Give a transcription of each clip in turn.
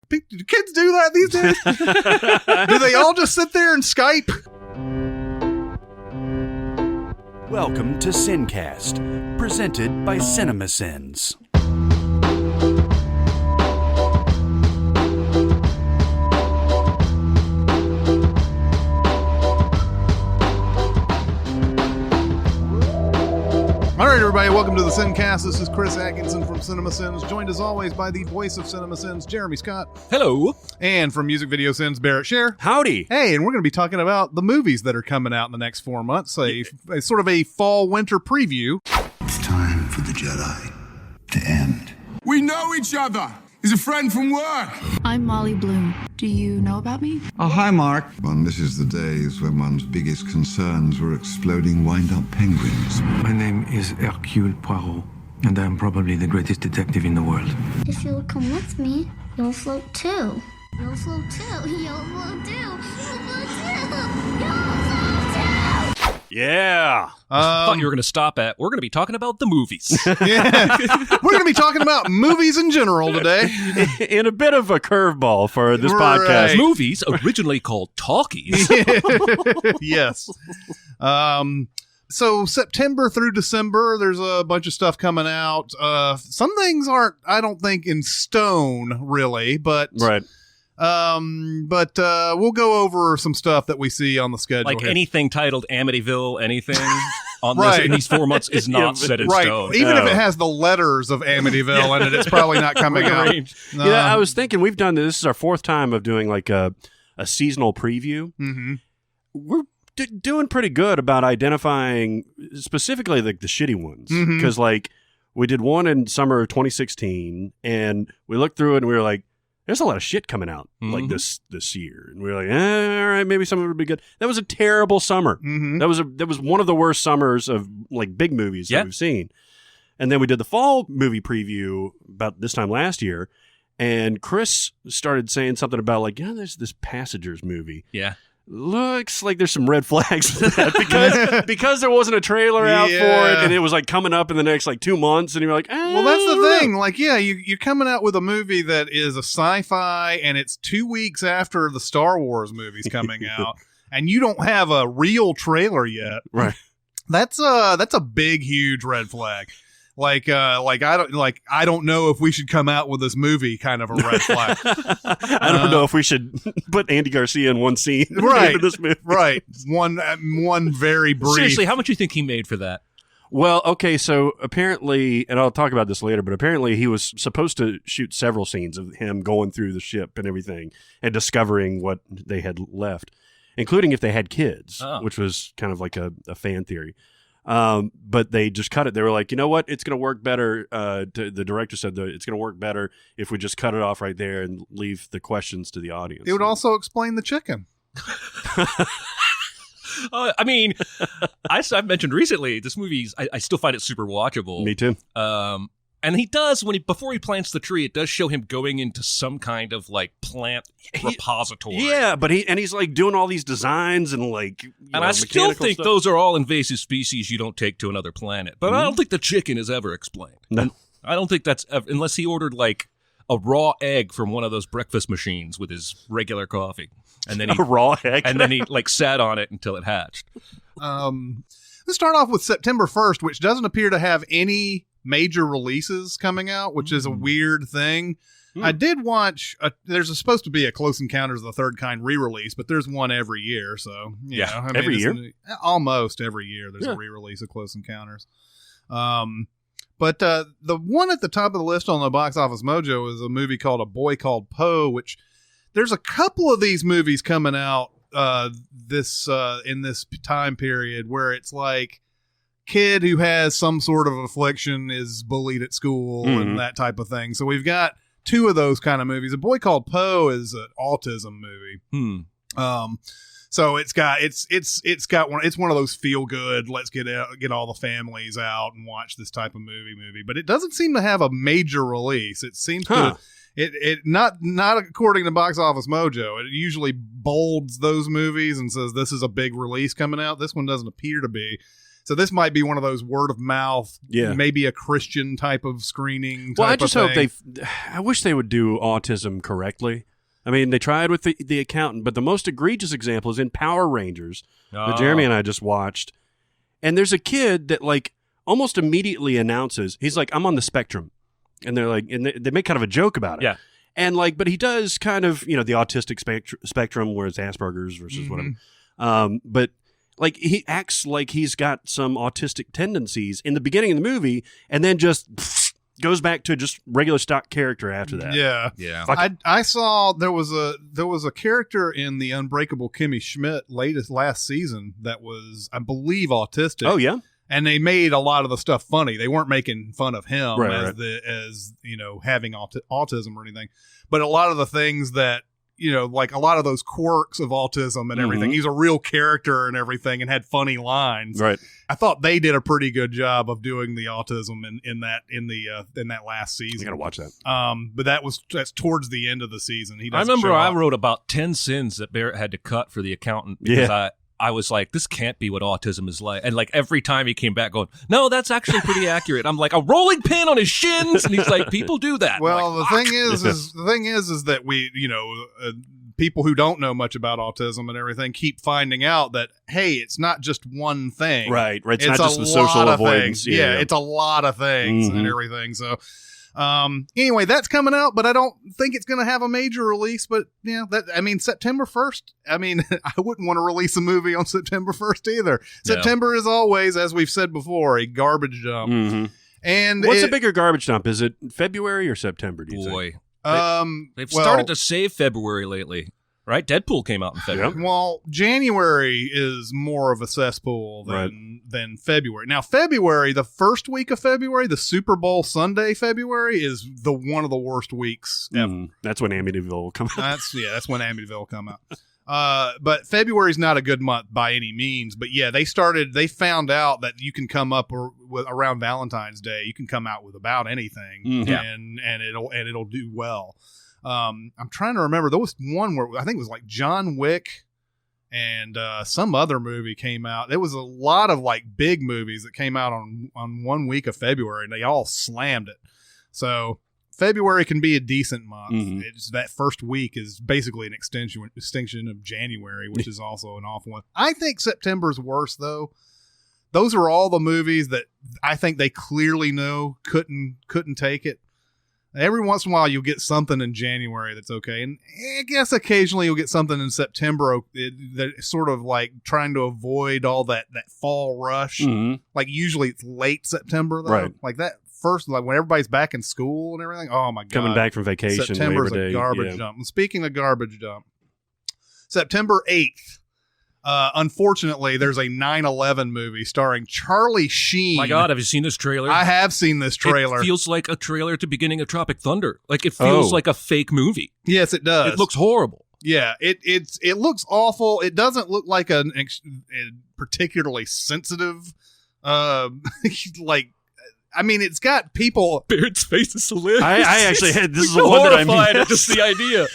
Do kids do that these days? Do they all just sit there and Skype? Welcome to SinCast, presented by Cinemasins. All right, everybody, welcome to the SinCast. This is Chris Atkinson from Cinemasins, joined as always by the voice of Cinemasins, Jeremy Scott. Hello. And from Music Video Sins, Barrett Share. Howdy. Hey, and we're going to be talking about the movies that are coming out in the next 4 months, a sort of a fall-winter preview. It's time for the Jedi to end. We know each other. He's a friend from work. I'm Molly Bloom. Do you know about me? Oh, hi, Mark. One misses the days when one's biggest concerns were exploding wind-up penguins. My name is Hercule Poirot, and I'm probably the greatest detective in the world. If you'll come with me, you'll float too. You'll float too. You'll float too. You'll float too. You'll float too. Yeah. I thought you were going to stop at, we're going to be talking about the movies. Yeah. We're going to be talking about movies in general today. In a bit of a curveball for this Right. podcast. Movies, originally called talkies. Yes. So September through December, there's a bunch of stuff coming out. Some things aren't, I don't think, in stone, really, but... Right. We'll go over some stuff that we see on the schedule. Like here. anything titled Amityville, anything on Right. this in these 4 months is not set in Right. stone. Even if it has the letters of Amityville in it, it's probably not coming out. Rearranged. Yeah, I was thinking we've done this is our fourth time of doing like a seasonal preview. Mm-hmm. We're doing pretty good about identifying specifically like the shitty ones Mhm. because like we did one in summer of 2016 and we looked through it and we were like, there's a lot of shit coming out like this year, and we were like, all right, maybe some of it would be good. That was a terrible summer. Mm-hmm. That was one of the worst summers of like big movies that we've seen. And then we did the fall movie preview about this time last year, and Chris started saying something about like, yeah, there's this Passengers movie. Yeah. Looks like there's some red flags to that because there wasn't a trailer out for it, and it was like coming up in the next like 2 months, and you're like, Well, that's the thing. Like, yeah, you're coming out with a movie that is a sci-fi, and it's 2 weeks after the Star Wars movie's coming out, and you don't have a real trailer yet. Right. That's a big, huge red flag. I don't know if we should come out with this movie kind of a red flag. I don't know if we should put Andy Garcia in one scene Right. for this movie. Right. One very brief. Seriously, how much do you think he made for that? Well, okay, so apparently, and I'll talk about this later, but apparently he was supposed to shoot several scenes of him going through the ship and everything and discovering what they had left, including if they had kids, which was kind of like a fan theory. But they just cut it. They were like, you know what? It's going to work better. The director said that it's going to work better if we just cut it off right there and leave the questions to the audience. It would also explain the chicken. I mean, I've mentioned recently, this movie, I still find it super watchable. Me too. And he does, before he plants the tree, it does show him going into some kind of like plant repository. Yeah, but he's like doing all these designs and like, and I still think those are all invasive species you don't take to another planet. But I don't think the chicken is ever explained. No. I don't think that's unless he ordered like a raw egg from one of those breakfast machines with his regular coffee, and then a raw egg, and then he like sat on it until it hatched. Let's start off with September 1st, which doesn't appear to have any major releases coming out, which is a weird thing. I did watch, there's supposed to be a Close Encounters of the Third Kind re-release, but there's one every year, so every year? Almost every year there's a re-release of Close Encounters. But the one at the top of the list on the Box Office Mojo is a movie called A Boy Called Poe, which there's a couple of these movies coming out in this time period where it's like kid who has some sort of affliction is bullied at school and that type of thing. So we've got two of those kind of movies. A Boy Called Poe is an autism movie. So it's one of those feel good, let's get all the families out and watch this type of movie, but it doesn't seem to have a major release. It seems to it not according to Box Office Mojo. It usually bolds those movies and says this is a big release coming out. This one doesn't appear to be. So this might be one of those word of mouth, maybe a Christian type of screening. Well, I just hope I wish they would do autism correctly. I mean, they tried with the accountant, but the most egregious example is in Power Rangers that Jeremy and I just watched. And there's a kid that like almost immediately announces, he's like, I'm on the spectrum. And they're like, and they make kind of a joke about it. Yeah. And like, but he does kind of, the autistic spectrum where it's Asperger's versus whatever. But like he acts like he's got some autistic tendencies in the beginning of the movie and then just goes back to just regular stock character after that. Yeah. I saw there was a character in the Unbreakable Kimmy Schmidt last season that was, I believe, autistic. Oh yeah. And they made a lot of the stuff funny. They weren't making fun of him as having autism or anything, but a lot of the things that like a lot of those quirks of autism and everything. He's a real character and everything, and had funny lines. Right. I thought they did a pretty good job of doing the autism in that last season. You gotta watch that. But that's towards the end of the season. I remember I wrote about 10 sins that Barrett had to cut for the accountant because I was like, this can't be what autism is like. And like every time he came back going, no, that's actually pretty accurate. I'm like, a rolling pin on his shins. And he's like, people do that. Well, like, the thing is that we, people who don't know much about autism and everything keep finding out that, hey, it's not just one thing. Right. It's not just the social avoidance. Yeah, it's a lot of things and everything. So, anyway, that's coming out, but I don't think it's going to have a major release. But September 1st. I mean, I wouldn't want to release a movie on September 1st either. No. September is always, as we've said before, a garbage dump. And what's a bigger garbage dump? Is it February or September? Do you think? They've started to save February lately. Right? Deadpool came out in February. Yep. Well, January is more of a cesspool than February. Now, February, the first week of February, the Super Bowl Sunday February, is one of the worst weeks ever. That's when Amityville will come out. That's when Amityville will come out. But February's not a good month by any means. But yeah, they found out that you can come up around Valentine's Day. You can come out with about anything, and it'll do well. I'm trying to remember. There was one where I think it was like John Wick and some other movie came out. There was a lot of like big movies that came out on 1 week of February, and they all slammed it. So February can be a decent month. It's that first week is basically an extinction of January, which is also an awful one. I think September's worse though. Those are all the movies that I think they clearly know couldn't take it. Every once in a while, you'll get something in January that's okay. And I guess occasionally you'll get something in September that's sort of like trying to avoid all that fall rush. Like usually it's late September, though. Right. Like that first, like when everybody's back in school and everything. Oh, my God. Coming back from vacation. September's Labor Day, a garbage dump. And speaking of garbage dump, September 8th. Unfortunately, there's a 9/11 movie starring Charlie Sheen. My God, have you seen this trailer? I have seen this trailer. It feels like a trailer at the beginning of Tropic Thunder. Like it feels like a fake movie. Yes, it does. It looks horrible. Yeah, it looks awful. It doesn't look like a particularly sensitive. It's got people. Barrett's face is hilarious. I actually had this is the one that I'm horrified at just the idea.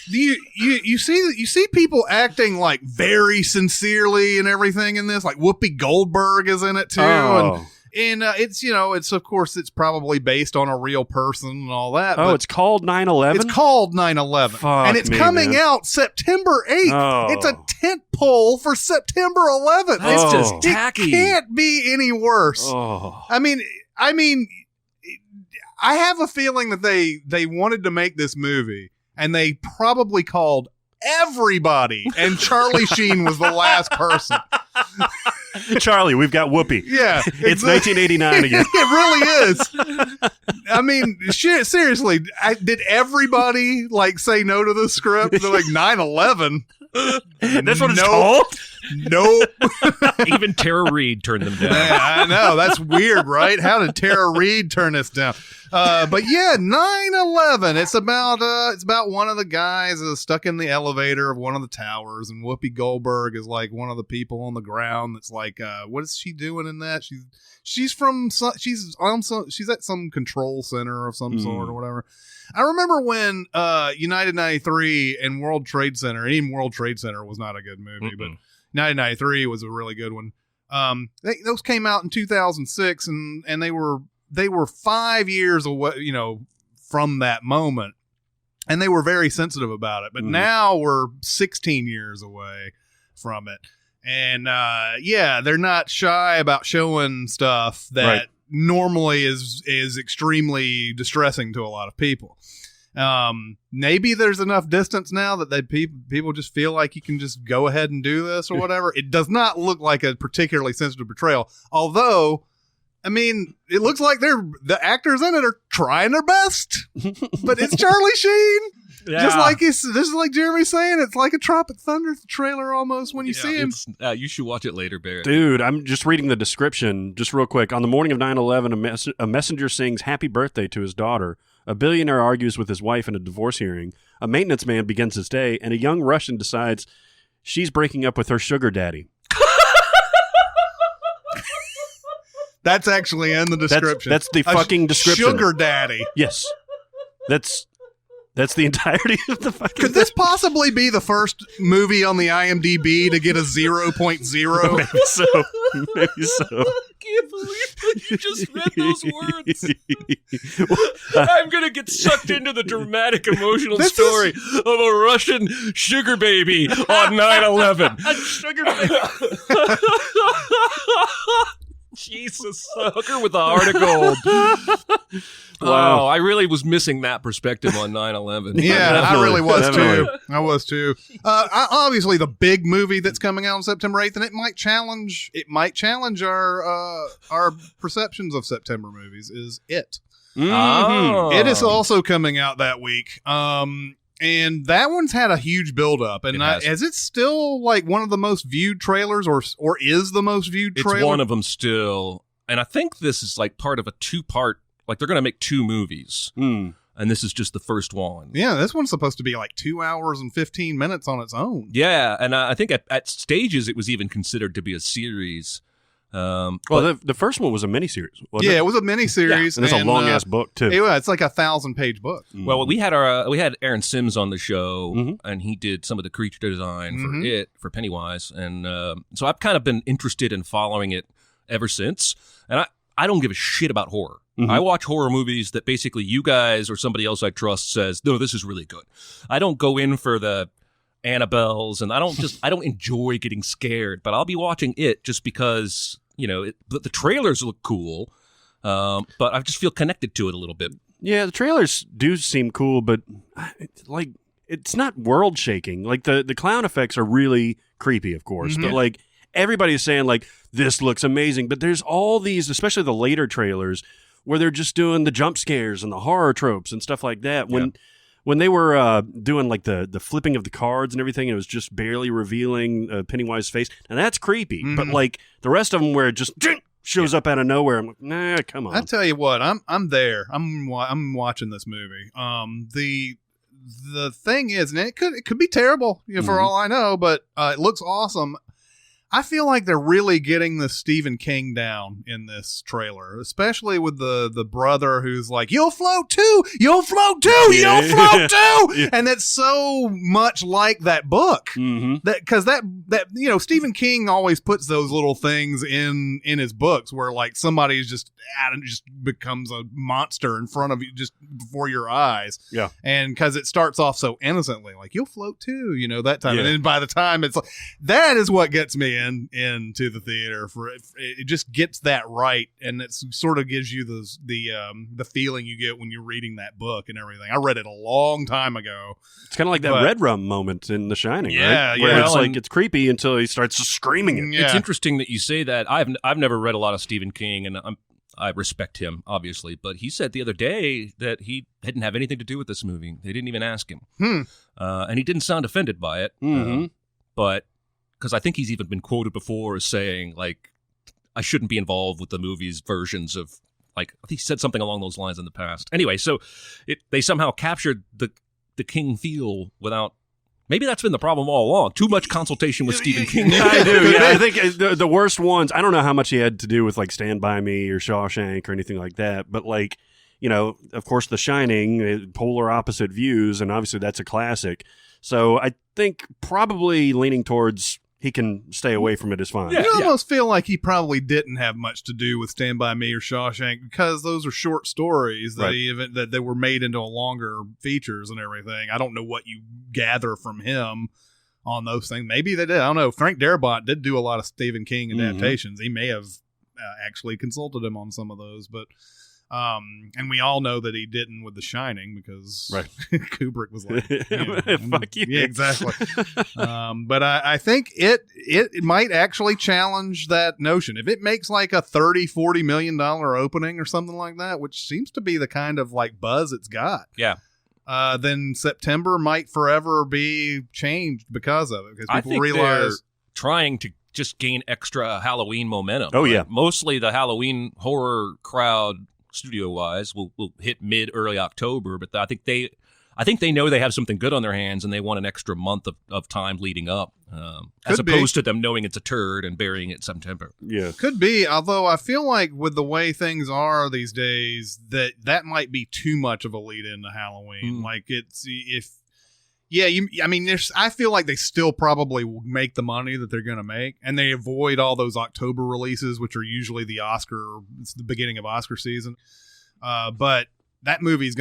You see people acting like very sincerely and everything in this. Like Whoopi Goldberg is in it too, and it's of course it's probably based on a real person and all that. Oh, it's called 9/11. It's called 9/11, and it's coming out September 8th. Oh. It's a tent pole for September 11th. That's just tacky. It can't be any worse. Oh. I mean, I have a feeling that they wanted to make this movie. And they probably called everybody, and Charlie Sheen was the last person. Charlie, we've got Whoopi. Yeah. It's 1989 again. It really is. I mean, shit, seriously, did everybody say no to the script? They're like, 9/11? That's what it's called? Nope. Even Tara Reid turned them down. Yeah, I know. That's weird, right? How did Tara Reid turn us down? But yeah, 9/11. It's about one of the guys stuck in the elevator of one of the towers, and Whoopi Goldberg is like one of the people on the ground. That's like, what is she doing in that? She's at some control center of some sort or whatever. I remember when United 93 and World Trade Center. Even World Trade Center was not a good movie, but United 93 was a really good one. Those came out in 2006, and they were 5 years away, from that moment, and they were very sensitive about it. But now we're 16 years away from it, and they're not shy about showing stuff that normally is extremely distressing to a lot of people. Maybe there's enough distance now that people just feel like you can just go ahead and do this or whatever. It does not look like a particularly sensitive portrayal, although, I mean, it looks like the actors in it are trying their best, but it's Charlie Sheen. Yeah. Just like Jeremy's saying, it's like a Tropic Thunder trailer almost when you see him. You should watch it later, Barrett. Dude, I'm just reading the description just real quick. On the morning of 9/11, a messenger sings happy birthday to his daughter. A billionaire argues with his wife in a divorce hearing. A maintenance man begins his day, and a young Russian decides she's breaking up with her sugar daddy. That's actually in the description. That's the fucking description. Sugar daddy. Yes. That's the entirety of the fucking Could this possibly be the first movie on the IMDb to get a 0.0? Maybe so. I can't believe that you just read those words. I'm going to get sucked into the dramatic, emotional story of a Russian sugar baby on 9/11. A sugar baby. Jesus, a hooker with a heart of gold. Wow, I really was missing that perspective on 9/11. Yeah, I really was too. I was too. Obviously, the big movie that's coming out on September 8th, and it might challenge our perceptions of September movies, is It. Mm-hmm. It is also coming out that week. And that one's had a huge buildup. And is it still like one of the most viewed trailers, or is the most viewed trailer? It's one of them still. And I think this is like part of a two-part, like they're going to make two movies. And this is just the first one. Yeah, this one's supposed to be like 2 hours and 15 minutes on its own. Yeah, and I think at stages it was even considered to be a series. The first one was a miniseries. Yeah, it was a miniseries. And it's a long ass book too. Yeah, it's like a 1,000-page book. Well, we had Aaron Sims on the show, and he did some of the creature design for Pennywise, and so I've kind of been interested in following it ever since. And I don't give a shit about horror. I watch horror movies that basically you guys or somebody else I trust says, no, this is really good. I don't go in for the Annabelles, and I don't enjoy getting scared, but I'll be watching it just because. The trailers look cool, but I just feel connected to it a little bit. Yeah, the trailers do seem cool, but it's not world shaking. Like the clown effects are really creepy, of course, but like everybody's saying like this looks amazing. But there's all these, especially the later trailers, where they're just doing the jump scares and the horror tropes and stuff like that. When they were doing like the flipping of the cards and everything, it was just barely revealing Pennywise's face, and that's creepy. But like the rest of them, where it just shows up out of nowhere, I'm like, nah, come on. I tell you what, I'm there. I'm watching this movie. The thing is, and it could be terrible, for all I know, but it looks awesome. I feel like they're really getting the Stephen King down in this trailer, especially with the brother who's like, "You'll float too, you'll float too, you'll float too," and it's so much like that book. Because that Stephen King always puts those little things in his books where like somebody's just becomes a monster in front of you just before your eyes. Yeah, and because it starts off so innocently, like "You'll float too," that time, and then by the time it's like that is what gets me into the theater. For it just gets that right, and it sort of gives you the feeling you get when you're reading that book and everything. I read it a long time ago. It's kind of like that Red Rum moment in The Shining, right? Where it's like it's creepy until he starts screaming it. It's interesting that you say that. I've never read a lot of Stephen King, and I respect him, obviously, but he said the other day that he didn't have anything to do with this movie. They didn't even ask him, and he didn't sound offended by it. But because I think he's even been quoted before as saying, like, I shouldn't be involved with the movie's versions of, like, I think he said something along those lines in the past. Anyway, so they somehow captured the King feel without, maybe that's been the problem all along. Too much consultation with Stephen King. I do, yeah. I think the worst ones, I don't know how much he had to do with, like, Stand By Me or Shawshank or anything like that, but, like, of course, The Shining, polar opposite views, and obviously that's a classic. So I think probably leaning towards he can stay away from it is fine. You almost feel like he probably didn't have much to do with Stand By Me or Shawshank because those are short stories that that they were made into longer features and everything. I don't know what you gather from him on those things. Maybe they did. I don't know. Frank Darabont did do a lot of Stephen King adaptations. He may have actually consulted him on some of those, but and we all know that he didn't with The Shining because Kubrick was like, fuck you. Yeah, exactly. But I think it might actually challenge that notion. If it makes like a $30-40 million opening or something like that, which seems to be the kind of like buzz it's got. Yeah. Then September might forever be changed because of it. Because people I think realize they're trying to just gain extra Halloween momentum. Oh, yeah. Mostly the Halloween horror crowd, studio-wise, will hit mid-early October, but I think they know they have something good on their hands, and they want an extra month of time leading up, as opposed to them knowing it's a turd and burying it in September. Yeah, could be. Although I feel like with the way things are these days, that might be too much of a lead into Halloween. Like I feel like they still probably make the money that they're going to make, and they avoid all those October releases, which are usually it's the beginning of Oscar season. But that movie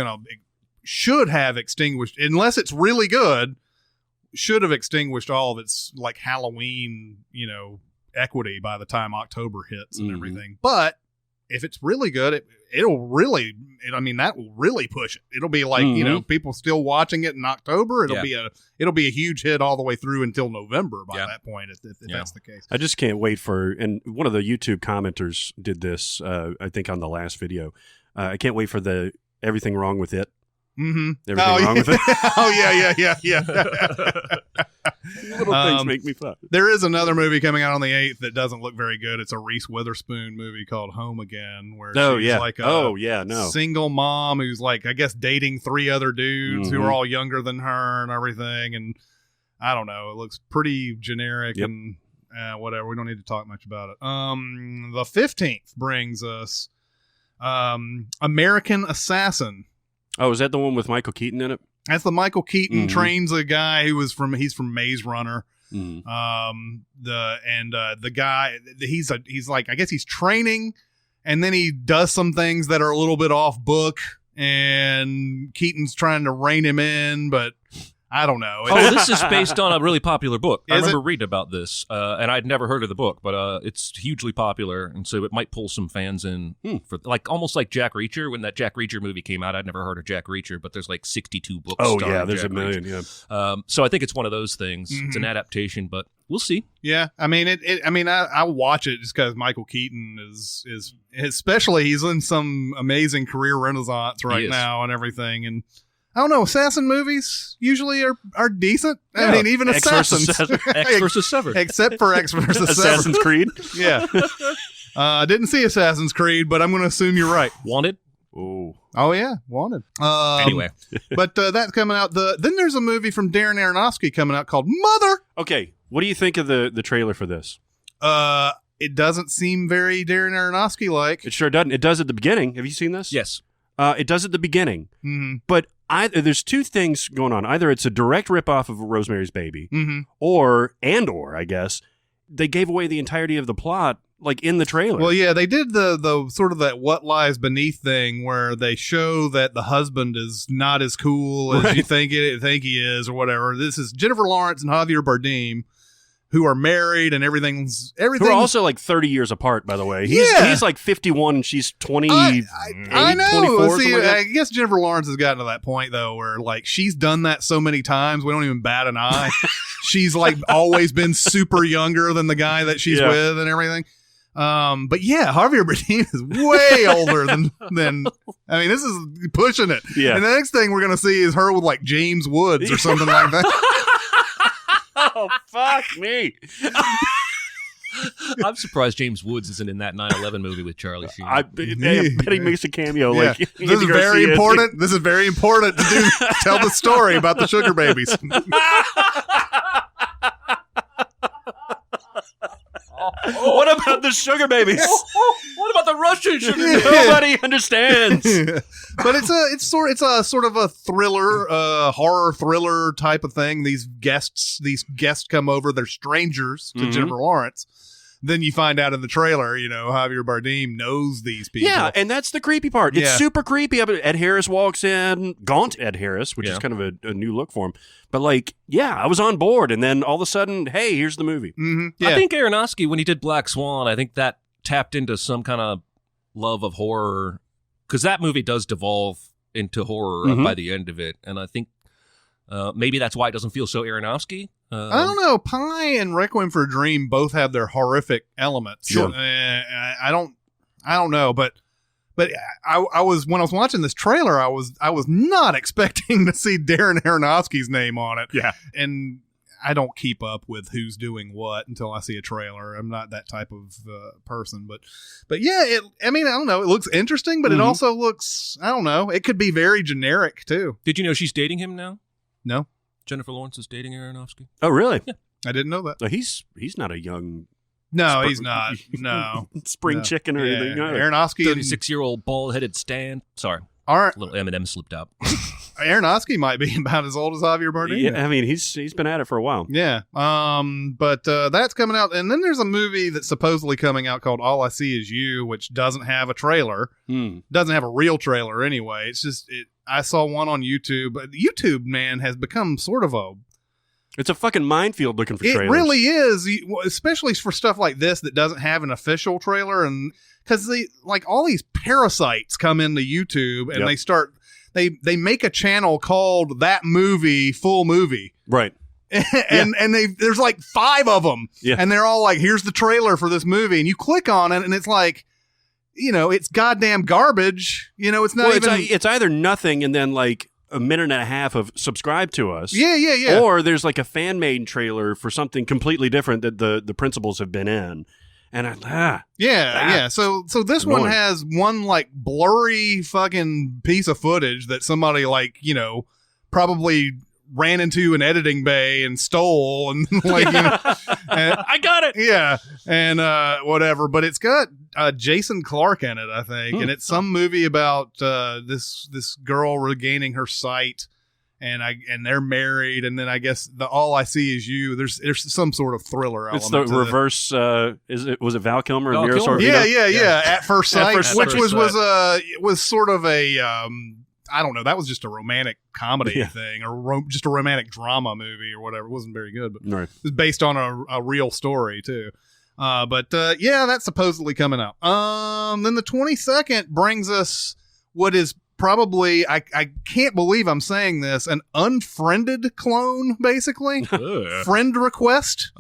should have extinguished, unless it's really good, should have extinguished all of its like Halloween, equity by the time October hits and everything. But if it's really good, that will really push it. It'll be like, people still watching it in October. It'll be a huge hit all the way through until November by that point, if that's the case. I just can't wait and one of the YouTube commenters did this, I think on the last video. I can't wait for the Everything Wrong with It. Mm-hmm. Everything wrong with it. Yeah. Little things make me fun. There is another movie coming out on the 8th that doesn't look very good. It's a Reese Witherspoon movie called Home Again, where she's like a single mom who's like, I guess, dating 3 other dudes who are all younger than her and everything. And I don't know. It looks pretty generic and whatever. We don't need to talk much about it. The 15th brings us American Assassin. Oh, is that the one with Michael Keaton in it? That's the Michael Keaton trains a guy who he's from Maze Runner. The guy he's like, I guess he's training, and then he does some things that are a little bit off book, and Keaton's trying to rein him in, but I don't know. This is based on a really popular book. I remember reading about this, and I'd never heard of the book, but it's hugely popular, and so it might pull some fans in for almost like Jack Reacher. When that Jack Reacher movie came out, I'd never heard of Jack Reacher, but there's like 62 books. Oh yeah, there's Jack a million. Reacher. Yeah. So I think it's one of those things. It's an adaptation, but we'll see. Yeah, I mean, I watch it just because Michael Keaton is especially he's in some amazing career renaissance right now and everything, and I don't know. Assassin movies usually are decent. I mean, even Assassins. X versus Severed. Except for X versus Assassin's Creed. Yeah. I didn't see Assassin's Creed, but I'm going to assume you're right. Wanted? Oh yeah, Wanted. Anyway. But that's coming out. Then there's a movie from Darren Aronofsky coming out called Mother. Okay. What do you think of the trailer for this? It doesn't seem very Darren Aronofsky-like. It sure doesn't. It does at the beginning. Have you seen this? Yes. It does at the beginning. But there's 2 things going on. Either it's a direct ripoff of Rosemary's Baby, or I guess they gave away the entirety of the plot, like in the trailer. Well, yeah, they did the sort of that What Lies Beneath thing, where they show that the husband is not as cool as you think he is, or whatever. This is Jennifer Lawrence and Javier Bardem, who are married, and everything's. Who are also like 30 years apart, by the way. He's like 51 and she's 20. I know. 24, See, like I guess Jennifer Lawrence has gotten to that point though, where like she's done that so many times, we don't even bat an eye. She's like always been super younger than the guy that she's with and everything. But yeah, Javier Bardem is way older than. I mean, this is pushing it. Yeah. And the next thing we're gonna see is her with like James Woods or something like that. Oh, fuck me. I'm surprised James Woods isn't in that 9/11 movie with Charlie Sheen. I bet he makes a cameo. Yeah. Like This is very important. This is very important to tell the story about the sugar babies. What about the sugar babies? What about the Russian. Nobody understands. But it's a sort of a thriller, horror thriller type of thing. These guests come over. They're strangers to Jennifer Lawrence. Then you find out in the trailer, Javier Bardem knows these people. Yeah, and that's the creepy part. It's super creepy. Ed Harris walks in, gaunt Ed Harris, which is kind of a new look for him. But I was on board, and then all of a sudden, hey, here's the movie. Mm-hmm. Yeah. I think Aronofsky, when he did Black Swan, I think that tapped into some kind of love of horror, because that movie does devolve into horror by the end of it, and I think maybe that's why it doesn't feel so Aronofsky. I don't know. Pi and Requiem for a Dream both have their horrific elements. Sure. I don't know, but I was, when I was watching this trailer, I was not expecting to see Darren Aronofsky's name on it. Yeah. And I don't keep up with who's doing what until I see a trailer. I'm not that type of person, but yeah, I don't know. It looks interesting, but it also looks, I don't know. It could be very generic too. Did you know she's dating him now? No. Jennifer Lawrence is dating Aronofsky. Oh, really? Yeah. I didn't know that. So he's not a young. No, he's not. No. Spring chicken or anything. No. Aronofsky. 36-year-old bald-headed Stan. Sorry. A little Eminem slipped out. Aronofsky might be about as old as Javier Bardem. Yeah, I mean, he's been at it for a while. Yeah. But that's coming out. And then there's a movie that's supposedly coming out called All I See Is You, which doesn't have a trailer. Doesn't have a real trailer anyway. It's just, I saw one on YouTube. YouTube, man, has become sort of it's a fucking minefield looking for trailers. It really is, especially for stuff like this that doesn't have an official trailer. And because all these parasites come into YouTube and they make a channel called That Movie Full Movie. Right. and there's 5 of them. Yeah. And they're all here's the trailer for this movie. And you click on it and it's it's goddamn garbage. It's not it's either nothing and then a minute and a half of subscribe to us. Yeah. Or there's a fan-made trailer for something completely different that the principals have been in. And yeah. So this annoying. one has one blurry fucking piece of footage that somebody probably ran into an editing bay and stole and I got it. Yeah. And whatever. But it's got Jason Clarke in it, I think. And it's some movie about this girl regaining her sight. And they're married, and then I guess the All I See Is You. There's some sort of thriller element. It's the reverse. Was it Val Kilmer? Val Kilmer. Yeah. At First Sight, which was sort of a I don't know. That was just a romantic comedy thing, or just a romantic drama movie, or whatever. It wasn't very good, but it was based on a real story too. But that's supposedly coming out. Then the 22nd brings us what is probably, I can't believe I'm saying this, an unfriended clone, basically. Friend request.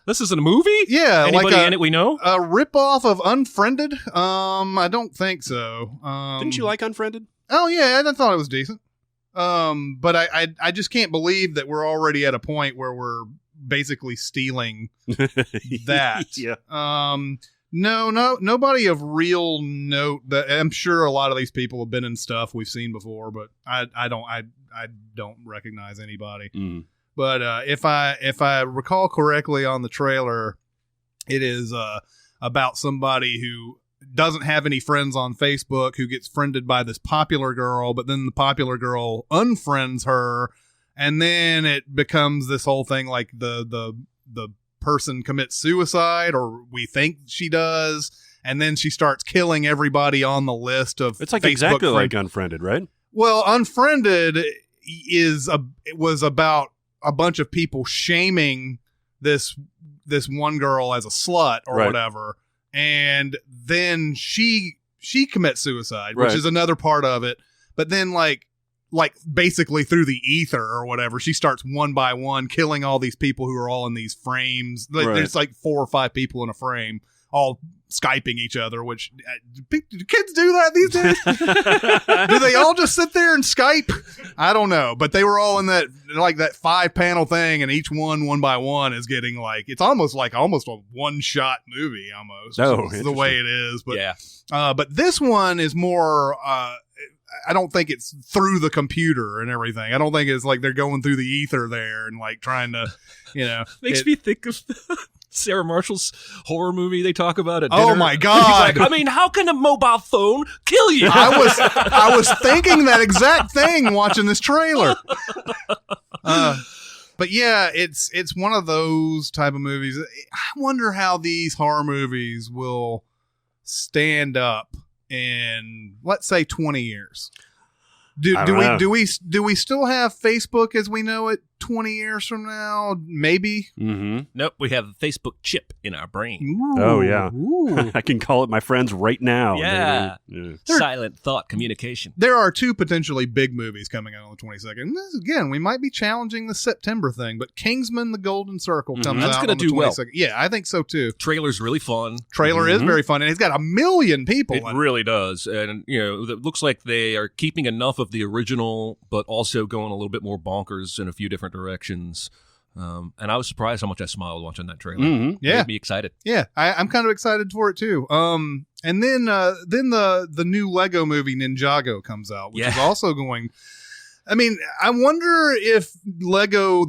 This is a movie? Yeah. Anybody in it we know? A ripoff of Unfriended? I don't think so. Didn't you like Unfriended? Oh, yeah. I thought it was decent. But I just can't believe that we're already at a point where we're basically stealing that. Yeah. No, nobody of real note. That I'm sure a lot of these people have been in stuff we've seen before, but I don't recognize anybody. But if I recall correctly on the trailer, it is about somebody who doesn't have any friends on Facebook, who gets friended by this popular girl, but then the popular girl unfriends her, and then it becomes this whole thing the person commits suicide, or we think she does, and then she starts killing everybody on the list of it's like Facebook exactly friends. Like Unfriended, right? Well, Unfriended it was about a bunch of people shaming this one girl as a slut or whatever, and then she commits suicide, which is another part of it. But then like basically through the ether or whatever, she starts one by one killing all these people who are all in these frames. There's 4 or 5 people in a frame, all Skyping each other, which do kids do that these days? Do they all just sit there and Skype? I don't know, but they were all in that 5-panel thing, and each one by one is getting it's almost a one-shot movie almost. The way it is. But but this one is more I don't think it's through the computer and everything. I don't think it's they're going through the ether there and trying to, Makes me think of Sarah Marshall's horror movie they talk about at Oh, dinner? my God. He's like, I mean, how can a mobile phone kill you? I was thinking that exact thing watching this trailer. But yeah, it's one of those type of movies. I wonder how these horror movies will stand up in, let's say, 20 years. Do we still have Facebook as we know it 20 years from now? Maybe. Mm-hmm. Nope, we have a Facebook chip in our brain. Ooh, Oh, yeah. ooh. I can call it my friends right now. Yeah. Yeah. Silent thought communication. There are two potentially big movies coming out on the 22nd. And this, again, we might be challenging the September thing, but Kingsman: The Golden Circle comes That's out gonna on the do 22nd. well. Yeah, I think so too. Trailer's really fun. Trailer is very fun, and it's got 1 million people. It in really does. And, it looks like they are keeping enough of the original, but also going a little bit more bonkers in a few different directions. And I was surprised how much I smiled watching that trailer. Mhm. Yeah. Made me excited. Yeah, I'm kind of excited for it too. And then the new Lego movie Ninjago comes out, which is also going. I mean, I wonder if the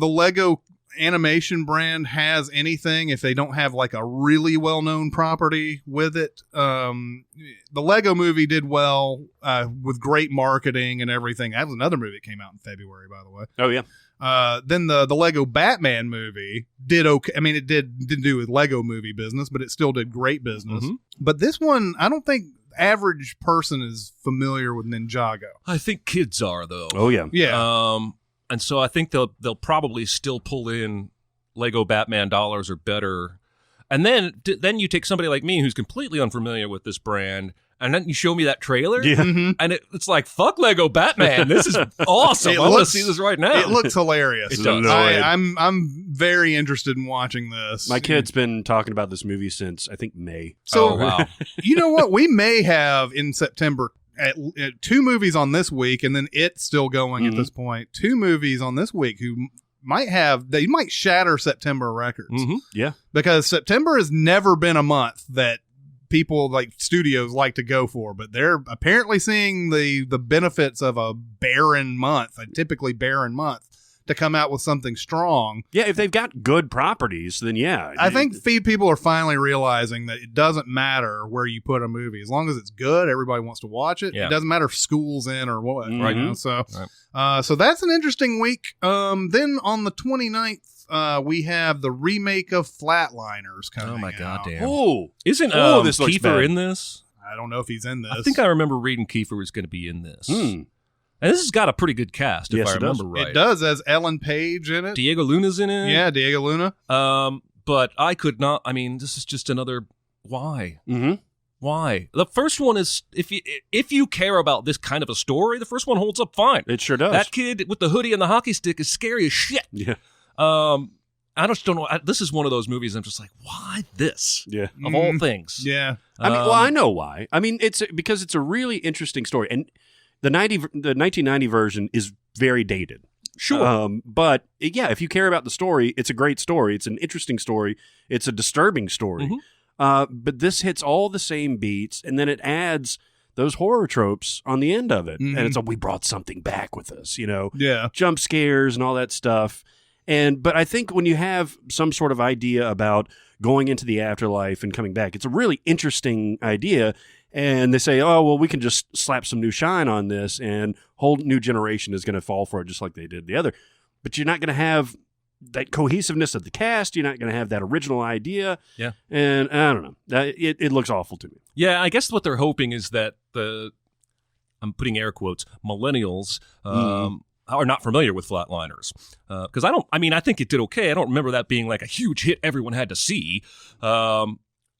Lego animation brand has anything if they don't have like a really well-known property with it. The Lego movie did well with great marketing and everything. That was another movie that came out in February, by the way. Oh, yeah. Then the Lego Batman movie did okay. I mean, it didn't do with Lego movie business, but it still did great business. Mhm. But this one, I don't think average person is familiar with Ninjago. I think kids are, though. Oh, yeah. Yeah. And so I think they'll probably still pull in Lego Batman dollars or better. And then you take somebody like me who's completely unfamiliar with this brand, and then you show me that trailer, Yeah. and it's like, fuck Lego Batman. This is awesome. I want to see this right now. It looks hilarious. It does. I'm very interested in watching this. My kid's been talking about this movie since, I think, May. So Oh, wow. you know what? We may have in September at 2 movies on this week, and then it's still going at this point. 2 movies on this week who might shatter September records. Mhm. Yeah. Because September has never been a month that people like studios like to go for, but they're apparently seeing the benefits of a typically barren month, to come out with something strong. Yeah, if they've got good properties, then yeah. I think people are finally realizing that it doesn't matter where you put a movie. As long as it's good, everybody wants to watch it. Yeah. It doesn't matter if school's in or what. Right. You know? So that's an interesting week. Then on the 29th, we have the remake of Flatliners coming Oh, my out. goddamn. Oh, Isn't this looks Kiefer bad. in this? I don't know if he's in this. I think I remember reading Kiefer was going to be in this. Hmm. And this has got a pretty good cast, if Yes, I it does. remember right. It does, as Ellen Page in it. Diego Luna's in it. Yeah, Diego Luna. But I could not. I mean, this is just another. Why? Mm-hmm. Why? The first one is if you care about this kind of a story, the first one holds up fine. It sure does. That kid with the hoodie and the hockey stick is scary as shit. Yeah. I just don't know. This is one of those movies I'm just like, why this? Yeah. Of all things. Yeah. I mean, I know why. I mean, it's because it's a really interesting story, and the 1990 version is very dated. Sure. But yeah, if you care about the story, it's a great story. It's an interesting story. It's a disturbing story. But this hits all the same beats, and then it adds those horror tropes on the end of it, and it's we brought something back with us, Yeah. jump scares and all that stuff. But I think when you have some sort of idea about going into the afterlife and coming back, it's a really interesting idea. And they say, oh, well, we can just slap some new shine on this, and whole new generation is going to fall for it just like they did the other. But you're not going to have that cohesiveness of the cast. You're not going to have that original idea. Yeah. And I don't know. It looks awful to me. Yeah, I guess what they're hoping is that I'm putting air quotes, millennials are not familiar with Flatliners. Because I think it did okay. I don't remember that being like a huge hit everyone had to see.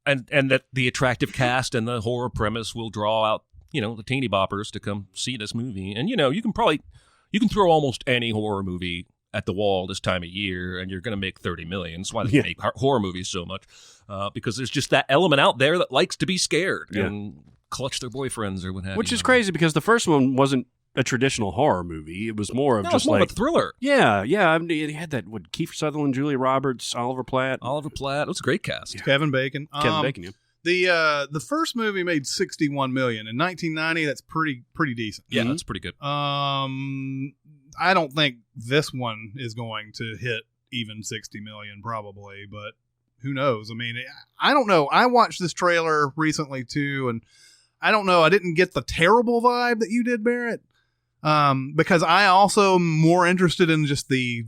And that the attractive cast and the horror premise will draw out, the teeny boppers to come see this movie. And, you can throw almost any horror movie at the wall this time of year, and you're going to make $30 million. That's why they make horror movies so much, because there's just that element out there that likes to be scared and clutch their boyfriends or what have you. Which is crazy because the first one wasn't a traditional horror movie. It was more of just more like of a thriller. Yeah. I mean, it had that Kiefer Sutherland, Julia Roberts, Oliver Platt. It was a great cast. Kevin Bacon. Kevin Bacon, yeah. The first movie made $61 million in 1990. That's pretty decent. Yeah, that's pretty good. I don't think this one is going to hit even $60 million, probably, but who knows? I mean, I don't know. I watched this trailer recently too, and I don't know. I didn't get the terrible vibe that you did, Barrett. Because I also am more interested in just the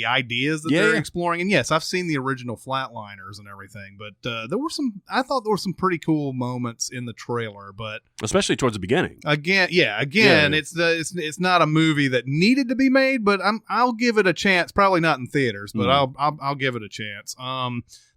ideas that they're exploring. And yes, I've seen the original Flatliners and everything, but I thought there were some pretty cool moments in the trailer, but especially towards the beginning. It's not a movie that needed to be made, but I'll give it a chance. Probably not in theaters, but I'll give it a chance.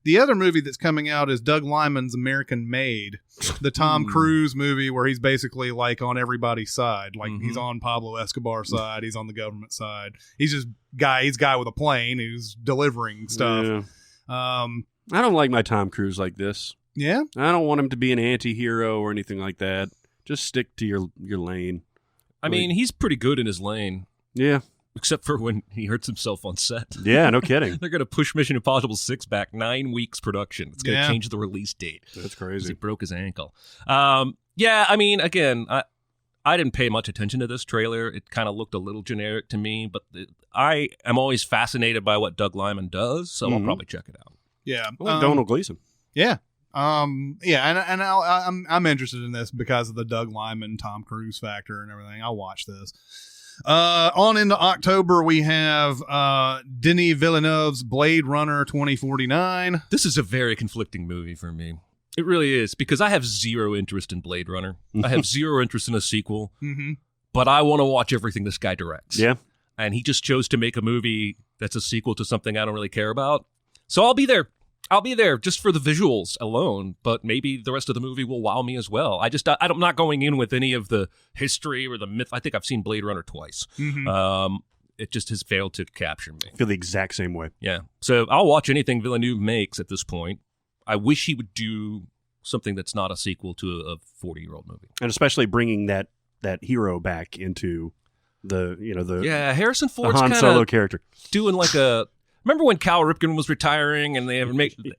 The other movie that's coming out is Doug Liman's American Made, the Tom Cruise movie where he's basically like on everybody's side. Like he's on Pablo Escobar's side. He's on the government side. He's guy with a plane who's delivering stuff. Yeah. I don't like my Tom Cruise like this. Yeah? I don't want him to be an anti-hero or anything like that. Just stick to your lane. I mean, he's pretty good in his lane. Yeah. Except for when he hurts himself on set. Yeah, no kidding. They're going to push Mission Impossible 6 back 9 weeks production. It's going to change the release date. That's crazy. He broke his ankle. I mean, again, I didn't pay much attention to this trailer. It kind of looked a little generic to me, but I am always fascinated by what Doug Liman does, so I'll probably check it out. Yeah. Donald Gleason. Yeah. I'm interested in this because of the Doug Liman, Tom Cruise factor and everything. I'll watch this. On into October, we have Denis Villeneuve's Blade Runner 2049. This is a very conflicting movie for me. It really is, because I have zero interest in Blade Runner. I have zero interest in a sequel, but I want to watch everything this guy directs. Yeah. And he just chose to make a movie that's a sequel to something I don't really care about. So I'll be there. I'll be there just for the visuals alone, but maybe the rest of the movie will wow me as well. I'm not going in with any of the history or the myth. I think I've seen Blade Runner twice. It just has failed to capture me. I feel the exact same way. Yeah. So I'll watch anything Villeneuve makes at this point. I wish he would do something that's not a sequel to a 40-year-old movie. And especially bringing that hero back into Harrison Ford's Han Solo character. Doing like a... Remember when Cal Ripken was retiring and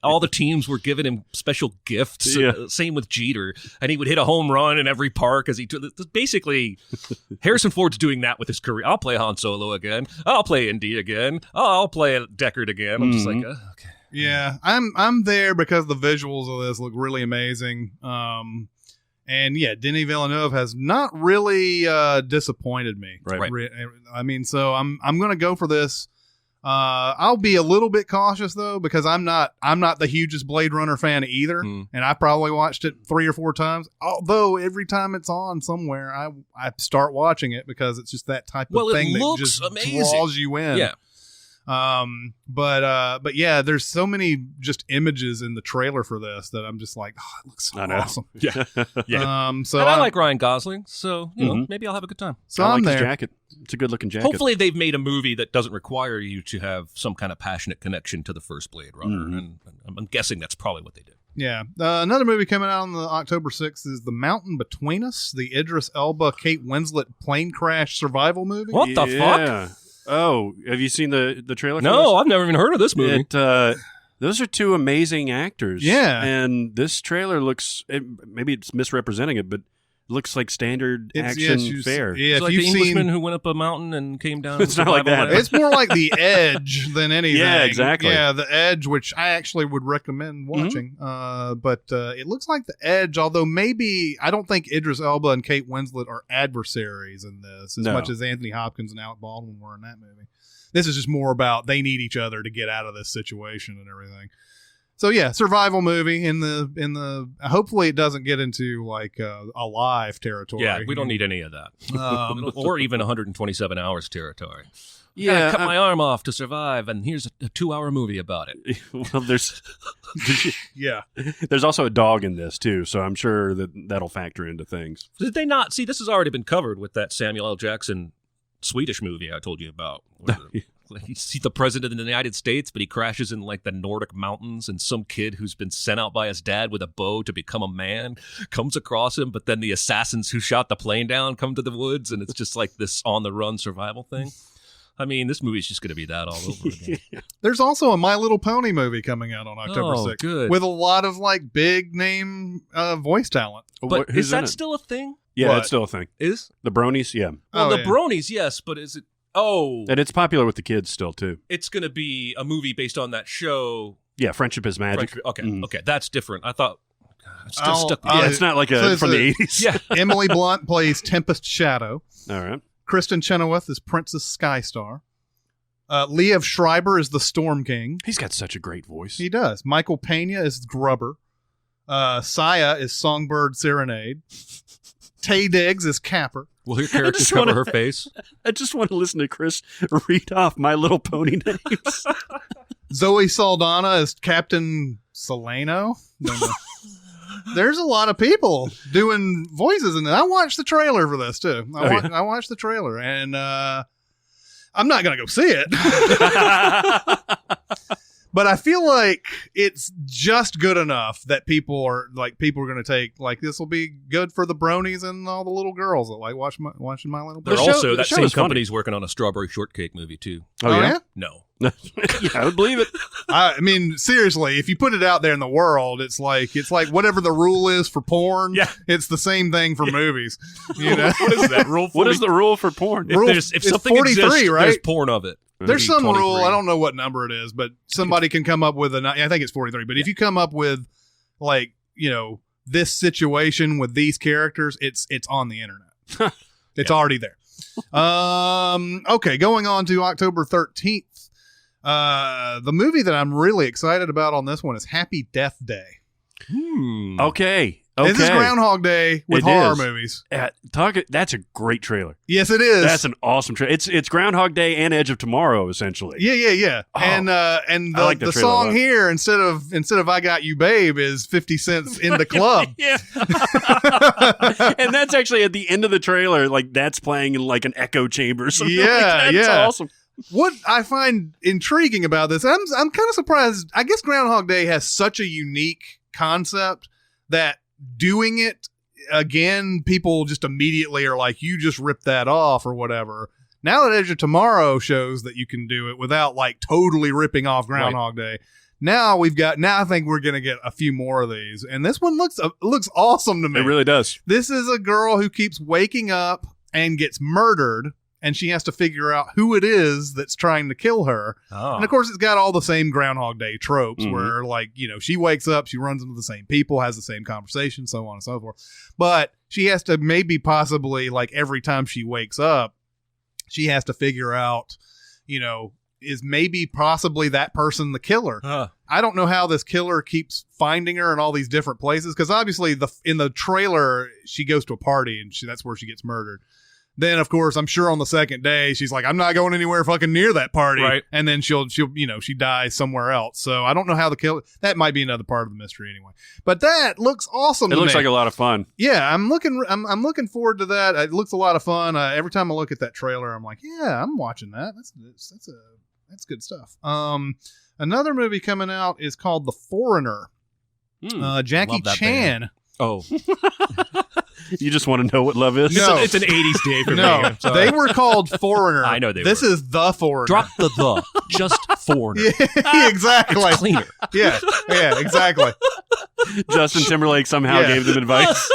all the teams were giving him special gifts? Yeah. Same with Jeter. And he would hit a home run in every park as he basically Harrison Ford's doing that with his career. I'll play Han Solo again. I'll play Indy again. I'll play Deckard again. I'm just like, okay. Yeah, I'm there because the visuals of this look really amazing. And yeah, Denis Villeneuve has not really disappointed me. Right. I mean, so I'm going to go for this. I'll be a little bit cautious though, because I'm not the hugest Blade Runner fan either, and I probably watched it 3 or 4 times. Although every time it's on somewhere, I start watching it because it's just that type of thing that just draws you in. Yeah. But yeah, there's so many just images in the trailer for this that I'm just like, oh, it looks so awesome. Yeah. Yeah. So and I like Ryan Gosling, so you know, maybe I'll have a good time. So I like I'm his there. jacket. It's a good looking jacket. Hopefully they've made a movie that doesn't require you to have some kind of passionate connection to the first Blade Runner, and I'm guessing that's probably what they did. Yeah. Another movie coming out on the October 6th is The Mountain Between Us, the Idris Elba, Kate Winslet plane crash survival movie. What the fuck? Oh, have you seen the trailer? No, I've never even heard of this movie. Those are 2 amazing actors. Yeah. And this trailer looks, maybe it's misrepresenting it, but looks like standard action fare. Yeah, it's like the Englishman who went up a mountain and came down. It's not like that. It's more like The Edge than anything. Yeah, exactly. Yeah, The Edge, which I actually would recommend watching. But it looks like The Edge, although maybe I don't think Idris Elba and Kate Winslet are adversaries in this as much as Anthony Hopkins and Alec Baldwin were in that movie. This is just more about they need each other to get out of this situation and everything. So yeah, survival movie in the hopefully it doesn't get into like Alive territory. Yeah, we don't need any of that. Or even 127 hours territory. Yeah, cut my arm off to survive, and here's a 2-hour movie about it. Well, there's yeah. There's also a dog in this too, so I'm sure that'll factor into things. Did they not see? This has already been covered with that Samuel L. Jackson Swedish movie I told you about. He's the president of the United States, but he crashes in like the Nordic mountains, and some kid who's been sent out by his dad with a bow to become a man comes across him, but then the assassins who shot the plane down come to the woods, and it's just like this on-the-run survival thing. I mean, this movie's just going to be that all over again. There's also a My Little Pony movie coming out on October 6th. Good. With a lot of like big name voice talent. But is that still a thing? Yeah, What? it's still a thing. Is? The Bronies, yeah. Well, Oh, the yeah. Bronies, yes, but is it... Oh, And it's popular with the kids still too. it's going to be a movie based on that show Yeah, Friendship is Magic. Okay, that's different. I thought it's still I'll- stuck. I'll- Yeah, it's not like So it's from the 80s. Yeah. Emily Blunt plays Tempest Shadow. All right. Kristen Chenoweth is Princess Skystar. Liev Schreiber is the Storm King. He's got such a great voice. He does. Michael Pena is Grubber. Saya is Songbird Serenade. Tay Diggs is Capper. Will your characters just cover wanna- her face? I just want to listen to Chris read off My Little Pony names. Zoe Saldana is Captain Solano. Don't know. There's a lot of people doing voices in it. I watched the trailer for this too. I watched the trailer, and I'm not gonna go see it. But I feel like it's just good enough that people are going to take, like, this will be good for the bronies and all the little girls that like watching My Little They're Pony. also the that show same is funny. company's working on a Strawberry Shortcake movie too. Oh, yeah? No. Yeah, I would believe it. I mean, seriously, if you put it out there in the world, it's like whatever the rule is for porn. Yeah. It's the same thing for movies. You know, What is that rule? What is the rule for porn? Rule- If it's something 43, exists, right? there's porn of it. there's Maybe some rule. 23. I don't know what number it is, but somebody can come up with I think it's 43. But if you come up with, like, you know, this situation with these characters, it's on the internet. It's already there. Okay, going on to October 13th. The movie that I'm really excited about on this one is Happy Death Day. Okay. This is Groundhog Day with horror is. movies. That's a great trailer. Yes, it is. That's an awesome trailer. It's Groundhog Day and Edge of Tomorrow, essentially. Yeah. Oh, and I like the the trailer a song lot. here instead of I Got You Babe is 50 Cent's In the Club. Yeah. And that's actually at the end of the trailer, like that's playing in like an echo chamber. Or something like that. It's awesome. What I find intriguing about this, I'm kind of surprised. I guess Groundhog Day has such a unique concept that doing it again, people just immediately are like, you just ripped that off or whatever. Now that Edge of Tomorrow shows that you can do it without like totally ripping off Groundhog Day. Now I think we're going to get a few more of these. And this one looks awesome to me. It really does. This is a girl who keeps waking up and gets murdered, and she has to figure out who it is that's trying to kill her. Oh. And of course, it's got all the same Groundhog Day tropes Mhm. where, like, you know, she wakes up, she runs into the same people, has the same conversation, so on and so forth. But she has to possibly, like, every time she wakes up, she has to figure out, you know, is maybe possibly that person the killer? I don't know how this killer keeps finding her in all these different places, because obviously in the trailer she goes to a party and that's where she gets murdered. Then of course I'm sure on the second day she's like, I'm not going anywhere fucking near that party, Right. And then she'll you know, she dies somewhere else. So I don't know how the killer, that might be another part of the mystery anyway. But that looks awesome. It looks like a lot of fun. Yeah, I'm looking forward to that. It looks a lot of fun. Every time I look at that trailer, I'm like, yeah, I'm watching that. That's good stuff. Another movie coming out is called The Foreigner. Jackie Love that Chan. band. Oh, You just want to know what love is? No. it's an 80s day for me. No, I'm sorry. they were called Foreigner. I know they This were. is The Foreigner. Drop the just foreigner. Yeah, exactly. It's cleaner. Yeah, exactly. Justin Timberlake somehow Yeah. gave them advice.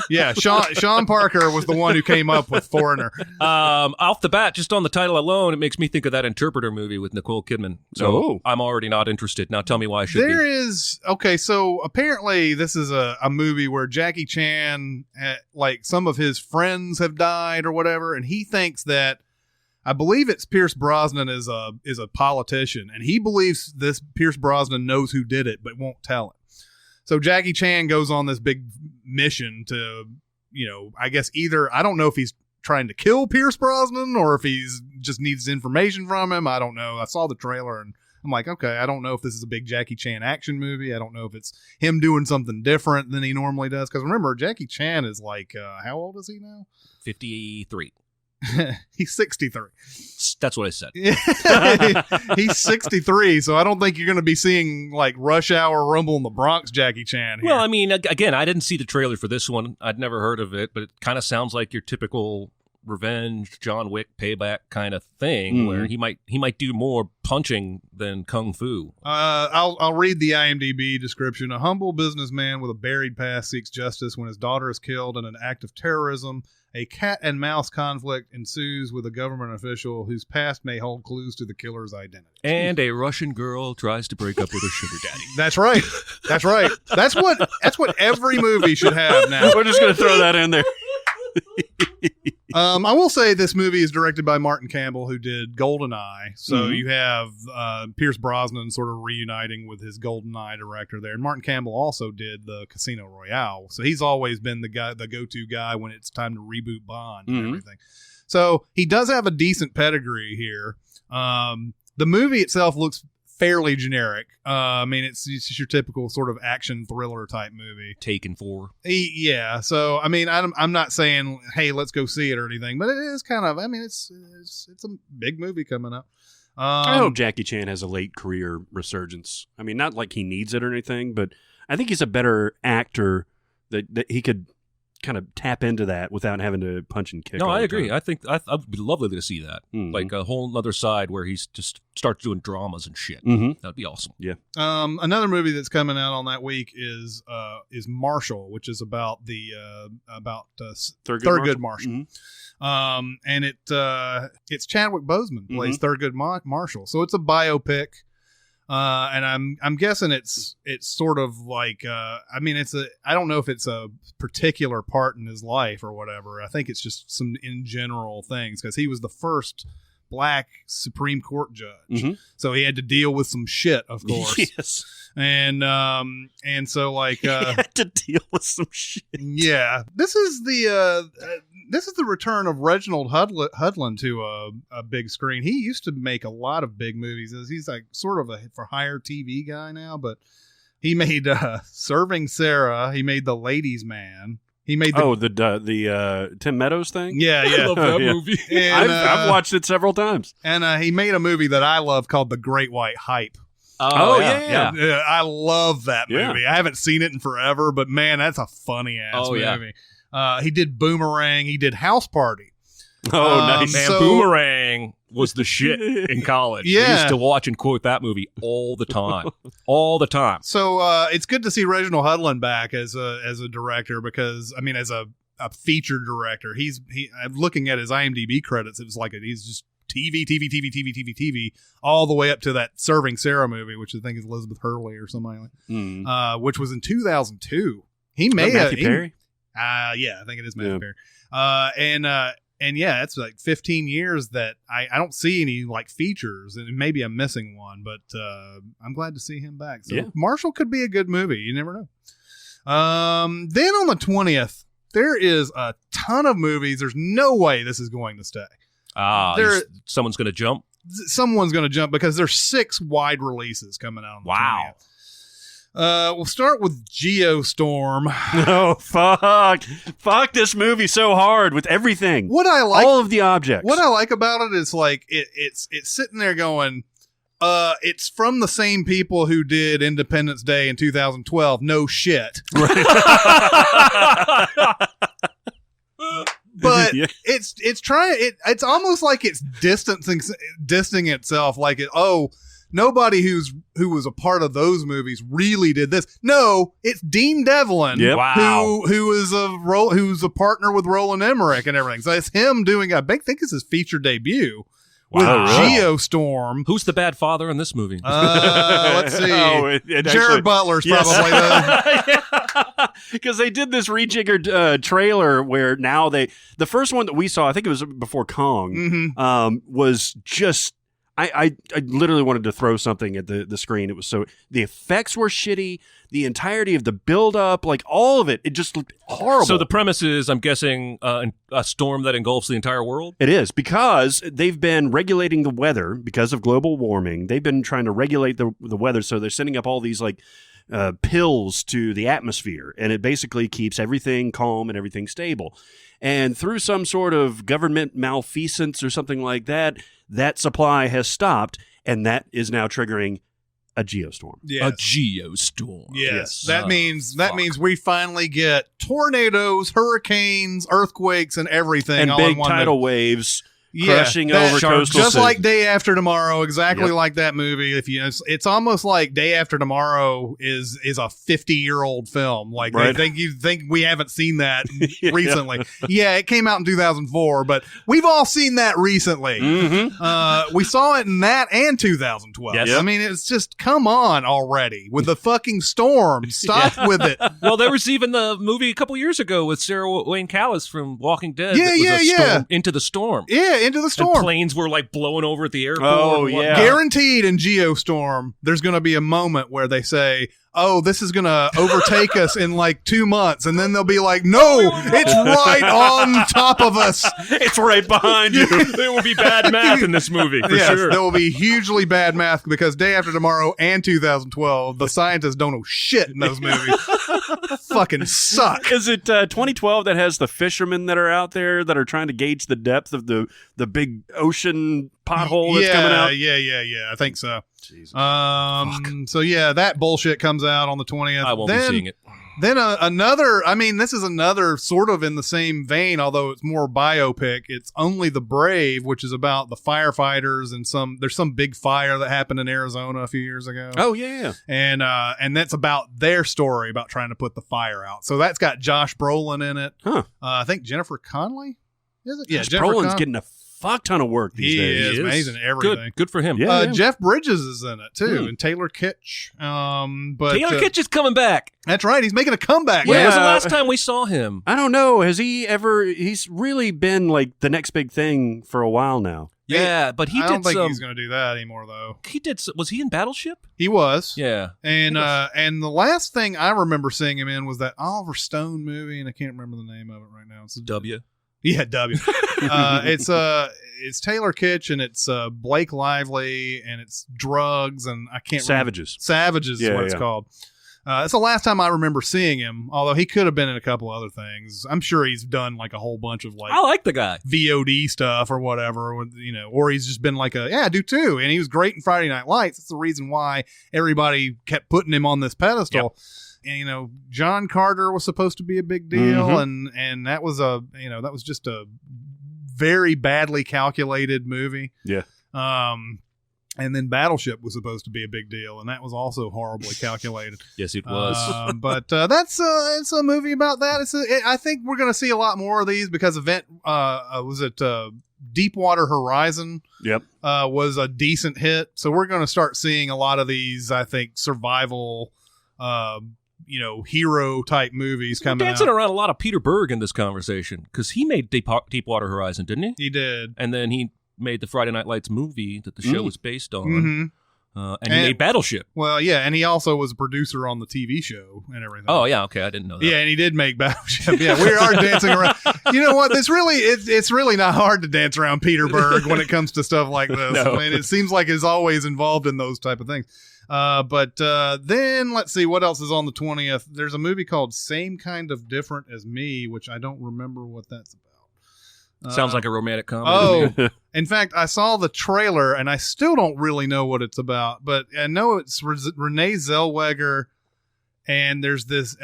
Yeah, Sean Parker was the one who came up with Foreigner. Off the bat, just on the title alone, it makes me think of that Interpreter movie with Nicole Kidman. So Oh. I'm already not interested. Now tell me why I should There be. is so apparently this is a movie where Jackie Chan, like, some of his friends have died or whatever, and he thinks that, I believe it's Pierce Brosnan is a politician, and he believes this Pierce Brosnan knows who did it but won't tell him. So Jackie Chan goes on this big mission to, you know, I guess I don't know if he's trying to kill Pierce Brosnan or if he's just needs information from him. I don't know. I saw the trailer and I'm like, okay, I don't know if this is a big Jackie Chan action movie. I don't know if it's him doing something different than he normally does. Because remember, Jackie Chan is like, how old is he now? 53. He's 63. That's what I said. He's 63, so I don't think you're going to be seeing like Rush Hour, Rumble in the Bronx Jackie Chan here. Well, I mean, again, I didn't see the trailer for this one. I'd never heard of it, but it kind of sounds like your typical revenge, John Wick payback kind of thing, where he might do more punching than kung fu. I'll read the IMDb description. A humble businessman with a buried past seeks justice when his daughter is killed in an act of terrorism. a cat and mouse conflict ensues with a government official whose past may hold clues to the killer's identity. And a Russian girl tries to break up with her sugar daddy. That's right. That's right. That's what every movie should have now. We're just going to throw that in there. I will say this movie is directed by Martin Campbell, who did GoldenEye. So you have Pierce Brosnan sort of reuniting with his GoldenEye director there. And Martin Campbell also did the Casino Royale. So he's always been the go-to guy when it's time to reboot Bond and everything. So he does have a decent pedigree here. The movie itself looks fairly generic. I mean, it's just your typical sort of action thriller type movie. Taken 4. Yeah. So, I mean, I'm not saying, hey, let's go see it or anything, but it is kind of, I mean, it's a big movie coming up. I hope Jackie Chan has a late career resurgence. I mean, not like he needs it or anything, but I think he's a better actor that he could kind of tap into that without having to punch and kick. No, all I the agree. time. I think it would be lovely to see that. Like a whole other side where he's just starts doing dramas and shit. That'd be awesome. Yeah. Another movie that's coming out on that week is Marshall, which is about Thurgood Marshall. And it's Chadwick Boseman plays Thurgood Marshall. So it's a biopic. And I'm guessing it's sort of like I mean I don't know if it's a particular part in his life or whatever. I think it's just some in general things because he was the first Black Supreme Court judge, so he had to deal with some shit, of course. Yes. And so like he had to deal with some shit. Yeah, this is the return of Reginald Hudlin to a big screen. He used to make a lot of big movies. He's like sort of a for hire TV guy now, but he made Serving Sarah. He made The Ladies' Man. He made the Tim Meadows thing. Yeah. I love that movie. And, I've watched it several times. And he made a movie that I love called The Great White Hype. Oh yeah. I love that movie. Yeah. I haven't seen it in forever, but man, that's a funny ass movie. He did Boomerang. He did House Party. Oh, nice. Man, Boomerang was the shit in college. Yeah. I used to watch and quote that movie all the time. All the time. So it's good to see Reginald Hudlin back as a director because, I mean, as a feature director, I'm looking at his IMDb credits. It was like he's just TV, all the way up to that Serving Sarah movie, which I think is Elizabeth Hurley or something like that, which was in 2002. He made Matthew Perry? Yeah, I think it is Matthew Perry. And yeah, it's like 15 years that I don't see any like features, and maybe I'm missing one, but I'm glad to see him back. So yeah. Marshall could be a good movie. You never know. Then on the 20th, there is a ton of movies. There's no way this is going to stay. Someone's going to jump? Someone's going to jump because there's 6 wide releases coming out on the 20th. We'll start with Geostorm. Oh, fuck this movie so hard with everything. What I like, all of the objects. What I like about it is like it's sitting there going, it's from the same people who did Independence Day in 2012. No shit. Right. But it's trying. It's almost like it's distancing itself. Like nobody who was a part of those movies really did this. No, it's Dean Devlin, who's a partner with Roland Emmerich and everything. So it's him doing. I think it's his feature debut with Geostorm. Who's the bad father in this movie? Let's see. Jared Butler's probably because they did this rejiggered trailer where now the first one that we saw, I think it was before Kong, was just. I literally wanted to throw something at the screen. It was so the effects were shitty. The entirety of the build up, like all of it, it just looked horrible. So the premise is, I'm guessing, a storm that engulfs the entire world? It is because they've been regulating the weather because of global warming. They've been trying to regulate the weather, so they're sending up all these like pills to the atmosphere, and it basically keeps everything calm and everything stable. And through some sort of government malfeasance or something like that, that supply has stopped, and that is now triggering a geostorm. Yes. A geostorm. Yes. That means we finally get tornadoes, hurricanes, earthquakes, and everything and all big in one tidal waves crushing over coastal just city. like Day After Tomorrow, exactly like that movie. If you, it's almost like Day After Tomorrow is a 50-year-old film. Like you think we haven't seen that recently. Yeah, it came out in 2004, but we've all seen that recently. Mm-hmm. We saw it in that and 2012. Yes. I mean, it's just come on already with the fucking storm. Stop with it. Well, there was even the movie a couple years ago with Sarah Wayne Callis from Walking Dead. Yeah, that was yeah. Storm, Into the Storm. Yeah, Into the Storm. And planes were like blowing over at the airport. Oh, and yeah. whatnot. Guaranteed in Geostorm, there's going to be a moment where they say, oh, this is going to overtake us in like 2 months. And then they'll be like, no, it's right on top of us. It's right behind you. There will be bad math in this movie, for Yes, sure. there will be hugely bad math because Day After Tomorrow and 2012, the scientists don't know shit in those movies. Fucking suck. Is it 2012 that has the fishermen that are out there that are trying to gauge the depth of the big ocean pothole that's coming out? Yeah. I think so. Jesus. So yeah, that bullshit comes out on the 20th. I won't be seeing it. Then another, I mean, this is another sort of in the same vein, although it's more biopic. It's Only the Brave, which is about the firefighters and there's some big fire that happened in Arizona a few years ago. Oh, yeah. And that's about their story about trying to put the fire out. So that's got Josh Brolin in it. Huh. I think Jennifer Connelly. Is it? Yeah, Josh Jennifer Brolin's Con- getting a fuck ton of work these He days. is He amazing at everything. Good for him. Yeah. Jeff Bridges is in it too, and Taylor Kitsch. But Taylor Kitsch is coming back. that's right. He's making a comeback. When man. was the last time we saw him? I don't know. Has he ever? He's really been like the next big thing for a while now. Yeah, but I don't think he's going to do that anymore, though. Was he in Battleship? He was. Yeah. And the last thing I remember seeing him in was that Oliver Stone movie, and I can't remember the name of it right now. It's W. Yeah, W. It's Taylor Kitsch, and it's Blake Lively, and it's drugs, and I can't Savages. Savages is what it's called. It's the last time I remember seeing him, although he could have been in a couple other things. I'm sure he's done like a whole bunch of I like the guy. VOD stuff or whatever, or he's just been like I do too. And he was great in Friday Night Lights. That's the reason why everybody kept putting him on this pedestal. Yep. And John Carter was supposed to be a big deal, and that was that was just a very badly calculated movie. Yeah. And then Battleship was supposed to be a big deal, and that was also horribly calculated. Yes, it was. But it's a movie about that. I think we're going to see a lot more of these because Deepwater Horizon? Yep. Was a decent hit, so we're going to start seeing a lot of these. I think survival, hero type movies coming out. Dancing around a lot of Peter Berg in this conversation because he made Deepwater Horizon, didn't he? He did, and then he made the Friday Night Lights movie that the show was based on. Mm-hmm. And he made Battleship. Well, yeah, and he also was a producer on the TV show and everything. Oh, yeah, okay, I didn't know that. Yeah, and he did make Battleship. Yeah, we are dancing around. You know what? It's really not hard to dance around Peter Berg when it comes to stuff like this. No. I mean, it seems like he's always involved in those type of things. But then let's see what else is on the 20th. There's a movie called Same Kind of Different as Me, which I don't remember what that's about. Sounds like a romantic comedy. Oh, in fact, I saw the trailer and I still don't really know what it's about, but I know it's Renee Zellweger, and there's this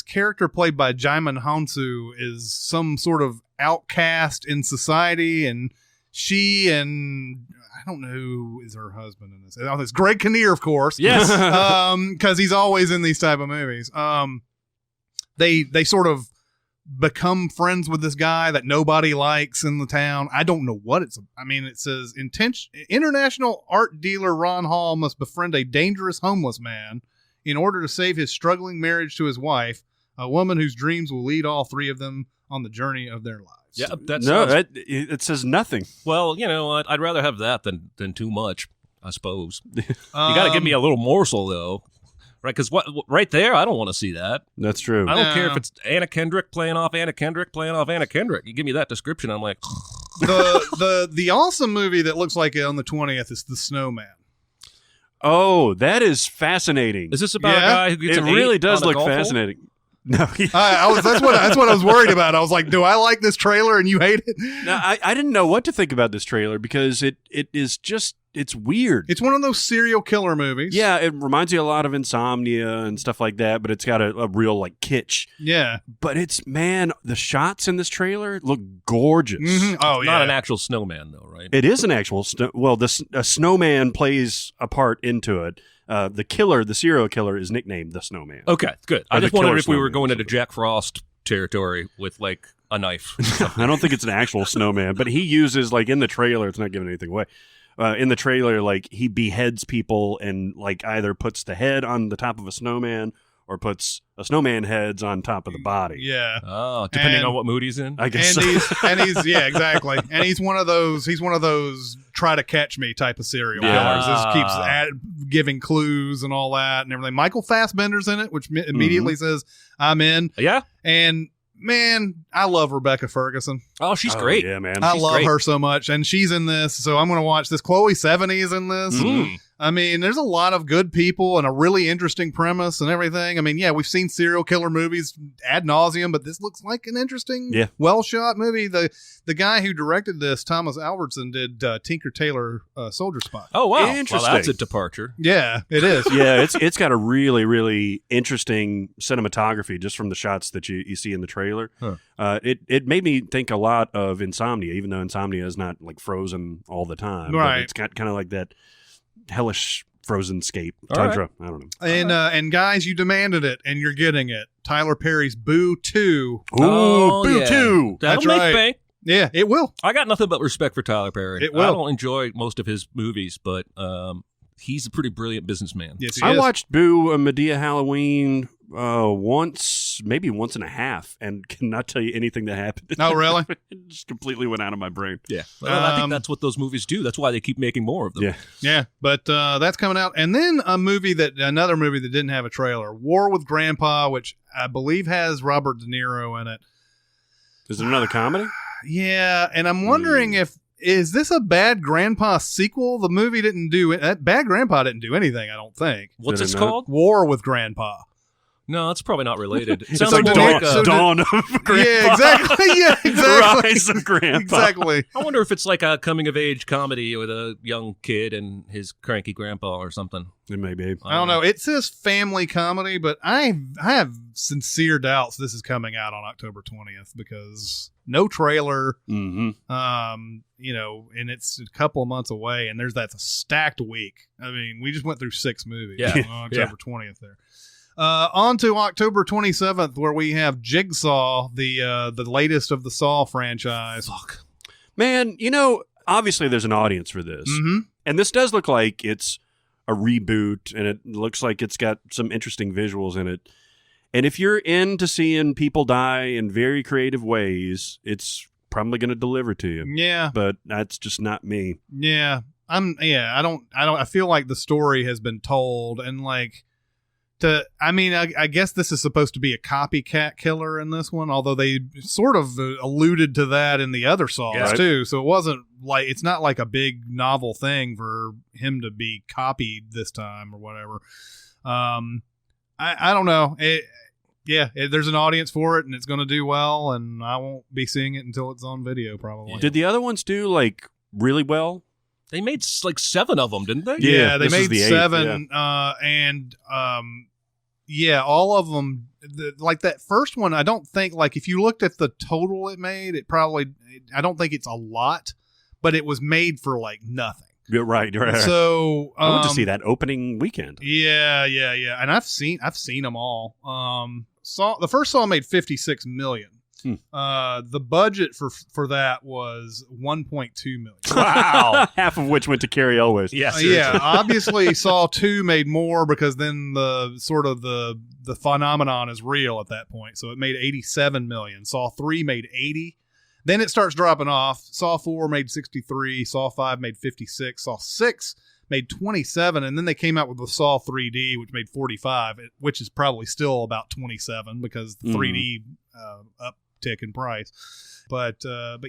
character played by Jaimin Hansu is some sort of outcast in society, and she and I don't know who is her husband in this. It's Greg Kinnear, of course. Yes. Because he's always in these type of movies. They sort of become friends with this guy that nobody likes in the town. I don't know what it's. I mean, it says international art dealer Ron Hall must befriend a dangerous homeless man in order to save his struggling marriage to his wife, a woman whose dreams will lead all three of them on the journey of their lives. Yeah, it says nothing. Well, you know, I'd rather have that than too much, I suppose. You got to give me a little morsel, though. Right, because right there, I don't want to see that. That's true. I don't care if it's Anna Kendrick playing off Anna Kendrick playing off Anna Kendrick. You give me that description, I'm like, the awesome movie that looks like it on the 20th is The Snowman. Oh, that is fascinating. Is this about a guy who gets it an really 8 does on a look golf hole? fascinating. No, That's what I was worried about. I was like, do I like this trailer and you hate it? no, I didn't know what to think about this trailer because it is just, it's weird. It's one of those serial killer movies. Yeah, it reminds you a lot of Insomnia and stuff like that, but it's got a real like kitsch. Yeah. But it's, man, the shots in this trailer look gorgeous. Mm-hmm. Oh, It's yeah. not an actual snowman, though, right? It is an actual, a snowman plays a part into it. The serial killer is nicknamed the Snowman. Okay, good. Or I the just wondered killer if we were snowman going or into Jack Frost territory with like a knife. I don't think it's an actual snowman, but he uses, like, in the trailer, it's not giving anything away. In the trailer, like, he beheads people and, like, either puts the head on the top of a snowman or puts a snowman heads on top of the body. Yeah. Oh, depending on what mood he's in. I guess And he's yeah, exactly. And he's one of those try to catch me type of serial killers. This keeps giving clues and all that and everything. Michael Fassbender's in it, which immediately says I'm in. Yeah. And man, I love Rebecca Ferguson. Oh, she's great. Yeah, man. I She's love great. her so much, and she's in this, so I'm going to watch this. Chloe Sevigny is in this. Mm. I mean, there's a lot of good people and a really interesting premise and everything. I mean, yeah, we've seen serial killer movies ad nauseum, but this looks like an interesting, well shot movie. The guy who directed this, Thomas Alvarson, did Tinker Tailor Soldier Spy. Oh, wow. Interesting. Well, that's a departure. Yeah, it is. Yeah, it's got a really, really interesting cinematography just from the shots that you see in the trailer. Huh. It made me think a lot of Insomnia, even though Insomnia is not like frozen all the time. Right. But it's got kind of like that hellish frozen scape All tundra. I don't know. And guys, you demanded it, and you're getting it. Tyler Perry's Boo 2. Ooh, Oh, Boo yeah. 2. That'll That's make right. bank. Yeah, it will. I got nothing but respect for Tyler Perry. It will. I don't enjoy most of his movies, but he's a pretty brilliant businessman. Yes, he I is. watched Boo Medea Halloween maybe once and a half, and cannot tell you anything that happened. Oh, really? It just completely went out of my brain. Yeah. Well, I think that's what those movies do. That's why they keep making more of them. Yeah. Yeah, but that's coming out. And then another movie that didn't have a trailer, War with Grandpa, which I believe has Robert De Niro in it. Is it another comedy? Yeah, and I'm wondering is this a Bad Grandpa sequel? The movie didn't do it. That Bad Grandpa didn't do anything, I don't think. What's Did it it not? called? War with Grandpa. No, it's probably not related. It It's sounds like more Dawn, like a, So Dawn of Grandpa. Yeah, exactly. Yeah, exactly. Rise of Grandpa. Exactly. I wonder if it's like a coming-of-age comedy with a young kid and his cranky grandpa or something. It may be. I don't know. It says family comedy, but I have sincere doubts this is coming out on October 20th because no trailer. Mm-hmm. And it's a couple of months away, and that's a stacked week. I mean, we just went through 6 movies Yeah. on October 20th there. On to October 27th, where we have Jigsaw, the latest of the Saw franchise. Fuck. Man, obviously there's an audience for this. Mm-hmm. And this does look like it's a reboot, and it looks like it's got some interesting visuals in it. And if you're into seeing people die in very creative ways, it's probably going to deliver to you. Yeah. But that's just not me. Yeah. I feel like the story has been told, and like, I guess this is supposed to be a copycat killer in this one, although they sort of alluded to that in the other Saws Yeah. too. So it's not like a big novel thing for him to be copied this time or whatever. I don't know. There's an audience for it, and it's going to do well, and I won't be seeing it until it's on video probably. Did the other ones do like really well? They made like 7 of them, didn't they? Yeah, they this is made the 8th, 7, all of them. Like that first one, I don't think, like, if you looked at the total it made, I don't think it's a lot, but it was made for like nothing. Yeah, right. So I went to see that opening weekend. Yeah, and I've seen them all. The first Saw made $56 million. The budget for that was $1.2 million. Wow. Half of which went to Carrie Elwes. Yes. Yeah, obviously Saw 2 made more because then the phenomenon is real at that point. So it made $87 million. Saw 3 made $80. Then it starts dropping off. Saw 4 made $63. Saw 5 made $56. Saw 6 made $27. And then they came out with the Saw 3D, which made $45, which is probably still about $27 because the 3D uptick in price. But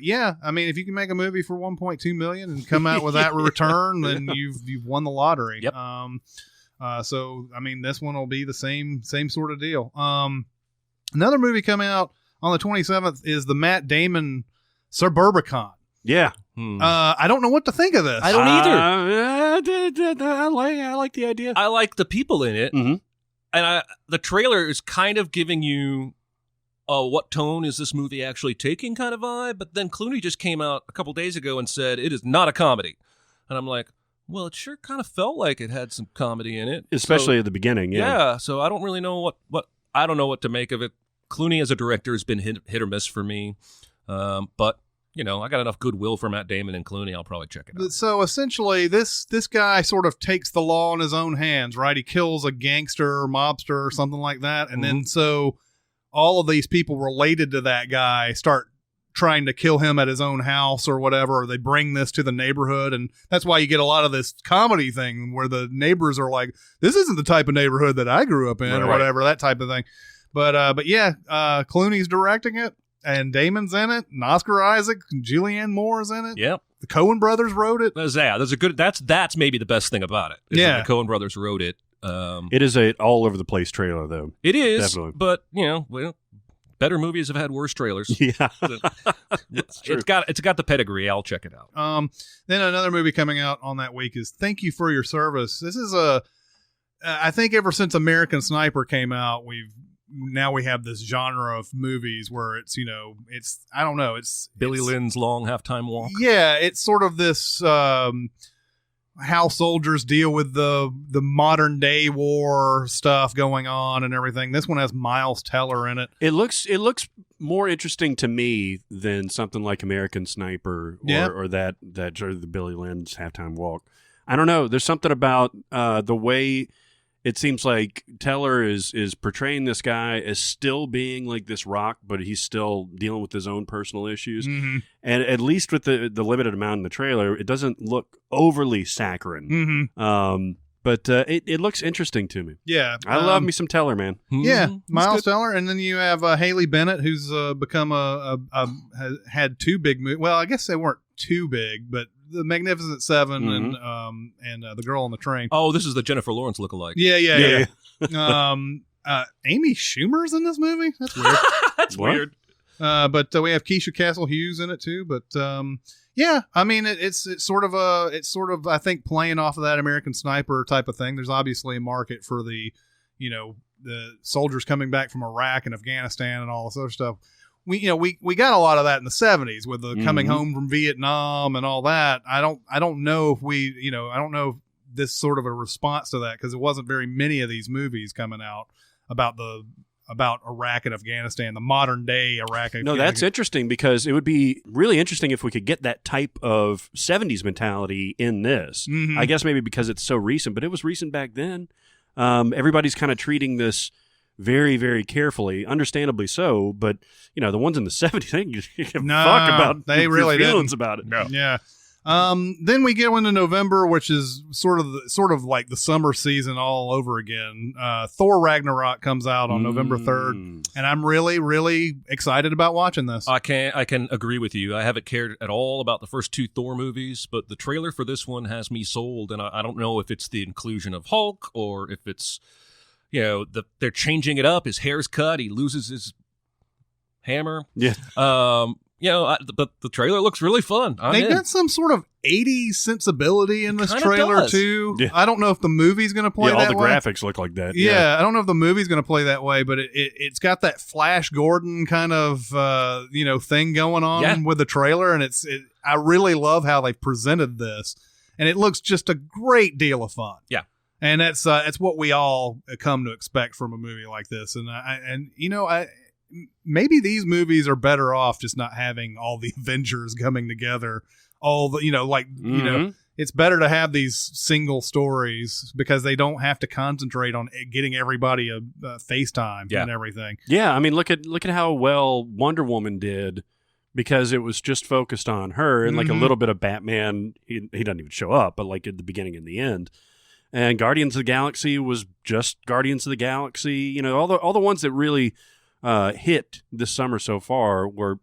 yeah, I mean, if you can make a movie for $1.2 million and come out with that return, then you've won the lottery. Yep. So I mean, this one will be the same sort of deal. Another movie coming out on the 27th is the Matt Damon Suburbicon. Yeah. I don't know what to think of this. I don't either. I like the idea. I like the people in it. Mm-hmm. And the trailer is kind of giving you what tone is this movie actually taking kind of vibe. But then Clooney just came out a couple days ago and said it is not a comedy. And I'm like, well, it sure kind of felt like it had some comedy in it. Especially at the beginning, Yeah, so I don't really know I don't know what to make of it. Clooney as a director has been hit or miss for me. But, I got enough goodwill for Matt Damon and Clooney. I'll probably check it out. So essentially, this guy sort of takes the law in his own hands, right? He kills a gangster or mobster or something like that. And then so all of these people related to that guy start trying to kill him at his own house or whatever, or they bring this to the neighborhood. And that's why you get a lot of this comedy thing where the neighbors are like, this isn't the type of neighborhood that I grew up in or whatever, that type of thing. But yeah, Clooney's directing it and Damon's in it and Oscar Isaac and Julianne Moore is in it. Yep. The Coen brothers wrote it. That's maybe the best thing about it. Is that the Coen brothers wrote it. It is a all over the place trailer though. It is, definitely. but better movies have had worse trailers. Yeah. It's got the pedigree. I'll check it out. Then another movie coming out on that week is Thank You for Your Service. This is I think ever since American Sniper came out, we have this genre of movies where it's I don't know, it's Billy Lynn's Long Halftime Walk. Yeah, it's sort of this how soldiers deal with the modern day war stuff going on and everything. This one has Miles Teller in it. It looks more interesting to me than something like American Sniper or that sort of the Billy Lynn's Halftime Walk. I don't know. There's something about the way it seems like Teller is portraying this guy as still being like this rock, but he's still dealing with his own personal issues. Mm-hmm. And at least with the limited amount in the trailer, it doesn't look overly saccharine. Mm-hmm. But it looks interesting to me. Yeah. I love me some Teller, man. Yeah, Miles Teller. And then you have Haley Bennett, who's become had two big movies. Well, I guess they weren't too big, but The Magnificent Seven and The Girl on the Train. Oh, this is the Jennifer Lawrence lookalike. Yeah. Amy Schumer's in this movie. That's weird. That's weird. But we have Keisha Castle Hughes in it too. But yeah, I mean it's sort of I think playing off of that American Sniper type of thing. There's obviously a market for the soldiers coming back from Iraq and Afghanistan and all this other stuff. We got a lot of that in the 70s with the coming home from Vietnam and all that. I don't know if I don't know if this sort of a response to that, because it wasn't very many of these movies coming out about Iraq and Afghanistan, the modern day Iraq. No, that's interesting, because it would be really interesting if we could get that type of 70s mentality in this. Mm-hmm. I guess maybe because it's so recent, but it was recent back then. Everybody's kind of treating this very, very carefully, understandably so. But the ones in the 70s, they didn't give a fuck about they really feelings didn't. about it. No. Yeah. Then we go into November, which is sort of like the summer season all over again. Thor Ragnarok comes out on November 3rd, and I'm really, really excited about watching this. I can agree with you. I haven't cared at all about the first two Thor movies, but the trailer for this one has me sold, and I don't know if it's the inclusion of Hulk or if it's they're changing it up. His hair's cut. He loses his hammer. Yeah. But the trailer looks really fun. They got some sort of 80s sensibility in this trailer too. Yeah. I don't know if the movie's going to play that way. All the graphics look like that. Yeah, I don't know if the movie's going to play that way, but it's got that Flash Gordon kind of thing going on with the trailer, and I really love how they presented this, and it looks just a great deal of fun. Yeah. And that's what we all come to expect from a movie like this. And maybe these movies are better off just not having all the Avengers coming together. All the it's better to have these single stories, because they don't have to concentrate on getting everybody a FaceTime and everything. Yeah, I mean, look at how well Wonder Woman did, because it was just focused on her, and like a little bit of Batman. He doesn't even show up, but like at the beginning and the end. And Guardians of the Galaxy was just Guardians of the Galaxy. All the ones that really hit this summer so far were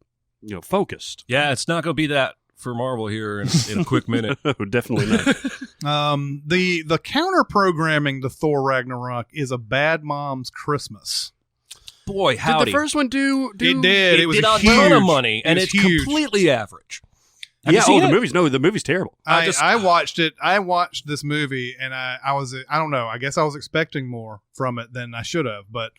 focused. Yeah, it's not going to be that for Marvel here in a quick minute. Definitely not. The counter programming to Thor Ragnarok is A Bad Mom's Christmas. boy, howdy. Did the first one do? It did. It was did a huge. ton of money, and It was it's huge. completely average. Have you Yeah. seen The it? movies. No, the movie's terrible. I watched it. I watched this movie, and I don't know. I guess I was expecting more from it than I should have, but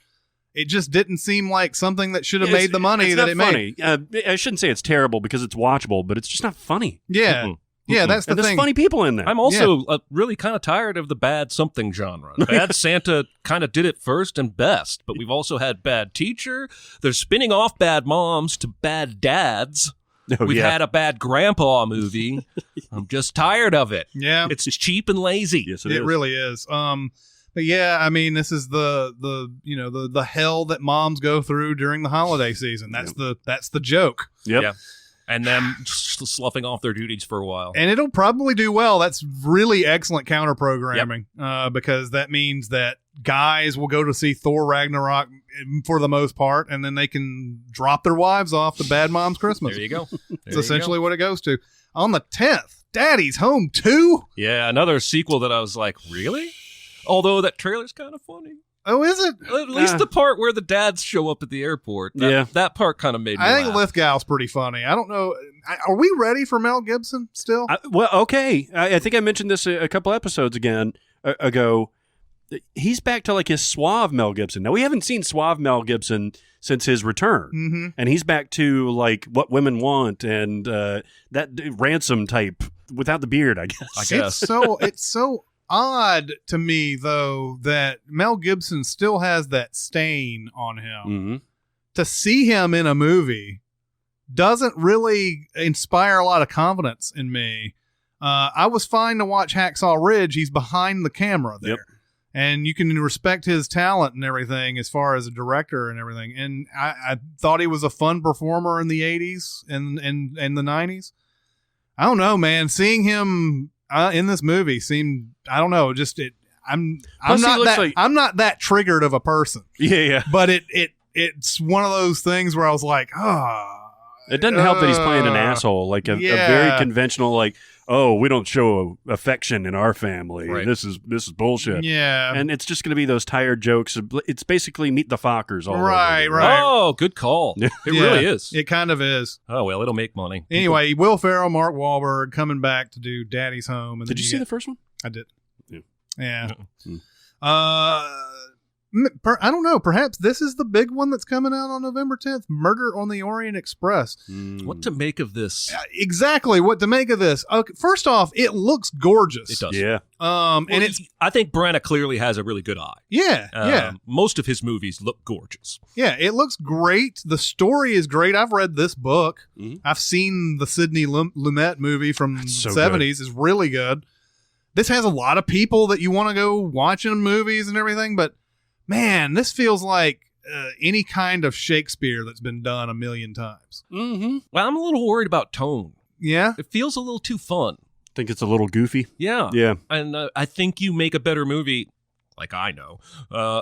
it just didn't seem like something that should have made the money it's that not it funny. made. I shouldn't say it's terrible because it's watchable, but it's just not funny. Yeah, Mm-mm. yeah, that's the And there's thing. funny people in there. I'm also really kind of tired of the bad something genre. Bad Santa kind of did it first and best, but we've also had Bad Teacher. They're spinning off Bad Moms to Bad Dads. Oh, We've yeah. had a Bad Grandpa movie. I'm just tired of it. Yeah, It's cheap and lazy. Yes, it is. really is. But yeah, I mean, this is the hell that moms go through during the holiday season. That's the joke. Yep. Yeah. And them sloughing off their duties for a while. And it'll probably do well. That's really excellent counter programming because that means that guys will go to see Thor Ragnarok for the most part, and then they can drop their wives off to Bad Mom's Christmas. There you go. It's essentially what it goes to. On the 10th, Daddy's Home 2? Yeah, another sequel that I was like, really? Although that trailer's kind of funny. Oh, is it? At least the part where the dads show up at the airport. That part kind of made me I think laugh. Lithgow's pretty funny. I don't know. Are we ready for Mel Gibson still? Well, okay. I think I mentioned this a couple episodes ago. He's back to like his suave Mel Gibson. Now, we haven't seen suave Mel Gibson since his return. Mm-hmm. And he's back to like What Women Want and that ransom type without the beard, I guess. I guess. It's so odd to me, though, that Mel Gibson still has that stain on him. Mm-hmm. To see him in a movie doesn't really inspire a lot of confidence in me. I was fine to watch Hacksaw Ridge. He's behind the camera there. Yep. And you can respect his talent and everything as far as a director and everything. And I thought he was a fun performer in the 80s and the 90s. I don't know, man. Seeing him in this movie seemed, I don't know, just it. I'm not that triggered of a person. Yeah. But it's one of those things where I was like, It doesn't help that he's playing an asshole, like a very conventional, like, oh, we don't show affection in our family. Right. This is bullshit. Yeah. And it's just going to be those tired jokes. It's basically Meet the Fockers all Right, over. right. Oh, good call. It really is. It kind of is. Oh, well, it'll make money. Anyway, Will Ferrell, Mark Wahlberg coming back to do Daddy's Home. And Did you see the first one? I did. Yeah. Yeah. Mm. I don't know. Perhaps this is the big one that's coming out on November 10th. Murder on the Orient Express. What to make of this? Exactly what to make of this. Okay, first off, it looks gorgeous. It does. Yeah. And it's I think Branagh clearly has a really good eye. yeah. Most of his movies look gorgeous. Yeah, it looks great. The story is great. I've read this book. Mhm. I've seen the Sidney Lumet movie from the so 70s. It's really good. This has a lot of people that you want to go watching movies and everything, but man, this feels like any kind of Shakespeare that's been done a million times. Mm-hmm. Well, I'm a little worried about tone. Yeah? It feels a little too fun. Think it's a little goofy. Yeah. Yeah. And I think you make a better movie, like I know,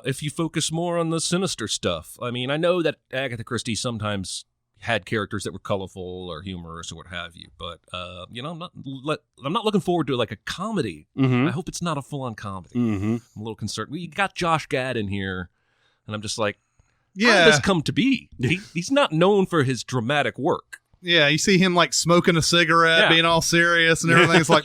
if you focus more on the sinister stuff. I mean, I know that Agatha Christie sometimes had characters that were colorful or humorous or what have you, but I'm not looking forward to like a comedy. Mm-hmm. I hope it's not a full-on comedy. Mm-hmm. I'm a little concerned. We got Josh Gad in here, and I'm just like, how Yeah. did this come to be? He's not known for his dramatic work. Yeah, you see him like smoking a cigarette, Yeah. being all serious and everything. It's like,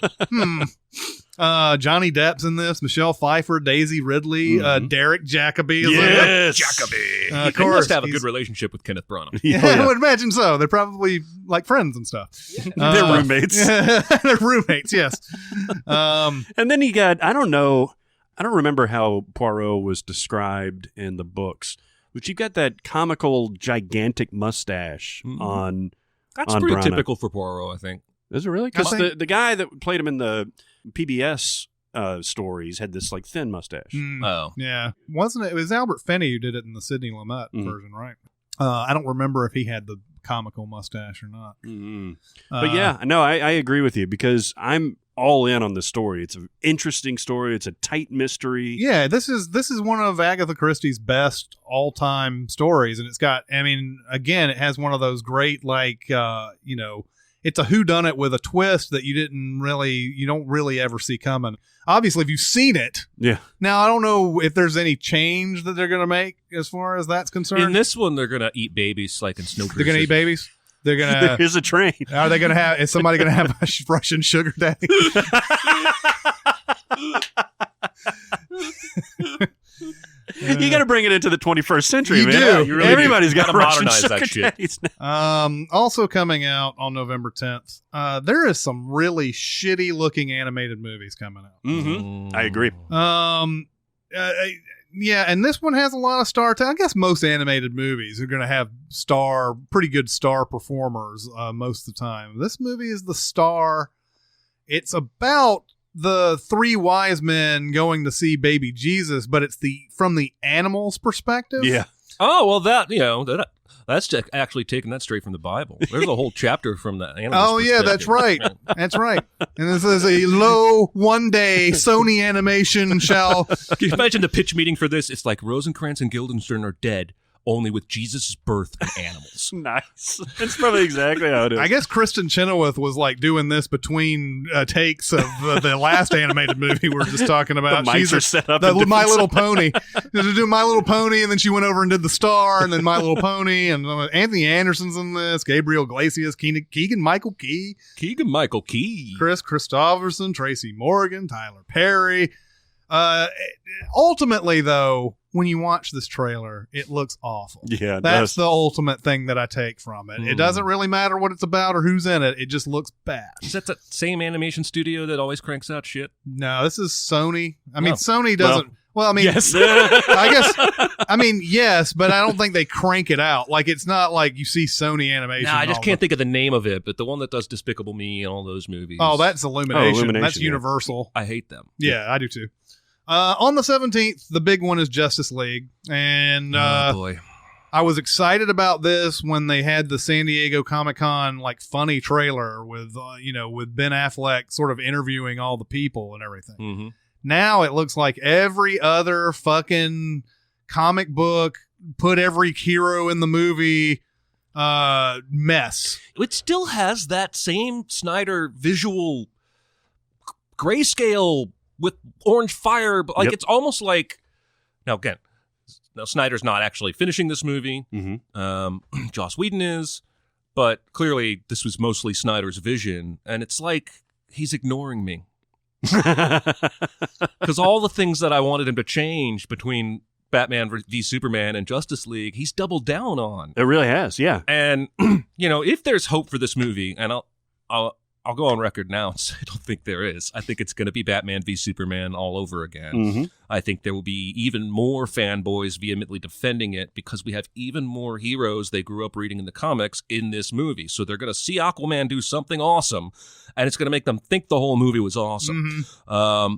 Johnny Depp's in this, Michelle Pfeiffer, Daisy Ridley, Derek Jacobi is in it. Yes. Jacoby. Of He must course, have a he's- good relationship with Kenneth Branagh. Yeah, Oh, yeah. I would imagine so. They're probably like friends and stuff. They're roommates. They're roommates, yes. And then you got, I don't remember how Poirot was described in the books, but you've got that comical, gigantic mustache on. That's on pretty Branagh. typical for Poirot, I think. Is it really? I Because think- the guy that played him in the PBS stories had this like thin mustache. Oh. Yeah. Wasn't it? It was Albert Finney who did it in the Sidney Lumet version, right? I don't remember if he had the comical mustache or not. Mm-hmm. But yeah, no, I agree with you because I'm all in on this story. It's an interesting story. It's a tight mystery. Yeah, this is one of Agatha Christie's best all-time stories, and it's got. I mean, again, it has one of those great it's a whodunit with a twist that you don't really ever see coming. Obviously, if you've seen it, Yeah. Now I don't know if there's any change that they're going to make as far as that's concerned. In this one, they're gonna eat babies like in Snowpiercer. They're going to eat babies. They're going to. There's a train. Are they going to have? Is somebody going to have a Russian sugar daddy? You got to bring it into the 21st century, You man. do. Yeah, You really Everybody's do. got Gotta Russian modernize that sugar shit. daddies now. Also coming out on November 10th, there is some really shitty looking animated movies coming out. Mm-hmm. I agree. Yeah, and this one has a lot of star talent. I guess most animated movies are going to have pretty good star performers most of the time. This movie is the star. It's about the three wise men going to see baby Jesus, but it's from the animals' perspective. Yeah. Oh, well, that's actually taking that straight from the Bible. There's a whole chapter from the animals. Oh, yeah, that's right. That's right. And this is one day Sony Animation shall. Can you imagine the pitch meeting for this? It's like Rosencrantz and Guildenstern are dead, only with Jesus' birth and animals. Nice. That's probably exactly how it is. I guess Kristen Chenoweth was like doing this between takes of the last animated movie we were just talking about. The mics are set up in My different Little Pony. To do My Little Pony, and then she went over and did The Star, and then My Little Pony, and Anthony Anderson's in this, Gabriel Iglesias, Keegan-Michael Key, Chris Christopherson, Tracy Morgan, Tyler Perry. Ultimately, though, when you watch this trailer, it looks awful. Yeah, that's the ultimate thing that I take from it. It doesn't really matter what it's about or who's in it. It just looks bad. Is that the same animation studio that always cranks out shit? No, this is Sony. I mean, Oh. Sony doesn't. Well, I mean, Yes. I guess. I mean, yes, but I don't think they crank it out. Like, it's not like you see Sony animation. Nah, I just can't think of the name of it, but the one that does Despicable Me and all those movies. Oh, that's Illumination. Illumination, That's yeah. Universal. I hate them. Yeah, I do too. On the 17th, the big one is Justice League. And Oh, boy. I was excited about this when they had the San Diego Comic-Con like funny trailer with with Ben Affleck sort of interviewing all the people and everything. Mm-hmm. Now it looks like every other fucking comic book, put every hero in the movie mess. It still has that same Snyder visual grayscale with orange fire, but like Yep. it's almost like now Snyder's not actually finishing this movie. Mm-hmm. Joss Whedon is, but clearly this was mostly Snyder's vision, and it's like he's ignoring me because all the things that I wanted him to change between Batman v Superman and Justice League, he's doubled down on. It really has, yeah. And if there's hope for this movie, and I'll go on record now and say I don't think there is. I think it's going to be Batman v Superman all over again. Mm-hmm. I think there will be even more fanboys vehemently defending it because we have even more heroes they grew up reading in the comics in this movie. So they're going to see Aquaman do something awesome, and it's going to make them think the whole movie was awesome. Mm-hmm.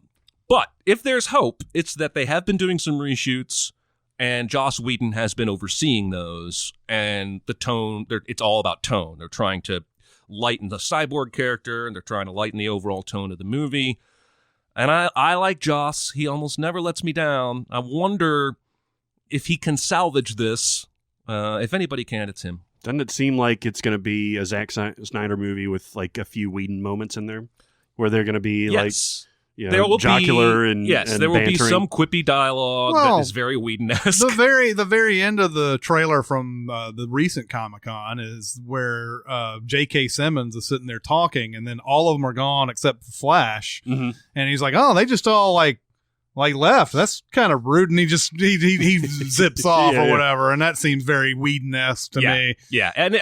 But if there's hope, it's that they have been doing some reshoots, and Joss Whedon has been overseeing those, and the tone, it's all about tone. They're trying to lighten the cyborg character, and they're trying to lighten the overall tone of the movie. And I like Joss. He almost never lets me down. I wonder if he can salvage this. If anybody can, it's him. Doesn't it seem like it's going to be a Zack Snyder movie with like a few Whedon moments in there where they're going to be Yes. there will jocular be, and yes, and there will bantering. be some quippy dialogue Well, that is very Whedon-esque. The very end of the trailer from the recent Comic-Con is where J.K. Simmons is sitting there talking, and then all of them are gone except Flash, Mm-hmm. and he's like, "Oh, they just all like left. That's kind of rude." And he just he zips off Yeah, or yeah. whatever, and that seems very Whedon-esque to me. Yeah, and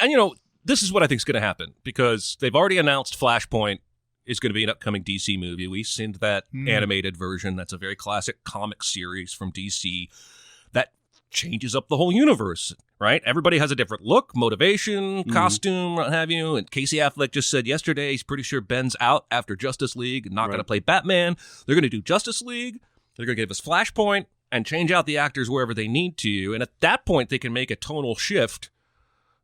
this is what I think is going to happen because they've already announced Flashpoint is going to be an upcoming DC movie. We've seen that animated version. That's a very classic comic series from DC that changes up the whole universe, right? Everybody has a different look, motivation, costume, what have you. And Casey Affleck just said yesterday he's pretty sure Ben's out after Justice League and not going to play Batman. They're going to do Justice League. They're going to give us Flashpoint and change out the actors wherever they need to. And at that point, they can make a tonal shift.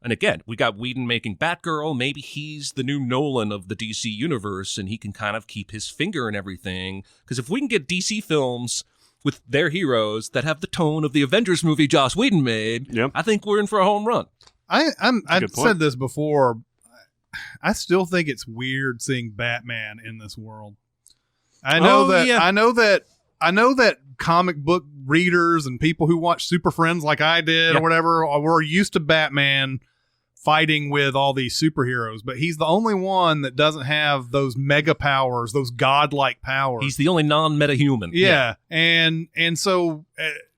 And again, we got Whedon making Batgirl. Maybe he's the new Nolan of the DC universe, and he can kind of keep his finger in everything. Because if we can get DC films with their heroes that have the tone of the Avengers movie Joss Whedon made, Yep. I think we're in for a home run. I've good point. said this before. I still think it's weird seeing Batman in this world. I know I know that comic book readers and people who watch Super Friends like I did or whatever were used to Batman fighting with all these superheroes, but he's the only one that doesn't have those mega powers, those godlike powers. He's the only non-meta human. Yeah. And so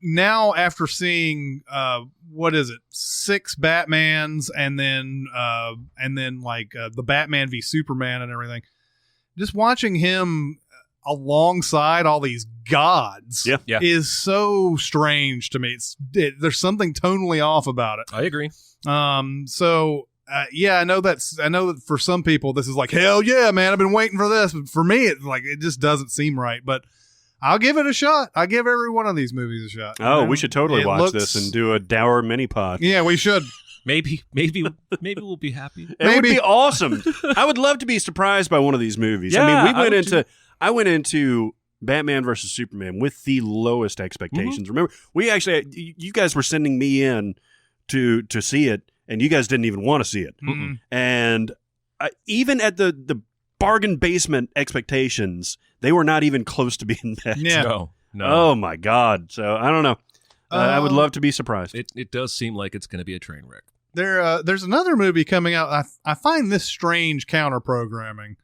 now after seeing, 6 Batmans and then the Batman v Superman and everything, just watching him alongside all these gods is so strange to me. There's something tonally off about it. I agree. I know that for some people this is like, hell yeah, man, I've been waiting for this. But for me, it just doesn't seem right. But I'll give it a shot. I give every one of these movies a shot. Oh, we should totally watch this and do a Dour mini pod. Yeah, we should. Maybe we'll be happy. It would be awesome. I would love to be surprised by one of these movies. Yeah, I mean, I went into Batman versus Superman with the lowest expectations. Remember, we actually, you guys were sending me in to see it, and you guys didn't even want to see it. And even at the bargain basement expectations, they were not even close to being met. Yeah. No. Oh my God. So I don't know. I would love to be surprised. It does seem like it's going to be a train wreck. There's another movie coming out. I find this strange counter programming.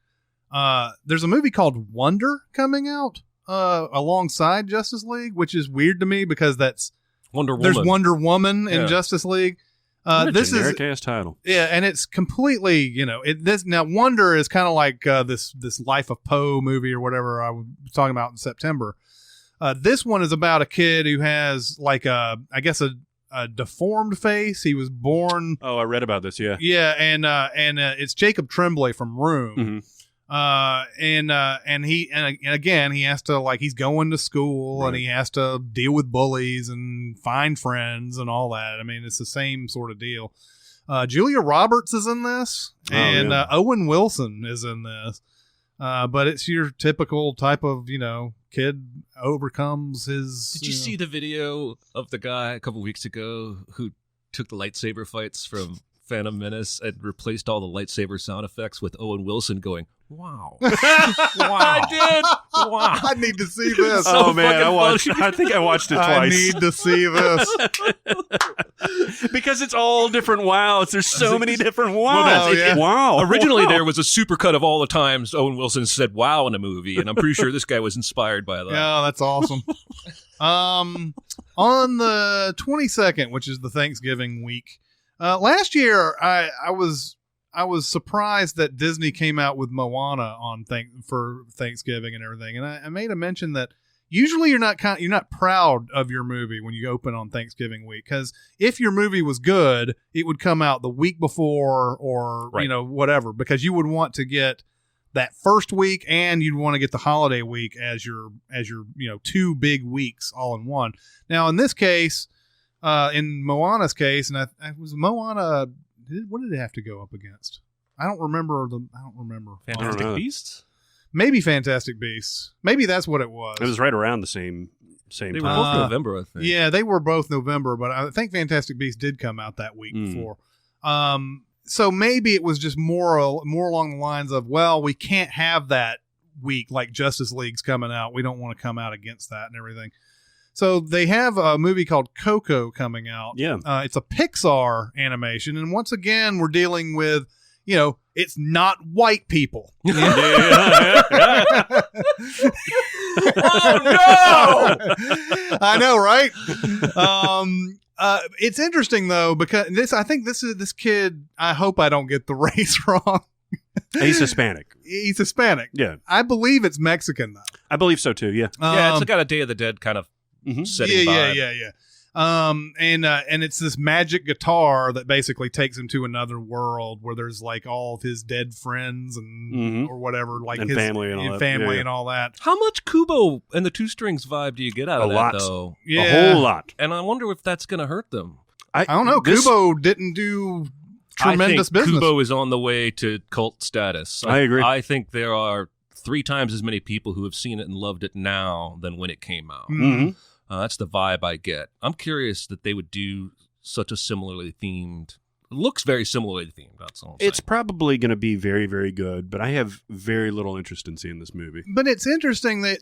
There's a movie called Wonder coming out alongside Justice League, which is weird to me because there's Wonder Woman in Justice League. This is generic ass title. Yeah, and it's completely, now Wonder is kind of like this Life of Poe movie or whatever I was talking about in September. This one is about a kid who has a deformed face. He was born. Oh, I read about this. Yeah. Yeah, and it's Jacob Tremblay from Room. Mm-hmm. And he has to he's going to school and he has to deal with bullies and find friends and all that. I mean, it's the same sort of deal. Julia Roberts is in this, and Owen Wilson is in this. But it's your typical type of, kid overcomes his. Did you see the video of the guy a couple weeks ago who took the lightsaber fights from Phantom Menace and replaced all the lightsaber sound effects with Owen Wilson going, wow. Wow. I did. Wow. I need to see this. Oh, man. I think I watched it twice. I need to see this. Because it's all different wows. There's so many different wows. Wow. Originally, there was a supercut of all the times Owen Wilson said wow in a movie, and I'm pretty sure this guy was inspired by that. Yeah, that's awesome. On the 22nd, which is the Thanksgiving week, last year, I was surprised that Disney came out with Moana for Thanksgiving and everything, and I made a mention that usually you're not proud of your movie when you open on Thanksgiving week, because if your movie was good, it would come out the week before or whatever, because you would want to get that first week and you'd want to get the holiday week as your 2 big weeks all in one. Now in this case. In Moana's case, and was Moana. What did it have to go up against? I don't remember. Fantastic Beasts? Maybe Fantastic Beasts. Maybe that's what it was. It was right around the same They time. were both November, I think. Yeah, they were both November, but I think Fantastic Beasts did come out that week before. So maybe it was just more along the lines of, well, we can't have that week like Justice League's coming out. We don't want to come out against that and everything. So they have a movie called Coco coming out. Yeah. It's a Pixar animation. And once again, we're dealing with, it's not white people. Oh, no! I know, right? It's interesting, though, because I think this kid, I hope I don't get the race wrong. He's Hispanic. He's Hispanic. Yeah. I believe it's Mexican, though. I believe so, too, yeah. Yeah, it's got a Day of the Dead kind of setting vibe. Yeah. And it's this magic guitar that basically takes him to another world where there's all of his dead friends and or whatever, and his family and all that. And all that. How much Kubo and the Two Strings vibe do you get out of that, though? Yeah. A whole lot. And I wonder if that's going to hurt them. I don't know. Kubo didn't do tremendous business. Kubo is on the way to cult status. I agree. I think there are 3 times as many people who have seen it and loved it now than when it came out. Mm-hmm. That's the vibe I get. I'm curious that they would do such a similarly themed looks very similarly themed. That's all I'm It's saying. probably going to be very, very good, but I have very little interest in seeing this movie. But it's interesting that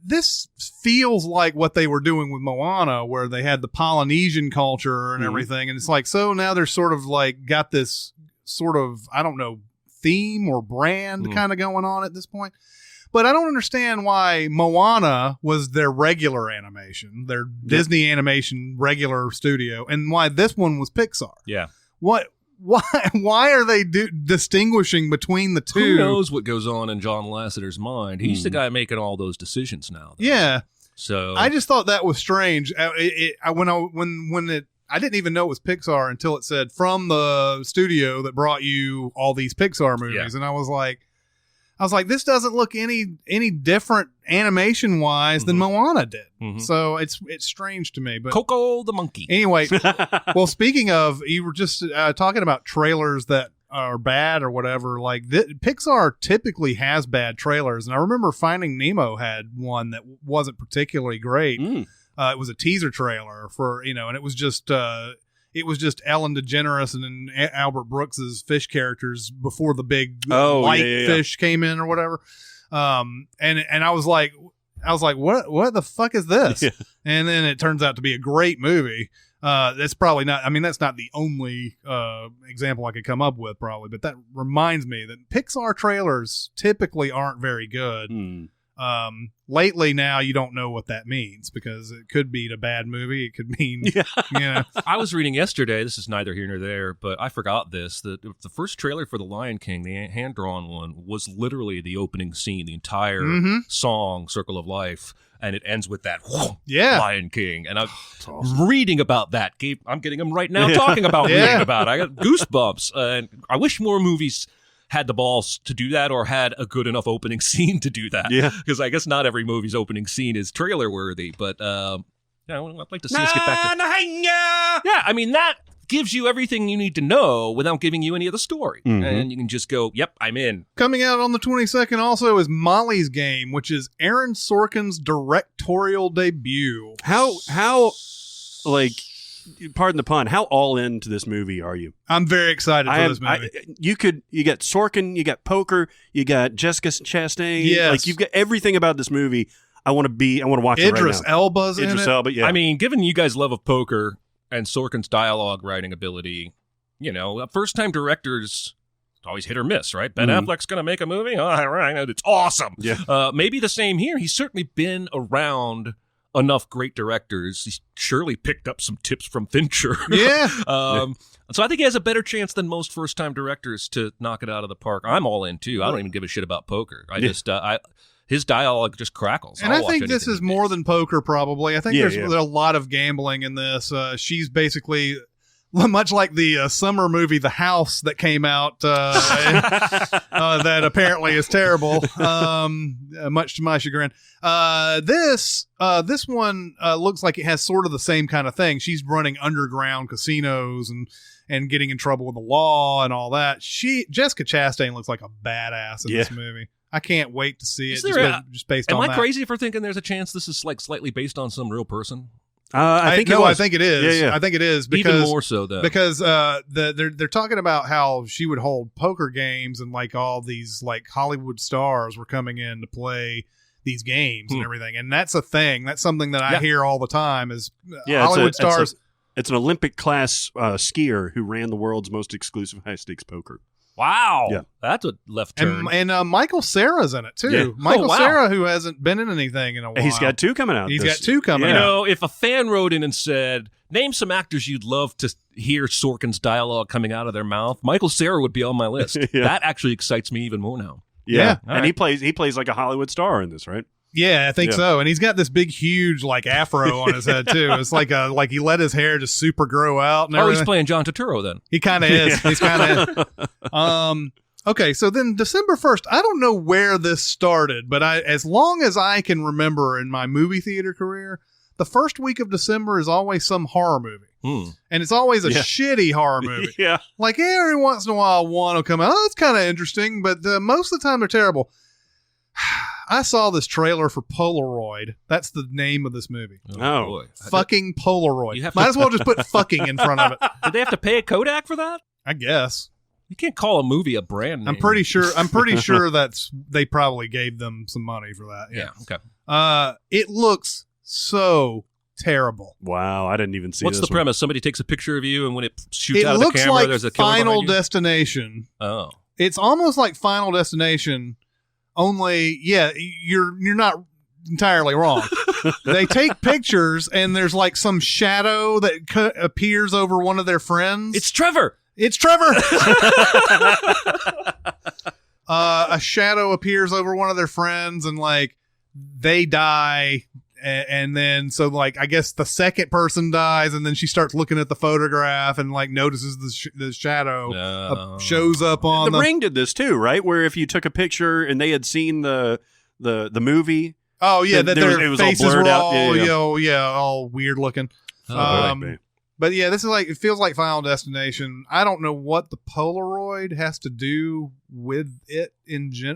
this feels like what they were doing with Moana, where they had the Polynesian culture and everything. And it's like, so now they're sort of like got this sort of, I don't know, theme or brand kind of going on at this point. But I don't understand why Moana was their regular animation, their Disney animation regular studio, and why this one was Pixar. Yeah. Why are they distinguishing between the two? Who knows what goes on in John Lasseter's mind? He's the guy making all those decisions now. Though. Yeah. So I just thought that was strange. I didn't even know it was Pixar until it said from the studio that brought you all these Pixar movies, and I was like, this doesn't look any different animation wise than Moana did. So it's strange to me. But Coco the monkey. Anyway, well, speaking of, you were just talking about trailers that are bad or whatever. Like Pixar typically has bad trailers, and I remember Finding Nemo had one that wasn't particularly great. It was a teaser trailer for and it was just Ellen DeGeneres and then Albert Brooks's fish characters before the big fish came in or whatever. And I was like, what the fuck is this? Yeah. And then it turns out to be a great movie. That's probably not, that's not the only example I could come up with probably, but that reminds me that Pixar trailers typically aren't very good. Lately now you don't know what that means because it could be a bad movie. It could mean, I was reading yesterday, this is neither here nor there, but I forgot this, that the first trailer for The Lion King, the hand-drawn one, was literally the opening scene, the entire song, Circle of Life, and it ends with that Lion King. And I'm reading about that. I'm getting them right now talking about reading about it. I got goosebumps. And I wish more movies had the balls to do that or had a good enough opening scene to do that. Yeah. Because I guess not every movie's opening scene is trailer worthy, but I'd like to see us get back to... that gives you everything you need to know without giving you any of the story. And you can just go, yep, I'm in. Coming out on the 22nd also is Molly's Game, which is Aaron Sorkin's directorial debut. How pardon the pun, how all into this movie are you? I'm very excited for this movie. You got Sorkin, you got Poker, you got Jessica Chastain. Yes. Like you've got everything about this movie. I want to watch it right now. Idris Elba's in it. Elba, yeah. I mean, given you guys' love of Poker and Sorkin's dialogue writing ability, first-time directors always hit or miss, right? Ben Affleck's going to make a movie? All right, it's awesome. Yeah. Maybe the same here. He's certainly been around enough great directors. He's surely picked up some tips from Fincher. Yeah. So I think he has a better chance than most first-time directors to knock it out of the park. I'm all in, too. I don't even give a shit about Poker. His dialogue just crackles. And I think this is more than Poker, probably. I think there's a lot of gambling in this. She's basically... much like the summer movie The House that came out that apparently is terrible, much to my chagrin. This one looks like it has sort of the same kind of thing. She's running underground casinos and getting in trouble with the law and all that. Jessica Chastain looks like a badass in this movie. I can't wait to see it just based on that. Am I crazy for thinking there's a chance this is like slightly based on some real person? I think it is. Yeah. I think it is because even more so though. Because they're talking about how she would hold poker games and like all these like Hollywood stars were coming in to play these games and everything. And that's a thing. That's something that I hear all the time is Hollywood stars. It's an Olympic class skier who ran the world's most exclusive high stakes poker. Wow. Yeah. That's a left turn. And Michael Cera's in it, too. Yeah. Michael Cera, who hasn't been in anything in a while. He's got two coming out. He's got two coming out. If a fan wrote in and said, name some actors you'd love to hear Sorkin's dialogue coming out of their mouth, Michael Cera would be on my list. That actually excites me even more now. Yeah. And he plays like a Hollywood star in this, right? Yeah, I think so. And he's got this big, huge, like afro on his head too. It's like he let his hair just super grow out. And he's playing John Turturro then. He kind of is. He's kind of. Okay, so then December 1st. I don't know where this started, but as long as I can remember in my movie theater career, the first week of December is always some horror movie, and it's always a shitty horror movie. Like every once in a while, one will come out. Oh, it's kind of interesting, but most of the time they're terrible. I saw this trailer for Polaroid. That's the name of this movie. Oh. Boy. Fucking Polaroid. You have Might to- as well just put fucking in front of it. Did they have to pay a Kodak for that? I guess. You can't call a movie a brand name. I'm pretty sure they probably gave them some money for that. Yeah. Okay. It looks so terrible. Wow, I didn't even see What's this the premise? Somebody takes a picture of you, and when it shoots It out of the looks camera, like there's a killer Final behind you? Destination. Oh. It's almost like Final Destination, only you're not entirely wrong. They take pictures, and there's like some shadow that appears over one of their friends. It's Trevor. It's Trevor. A shadow appears over one of their friends, and like they die. And then, so like, I guess the second person dies, and then she starts looking at the photograph and like notices the shadow shows up on The Ring did this too, right? Where if you took a picture and they had seen the movie. Oh yeah, that their it was all faces blurred were out. all, Yeah. all weird looking. Okay. But yeah, this is like, it feels like Final Destination. I don't know what the Polaroid has to do with it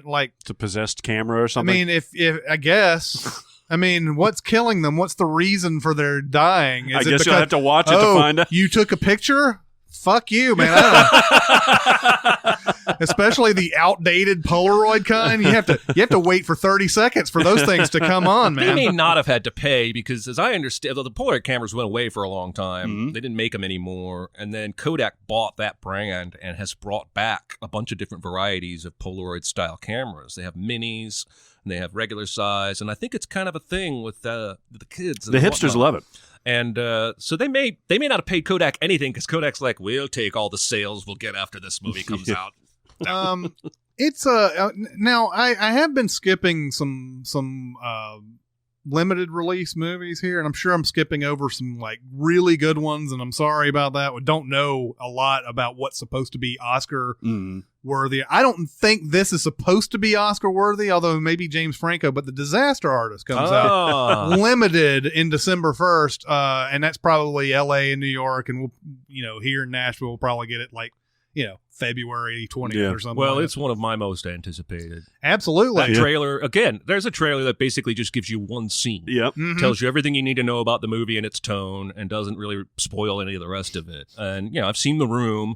like. It's a possessed camera or something. I mean, if I guess. I mean, what's killing them? What's the reason for their dying? Is I it guess you'll because, have to watch it to find out. You took a picture? Fuck you, man. I don't. Especially the outdated Polaroid kind. You have to wait for 30 seconds for those things to come on, They man. may not have had to pay because, as I understand, the Polaroid cameras went away for a long time. Mm-hmm. They didn't make them anymore. And then Kodak bought that brand and has brought back a bunch of different varieties of Polaroid-style cameras. They have minis, and they have regular size, and I think it's kind of a thing with the kids. The hipsters love it. And so they may not have paid Kodak anything because Kodak's like, we'll take all the sales we'll get after this movie comes out. It's now I have been skipping some limited release movies here, and I'm sure I'm skipping over some like really good ones, and I'm sorry about that. We don't know a lot about what's supposed to be Oscar worthy. I don't think this is supposed to be Oscar worthy, although maybe James Franco, but The Disaster Artist comes out limited in December 1st, and that's probably LA and New York, and we'll here in Nashville we'll probably get it like February 20th or something. Well, like it's one of my most anticipated. Absolutely. That trailer, again, there's a trailer that basically just gives you one scene. Yep. Mhm. Tells you everything you need to know about the movie and its tone and doesn't really spoil any of the rest of it. And, I've seen The Room.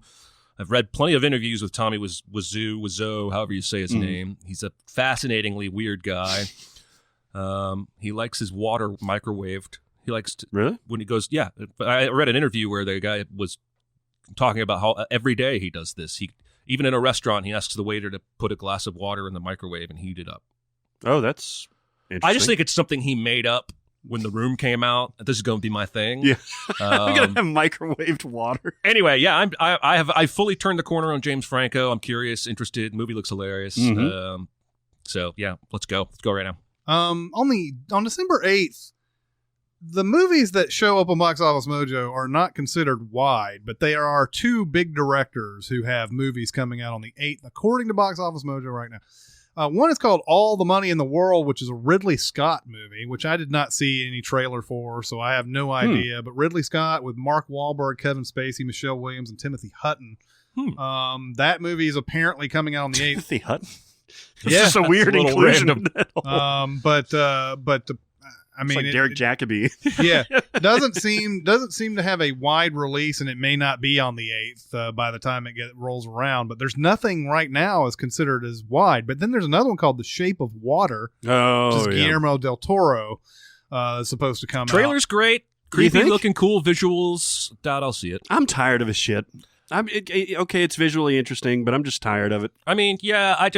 I've read plenty of interviews with Tommy Wiseau, however you say his name. He's a fascinatingly weird guy. He likes his water microwaved. He likes to, Really? when he goes, yeah. I read an interview where the guy was talking about how every day he does this. Even in a restaurant, he asks the waiter to put a glass of water in the microwave and heat it up. Oh, that's interesting. I just think it's something he made up when The Room came out. This is going to be my thing. Yeah. I'm going to have microwaved water. Anyway, yeah, I fully turned the corner on James Franco. I'm curious, interested. Movie looks hilarious. Mhm. So yeah, let's go. Let's go right now. On December 8th, the movies that show up on Box Office Mojo are not considered wide, but there are two big directors who have movies coming out on the 8th, according to Box Office Mojo right now. One is called All the Money in the World, which is a Ridley Scott movie, which I did not see any trailer for, so I have no idea. But Ridley Scott with Mark Wahlberg, Kevin Spacey, Michelle Williams, and Timothy Hutton. That movie is apparently coming out on the 8th. Timothy Hutton? Yeah. It's just a weird It's a little inclusion. random. But I It's mean, like Derek Jacobi. yeah, doesn't seem to have a wide release, and it may not be on the 8th by the time it rolls around. But there's nothing right now is considered as wide. But then there's another one called The Shape of Water, which is Guillermo del Toro, is supposed to come out. Trailer's great, Do you creepy think? looking, cool visuals. Doubt I'll see it. I'm tired of his shit. Okay, it's visually interesting, but I'm just tired of it. I mean, yeah,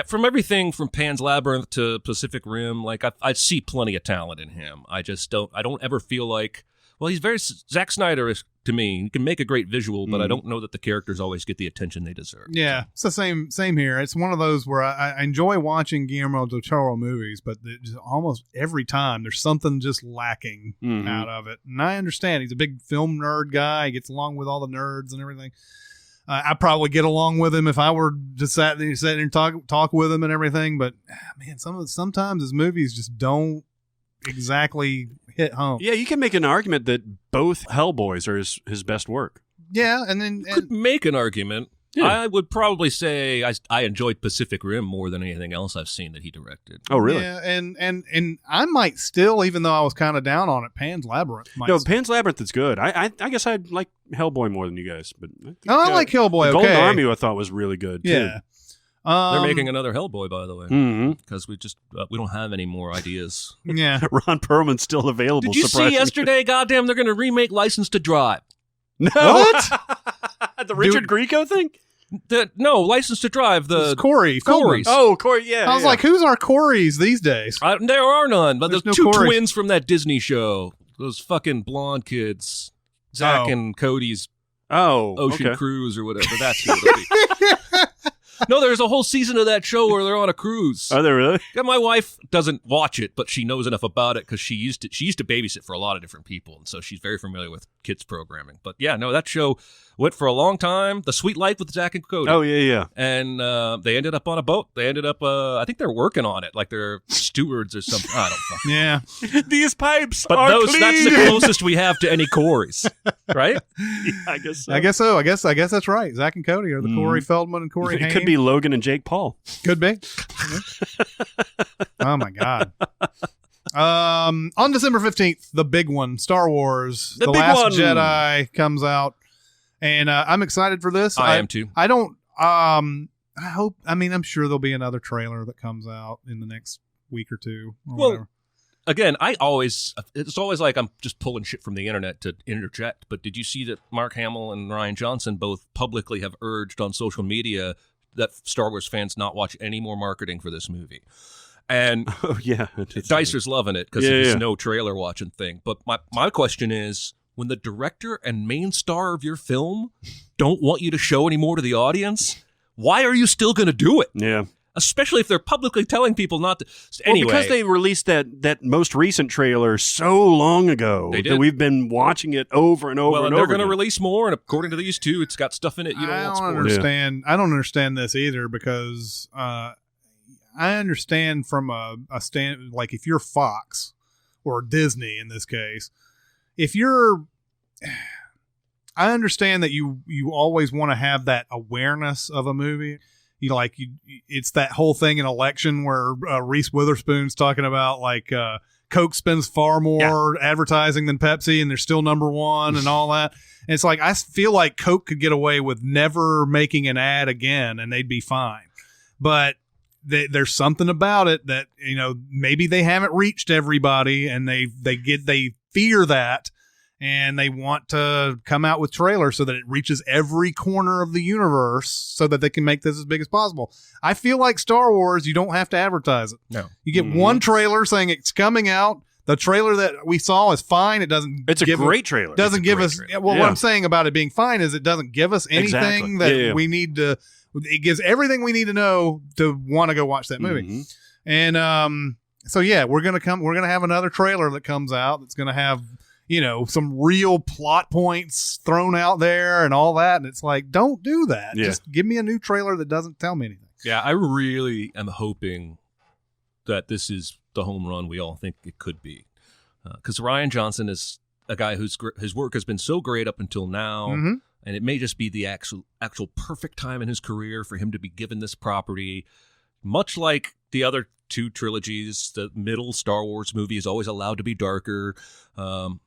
from everything from Pan's Labyrinth to Pacific Rim, like I see plenty of talent in him. I don't ever feel like, well, he's very Zack Snyder-ish to me. He can make a great visual, but I don't know that the characters always get the attention they deserve. Yeah, it's the same here. It's one of those where I enjoy watching Guillermo del Toro movies, but just almost every time there's something just lacking out of it. And I understand he's a big film nerd guy. He gets along with all the nerds and everything. I'd probably get along with him if I were just sat there and talk with him and everything. But man, sometimes his movies just don't exactly hit home. Yeah, you can make an argument that both Hellboys are his best work. Yeah, and then Could make an argument. Yeah. I would probably say I enjoyed Pacific Rim more than anything else I've seen that he directed. Oh, really? Yeah, and I might still, even though I was kind of down on it, Pan's Labyrinth. Pan's Labyrinth is good. I guess I'd like Hellboy more than you guys, but I think, I like Hellboy. the Golden okay. Army I thought was really good. Yeah. They're making another Hellboy, by the way, because we don't have any more ideas. Yeah. Ron Perlman's still available. Did you see yesterday? Goddamn, they're going to remake License to Drive. No. What? The Richard Grieco thing? No, License to Drive. It's Corey Feldman. Oh, Corey, yeah. I was like, who's our Corys these days? There are none, but There's there's no two Corys. twins from that Disney show. Those fucking blonde kids. Zach and Cody's Ocean Cruise or whatever. That's who it'll be. No, there's a whole season of that show where they're on a cruise. Are they really? Yeah, my wife doesn't watch it, but she knows enough about it because she used to babysit for a lot of different people, and so she's very familiar with kids programming. But yeah, no, that show went for a long time. The Sweet Life with Zach and Cody. Oh yeah. And they ended up on a boat. They ended up, I think they're working on it, like they're stewards or something. I don't fucking know. Yeah. These pipes But are that's the clean. closest we have to any Corys, right? Yeah, I guess so. I guess so. I guess that's right. Zach and Cody are the Corey Feldman and Corey It Haim. could be Logan and Jake Paul. Could be. Oh my God. On December 15th, the big one, Star Wars, The The big Last one. Jedi comes out. And I'm excited for this. I am too. I don't I'm sure there'll be another trailer that comes out in the next week or two. Or whatever. Again, it's always like I'm just pulling shit from the internet to interject, but did you see that Mark Hamill and Rian Johnson both publicly have urged on social media that Star Wars fans not watch any more marketing for this movie? And Oh yeah. Dicer's loving it because it's no trailer watching thing. But my question is, when the director and main star of your film don't want you to show any more to the audience, why are you still going to do it? Yeah. Especially if they're publicly telling people not to. Anyway, because they released that most recent trailer so long ago They did. that we've been watching it over and over well, and and they're over going to again. release more, and according to these two, it's got stuff in it you don't I want don't spoiled. understand. I don't understand this either because I understand from a stand, like if you're Fox or Disney in this case, I understand that you always want to have that awareness of a movie. It's that whole thing in Election where Reese Witherspoon's talking about like Coke spends far more advertising than Pepsi and they're still number one and all that. And it's like, I feel like Coke could get away with never making an ad again and they'd be fine. But there's something about it that, maybe they haven't reached everybody and they fear that. And they want to come out with trailers so that it reaches every corner of the universe so that they can make this as big as possible. I feel like Star Wars, you don't have to advertise it. No. You get one trailer saying it's coming out. The trailer that we saw is fine. It doesn't. It's a great trailer. Doesn't give us. trailer. Well, what I'm saying about it being fine is it doesn't give us anything that we need to. It gives everything we need to know to want to go watch that movie. Mm-hmm. And so yeah, we're gonna have another trailer that comes out that's gonna have some real plot points thrown out there and all that. And it's like, don't do that. Yeah. Just give me a new trailer that doesn't tell me anything. Yeah, I really am hoping that this is the home run we all think it could be. Because Rian Johnson is a guy his work has been so great up until now. Mm-hmm. And it may just be the actual perfect time in his career for him to be given this property. Much like the other two trilogies, the middle Star Wars movie is always allowed to be darker. I'm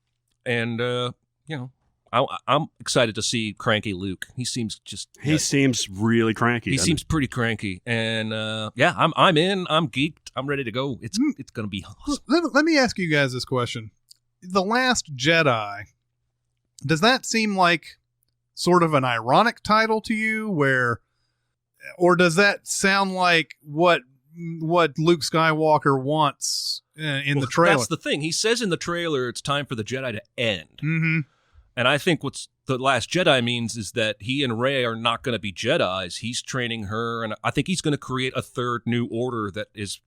excited to see cranky Luke. He seems really cranky. He seems pretty cranky, and I'm in. I'm geeked. I'm ready to go. It's gonna be awesome. Let me ask you guys this question: The Last Jedi, does that seem like sort of an ironic title to you, or does that sound like what Luke Skywalker wants in the trailer? That's the thing. He says in the trailer it's time for the Jedi to end. Mm-hmm. And I think what's the Last Jedi means is that he and Rey are not going to be Jedis. He's training her, and I think he's going to create a third new order that is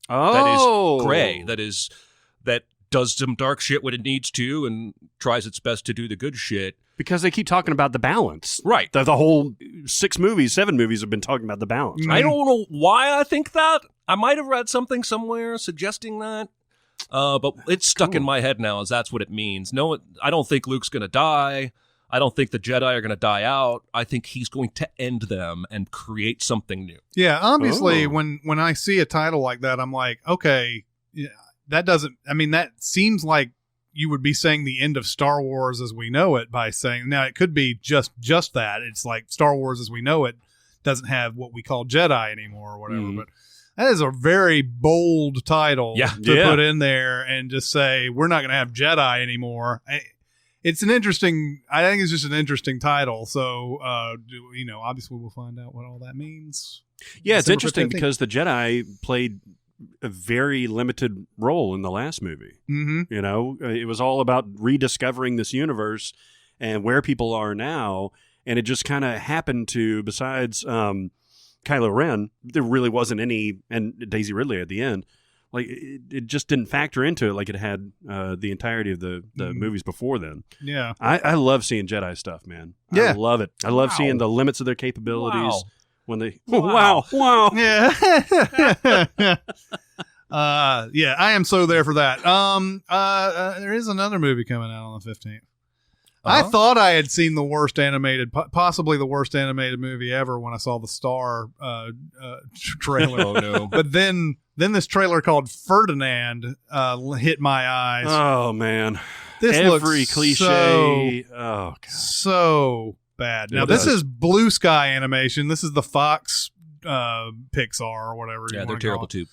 gray, that does some dark shit when it needs to and tries its best to do the good shit. Because they keep talking about the balance. Right. The whole 7 movies have been talking about the balance. I don't know why I think that. I might have read something somewhere suggesting that. But it's stuck in my head now as that's what it means. No, I don't think Luke's going to die. I don't think the Jedi are going to die out. I think he's going to end them and create something new. Yeah, obviously, when I see a title like that, I'm like, okay, that doesn't. I mean, that seems like you would be saying the end of Star Wars as we know it by saying. Now, it could be just that. It's like Star Wars as we know it doesn't have what we call Jedi anymore or whatever. But that is a very bold title to put in there and just say we're not going to have Jedi anymore. It's an interesting. I think it's just an interesting title. So, obviously we'll find out what all that means. Yeah, it's interesting because the Jedi played a very limited role in the last movie. Mm-hmm. It was all about rediscovering this universe and where people are now, and it just kind of happened to. Besides Kylo Ren, there really wasn't any, and Daisy Ridley at the end. Like it just didn't factor into it like it had the entirety of the movies before then. Yeah, I love seeing Jedi stuff, man. Yeah, I love it. I love seeing the limits of their capabilities when they. Wow. Yeah, yeah. I am so there for that. There is another movie coming out on the 15th. I thought I had seen the worst animated, possibly the worst animated movie ever when I saw the Star trailer. Oh no! But then this trailer called Ferdinand hit my eyes. Oh man! This every looks cliche. So bad. Now this is Blue Sky Animation. This is the Fox Pixar or whatever. Yeah, they're terrible too.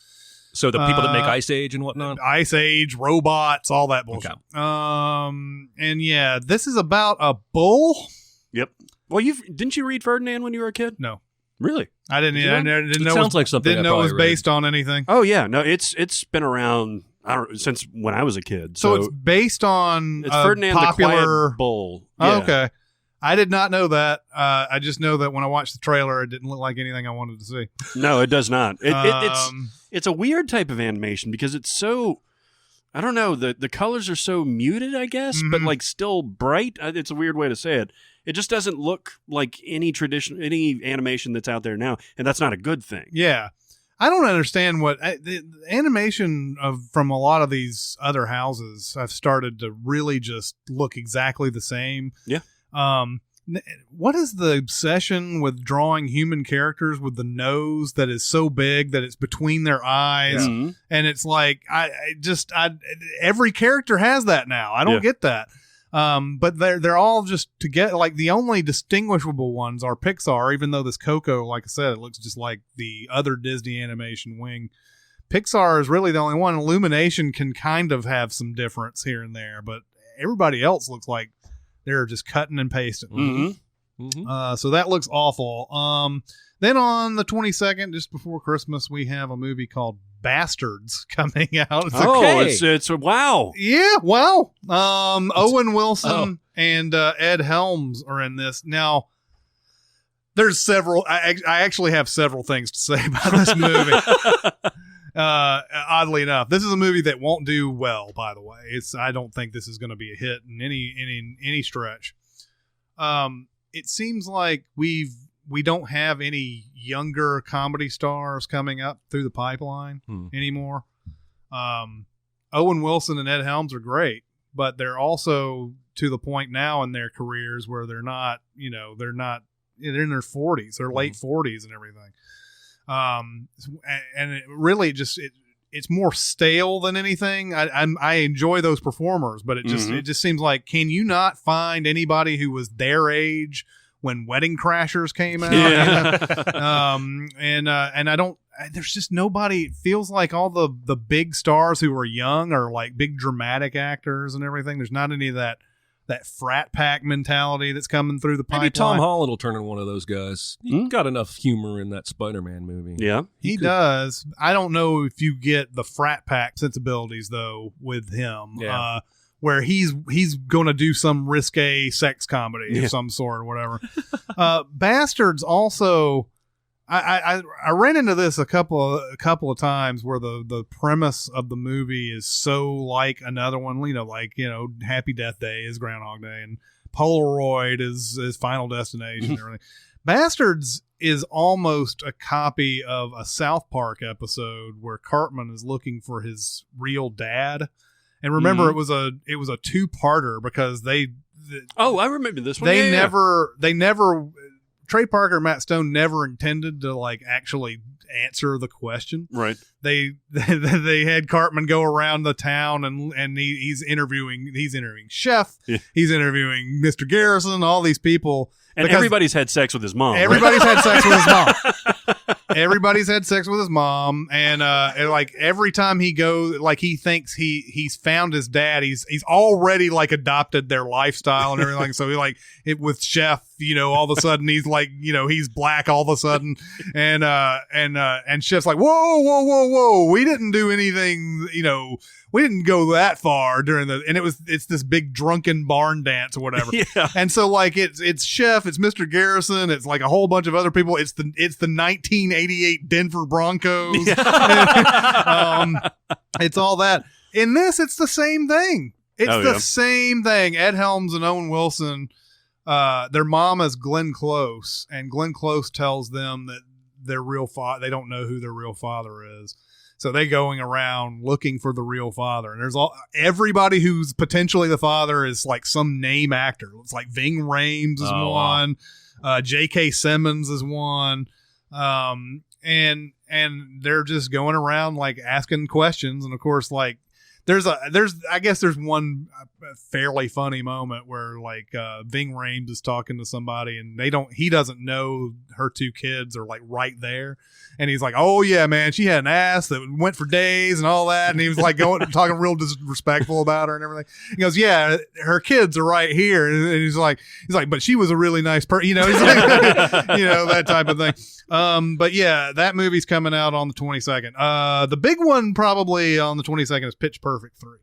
So the people that make Ice Age and whatnot? Ice Age, robots, all that bullshit. Okay. And yeah, this is about a bull. Yep. Well, didn't you read Ferdinand when you were a kid? No. Really? I didn't. I didn't know. Sounds like something. Didn't know it was based on anything. Oh yeah, no, it's been around. Since when I was a kid. So it's based on it's Ferdinand popular the Quiet Bull. Yeah. Oh, okay. I did not know that. I just know that when I watched the trailer, it didn't look like anything I wanted to see. No, it does not. It's a weird type of animation because it's so, I don't know, the colors are so muted, I guess, but like still bright. It's a weird way to say it. It just doesn't look like any animation that's out there now, and that's not a good thing. Yeah. I don't understand what the animation from a lot of these other houses have started to really just look exactly the same. Yeah. What is the obsession with drawing human characters with the nose that is so big that it's between their eyes? Yeah. And it's like, every character has that now. I don't get that. But they're all just together. Like the only distinguishable ones are Pixar, even though this Coco, like I said, it looks just like the other Disney animation wing. Pixar is really the only one. Illumination can kind of have some difference here and there, but everybody else looks like they're just cutting and pasting. Mm-hmm. Mm-hmm. So that looks awful. Then on the 22nd, just before Christmas, we have a movie called Bastards coming out. It's wow. Yeah, wow. Owen Wilson and Ed Helms are in this. Now, there's several. I actually have several things to say about this movie. Oddly enough, this is a movie that won't do well. By the way, I don't think this is going to be a hit in any stretch. It seems like we don't have any younger comedy stars coming up through the pipeline anymore. Owen Wilson and Ed Helms are great, but they're also to the point now in their careers where they're in their 40s, they're late 40s and everything. And it really it's more stale than anything. I enjoy those performers, but it just seems like, can you not find anybody who was their age when Wedding Crashers came out? Yeah. And I don't. There's just nobody. It feels like all the big stars who are young are like big dramatic actors and everything. There's not any of that frat pack mentality that's coming through the pipeline. Maybe Tom Holland will turn into one of those guys. He got enough humor in that Spider-Man movie. Yeah, he does. I don't know if you get the frat pack sensibilities though with him. Yeah. Where he's going to do some risque sex comedy of some sort or whatever. Bastards also. I ran into this a couple of times where the premise of the movie is so like another one, Happy Death Day is Groundhog Day and Polaroid is Final Destination and everything. Bastards is almost a copy of a South Park episode where Cartman is looking for his real dad. And remember, it was a two-parter because Oh, I remember this one. They Yeah. never. Trey Parker and Matt Stone never intended to like actually answer the question. Right. They had Cartman go around the town and he's interviewing Chef. Yeah. He's interviewing Mr. Garrison, all these people. And because everybody's had sex with his mom. everybody's had sex with his mom. Everybody's had sex with his mom, and like every time he goes, like he thinks he's found his dad. He's already like adopted their lifestyle and everything. So he like it with Chef, all of a sudden he's like, he's black all of a sudden, and Chef's like, whoa, we didn't do anything, we didn't go that far during and it's this big drunken barn dance or whatever. Yeah. And so like it's Chef, it's Mr. Garrison, it's like a whole bunch of other people. It's the 1988 Denver Broncos. Yeah. It's all that. In this, it's the same thing. It's same thing. Ed Helms and Owen Wilson, their mom is Glenn Close, and Glenn Close tells them that their real father, they don't know who their real father is. So they going around looking for the real father, and there's everybody who's potentially the father is like some name actor. It's like Ving Rhames is one, J.K. Simmons is one, and they're just going around like asking questions, and of course like there's one fairly funny moment where like Ving Rhames is talking to somebody and he doesn't know her two kids are like right there, and he's like, oh yeah man, she had an ass that went for days and all that, and he was like talking real disrespectful about her and everything. He goes, yeah, her kids are right here, and he's like but she was a really nice person, he's like that type of thing. But yeah, that movie's coming out on the 22nd. The big one probably on the 22nd is Pitch Perfect 3.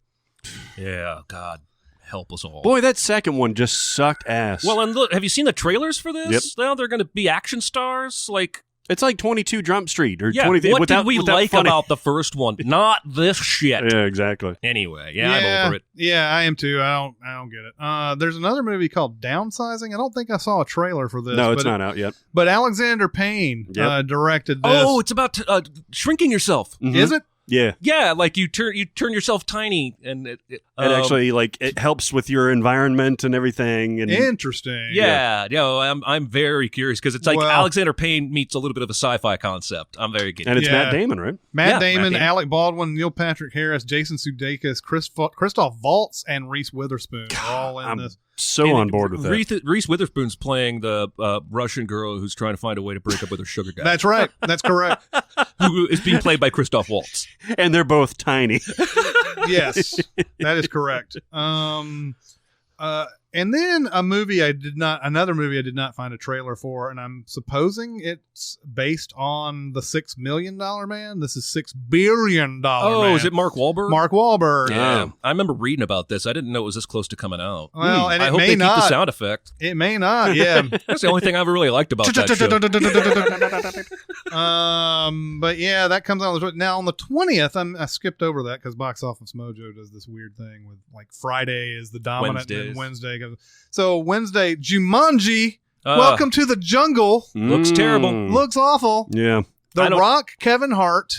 Yeah, God help us all. Boy, that second one just sucked ass. Well, and look, have you seen the trailers for this? Yep. Now they're going to be action stars. Like, it's like 22 Jump Street or yeah, 20. what did we like about the first one? Not this shit. Yeah, exactly. Anyway, I'm over it. Yeah, I am too. I don't get it. There's another movie called Downsizing. I don't think I saw a trailer for this. No, it's not out yet. But Alexander Payne directed this. Oh, it's about shrinking yourself. Mm-hmm. Is it? Yeah. Yeah, like you turn yourself tiny, and it actually like it helps with your environment and everything. And interesting. Yeah. I'm very curious because it's like Alexander Payne meets a little bit of a sci-fi concept. I'm very good. And it's Matt Damon, right? Matt Damon, Alec Baldwin, Neil Patrick Harris, Jason Sudeikis, Christoph Waltz, and Reese Witherspoon are all in this. So on board with that. Reese Witherspoon's playing the Russian girl who's trying to find a way to break up with her sugar guy. That's right. That's correct. Who is being played by Christoph Waltz. And they're both tiny. Yes, that is correct. And then another movie I did not find a trailer for, and I'm supposing it's based on the $6 Million Man. This is $6 billion Man. Oh, is it Mark Wahlberg? Mark Wahlberg. Yeah. I remember reading about this. I didn't know it was this close to coming out. Well, and I hope they keep the sound effect. It may not, yeah. That's the only thing I ever really liked about that show. But yeah, that comes out now on the 20th. I skipped over that because Box Office Mojo does this weird thing with like Friday is the dominant and Wednesday goes. So Wednesday, Jumanji, Welcome to the Jungle. Looks terrible. Looks awful. Yeah. The Rock, Kevin Hart,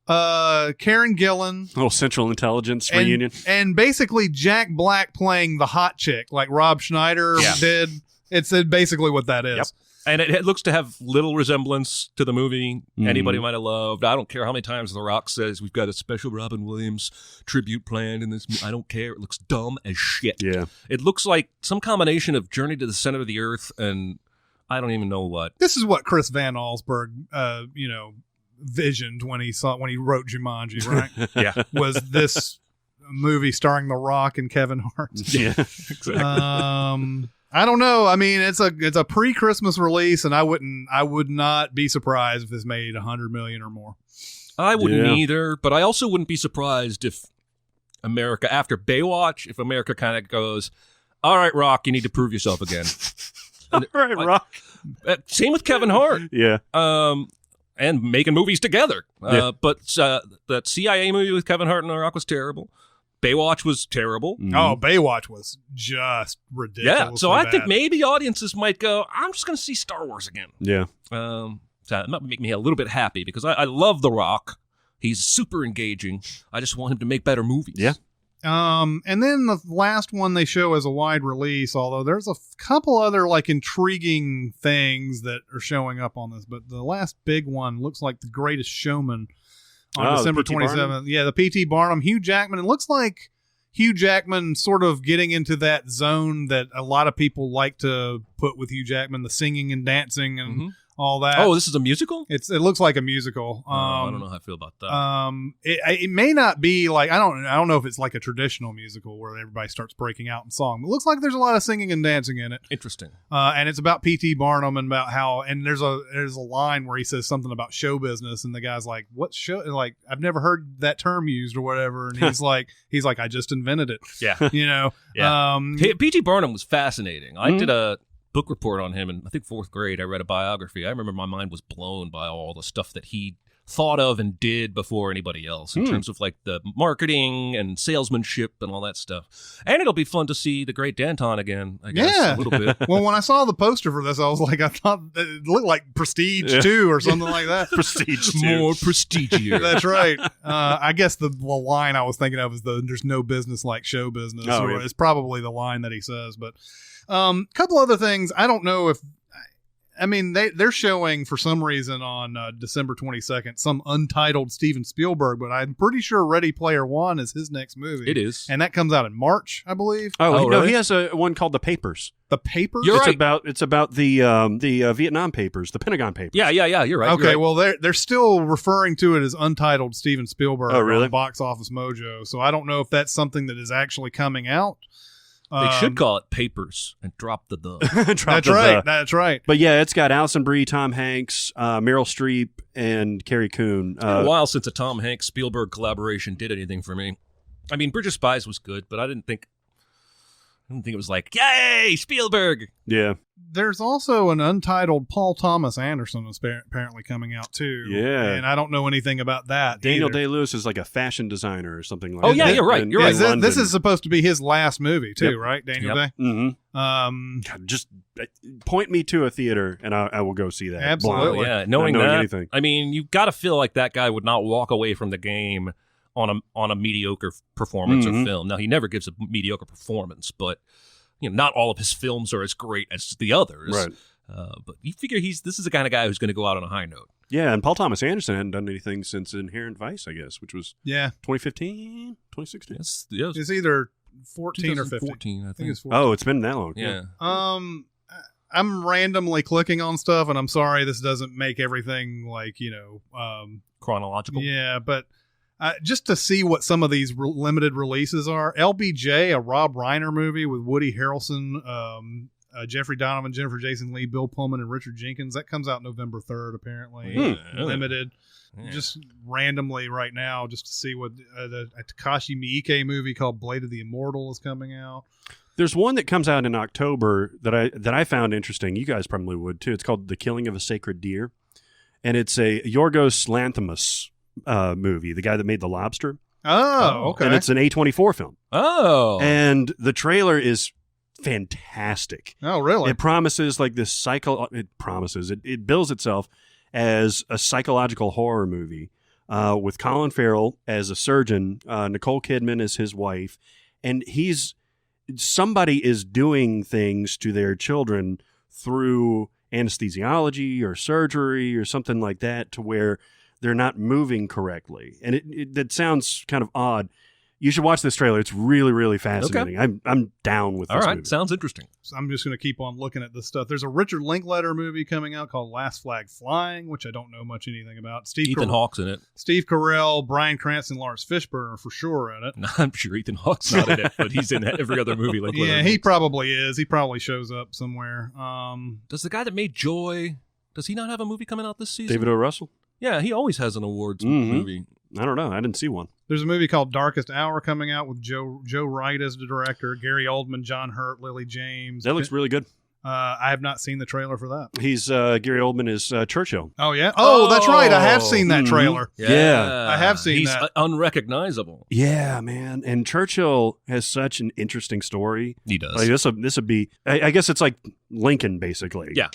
Karen Gillan. Oh, Central Intelligence reunion. And basically Jack Black playing the hot chick like Rob Schneider did. It's basically what that is. Yep. And it looks to have little resemblance to the movie anybody might have loved. I don't care how many times The Rock says we've got a special Robin Williams tribute planned in this movie. I don't care. It looks dumb as shit. Yeah. It looks like some combination of Journey to the Center of the Earth and I don't even know what. This is what Chris Van Allsburg, visioned when he wrote Jumanji, right? Yeah. Was this movie starring The Rock and Kevin Hart? Yeah. Exactly. I don't know. I mean, it's a pre-Christmas release, and I would not be surprised if this made $100 million or more. I wouldn't either, but I also wouldn't be surprised if America, after Baywatch, if America kind of goes, all right, Rock, you need to prove yourself again. All right, Rock. Same with Kevin Hart. Yeah. And making movies together. Yeah. But that CIA movie with Kevin Hart and The Rock was terrible. Baywatch was terrible. Oh, Baywatch was just ridiculous. Yeah, so I think maybe audiences might go, I'm just going to see Star Wars again. Yeah. So that might make me a little bit happy because I love The Rock. He's super engaging. I just want him to make better movies. Yeah. And then the last one they show as a wide release, although there's a couple other like intriguing things that are showing up on this, but the last big one looks like The Greatest Showman on December 27th. Yeah, the P.T. Barnum, Hugh Jackman. It looks like Hugh Jackman sort of getting into that zone that a lot of people like to put with Hugh Jackman, the singing and dancing and all that. Oh, this is a musical? It looks like a musical. I don't know how I feel about that. It may not be like I don't know if it's like a traditional musical where everybody starts breaking out in song. But it looks like there's a lot of singing and dancing in it. Interesting. And it's about P.T. Barnum and about how there's a line where he says something about show business and the guy's like, "What show?" Like, I've never heard that term used or whatever. And he's like, I just invented it. Yeah. You know. Yeah. P.T. Barnum was fascinating. I did a book report on him in, I think, 4th grade. I read a biography. I remember my mind was blown by all the stuff that he thought of and did before anybody else in terms of like the marketing and salesmanship and all that stuff. And it'll be fun to see the great Danton again, I guess, a little bit. Well, when I saw the poster for this, I was like, I thought it looked like Prestige 2 or something like that. Prestige 2. More prestigious. That's right. I guess the line I was thinking of is there's no business like show business. It's probably the line that he says. But couple other things. I don't know if they're showing for some reason on December 22nd some untitled Steven Spielberg, but I'm pretty sure Ready Player One is his next movie. It is, and that comes out in March, I believe. Oh no, really? he has one called The Papers. The Papers. It's about the Vietnam Papers, the Pentagon Papers. Yeah. You're right. Okay, you're right. well they're still referring to it as untitled Steven Spielberg. Oh, really? On Box Office Mojo. So I don't know if that's something that is actually coming out. They should call it Papers and drop the the. That's right. But yeah, it's got Alison Brie, Tom Hanks, Meryl Streep, and Carrie Coon. It's been a while since a Tom Hanks Spielberg collaboration did anything for me. I mean, Bridge of Spies was good, but I didn't think it was like, yay, Spielberg. Yeah. There's also an untitled Paul Thomas Anderson is apparently coming out too. Yeah. And I don't know anything about that. Daniel either. Day-Lewis is like a fashion designer or something like that. Oh, yeah, you're right. You're right. This is supposed to be his last movie too, right? Daniel Day? Mm-hmm. God, just point me to a theater and I will go see that. Absolutely. Blindly. Yeah, knowing that. Anything. I mean, you've got to feel like that guy would not walk away from the game on a mediocre performance or film. Now, he never gives a mediocre performance, but not all of his films are as great as the others. Right. But you figure this is the kind of guy who's going to go out on a high note. Yeah, and Paul Thomas Anderson hadn't done anything since Inherent Vice, I guess, which was 2015, 2016. Yes, it's either 14 or 15. 14, I think it's 14. Oh, it's been that long. Yeah. I'm randomly clicking on stuff, and I'm sorry this doesn't make everything like chronological. Yeah, but just to see what some of these limited releases are. LBJ, a Rob Reiner movie with Woody Harrelson, Jeffrey Donovan, Jennifer Jason Leigh, Bill Pullman, and Richard Jenkins. That comes out November 3rd, apparently. Limited. Yeah. Just randomly right now, just to see what a Takashi Miike movie called Blade of the Immortal is coming out. There's one that comes out in October that I found interesting. You guys probably would too. It's called The Killing of a Sacred Deer, and it's a Yorgos Lanthimos movie, the guy that made The Lobster. Oh, okay. And it's an A24 film. Oh. And the trailer is fantastic. Oh, really? It promises like this it bills itself as a psychological horror movie with Colin Farrell as a surgeon, Nicole Kidman as his wife, and somebody is doing things to their children through anesthesiology or surgery or something like that to where they're not moving correctly. And that sounds kind of odd. You should watch this trailer. It's really, really fascinating. Okay. I'm down with this All right. movie. Sounds interesting. So I'm just going to keep on looking at this stuff. There's a Richard Linklater movie coming out called Last Flag Flying, which I don't know much anything about. Ethan Hawke's in it. Steve Carell, Bryan Cranston, Lawrence Fishburne are for sure in it. No, I'm sure Ethan Hawke's not in it, but he's in every other movie. Yeah, he probably is. He probably shows up somewhere. Does the guy that made Joy, does he not have a movie coming out this season? David O. Russell? Yeah, he always has an awards movie. I don't know. I didn't see one. There's a movie called Darkest Hour coming out with Joe Wright as the director, Gary Oldman, John Hurt, Lily James. That looks really good. I have not seen the trailer for that. He's Gary Oldman is Churchill. Oh, yeah? Oh, that's right. I have seen that trailer. Yeah. I have seen he's that. He's unrecognizable. Yeah, man. And Churchill has such an interesting story. He does. Like this would be, I guess it's like Lincoln, basically. Yeah.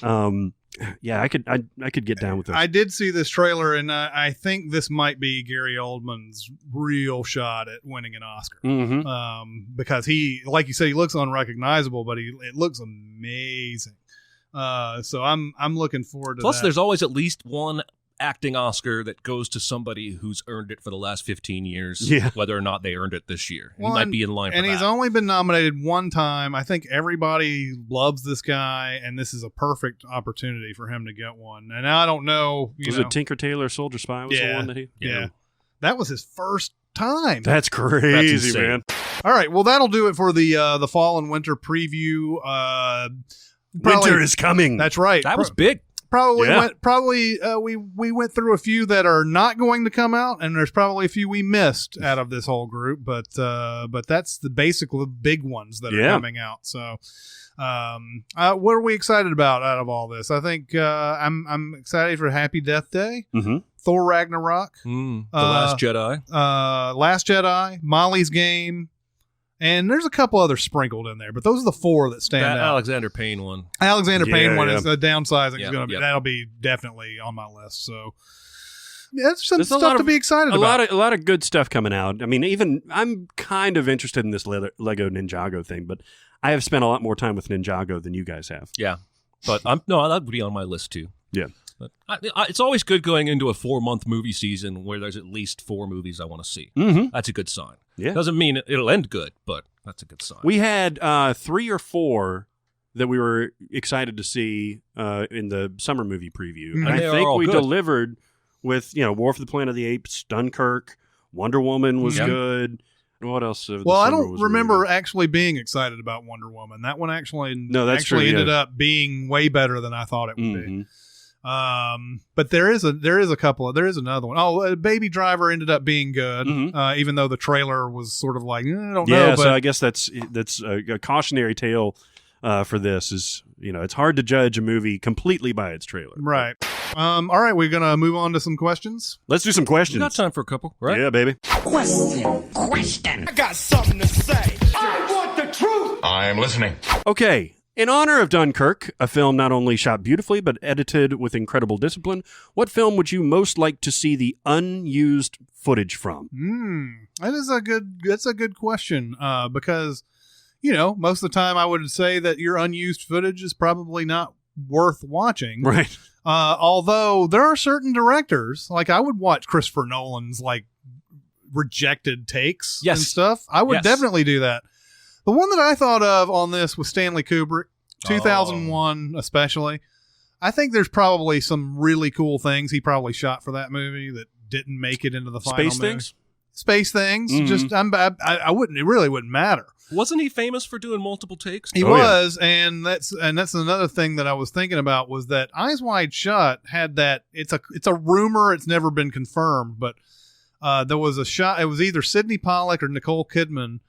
Yeah, I could get down with this. I did see this trailer, and I think this might be Gary Oldman's real shot at winning an Oscar. Mm-hmm. Because he, like you said, he looks unrecognizable, but it looks amazing. So I'm looking forward to Plus, that. there's always at least one acting Oscar that goes to somebody who's earned it for the last 15 years, whether or not they earned it this year. He might be in line for that. And he's only been nominated one time. I think everybody loves this guy, and this is a perfect opportunity for him to get one. And I don't know. Was it Tinker Tailor Soldier Spy was the one that he... Yeah. That was his first time. That's crazy, That's man. All right. Well, that'll do it for the fall and winter preview. Winter is coming. That's right. That was big. We went through a few that are not going to come out, and there's probably a few we missed out of this whole group, but that's the big ones that are coming out. So what are we excited about out of all this? I think I'm excited for Happy Death Day, Thor Ragnarok, The Last Jedi, Molly's Game. And there's a couple others sprinkled in there, but those are the four that stand out. Alexander Payne one. Alexander Payne one is the downsizing. Yeah, is going to be yeah. that'll be definitely on my list. So that's some stuff to be excited about. A lot of good stuff coming out. I mean, even I'm kind of interested in this Lego Ninjago thing, but I have spent a lot more time with Ninjago than you guys have. Yeah, but that would be on my list too. Yeah. But it's always good going into a 4-month movie season where there's at least 4 movies I want to see. Mm-hmm. That's a good sign. Yeah. Doesn't mean it'll end good, but that's a good sign. We had 3 or 4 that we were excited to see in the summer movie preview. And I they are think all we good. delivered with, War for the Planet of the Apes, Dunkirk, Wonder Woman was good. What else? Well, I don't remember actually being excited about Wonder Woman. That one actually ended up being way better than I thought it would be. But there is another one. Oh, Baby Driver ended up being good, even though the trailer was sort of like, I don't know. Yeah, so I guess that's a cautionary tale for this is, it's hard to judge a movie completely by its trailer. Right. All right, we're going to move on to some questions. Let's do some questions. We got time for a couple, right? Yeah, baby. Question. I got something to say. I want the truth. I'm listening. Okay. In honor of Dunkirk, a film not only shot beautifully but edited with incredible discipline, what film would you most like to see the unused footage from? That's a good question because, most of the time I would say that your unused footage is probably not worth watching. Right. Although there are certain directors, like I would watch Christopher Nolan's like rejected takes and stuff. I would definitely do that. The one that I thought of on this was Stanley Kubrick, 2001 especially. I think there's probably some really cool things he probably shot for that movie that didn't make it into the final movie. Space things. Mm-hmm. Just I wouldn't. It really wouldn't matter. Wasn't he famous for doing multiple takes? He was, and that's another thing that I was thinking about was that Eyes Wide Shut had that. It's a rumor. It's never been confirmed, but there was a shot. It was either Sidney Pollack or Nicole Kidman.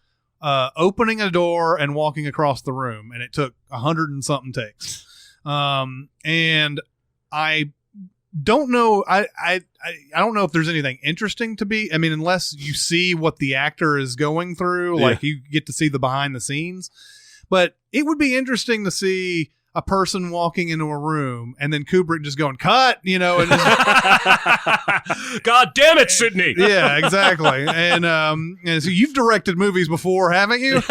Opening a door and walking across the room, and it took 100 and something takes. And I don't know. I don't know if there's anything interesting to be. I mean, unless you see what the actor is going through, like you get to see the behind the scenes. But it would be interesting to see a person walking into a room and then Kubrick just going, cut, and just, God damn it, Sidney. Yeah, exactly. And so you've directed movies before, haven't you?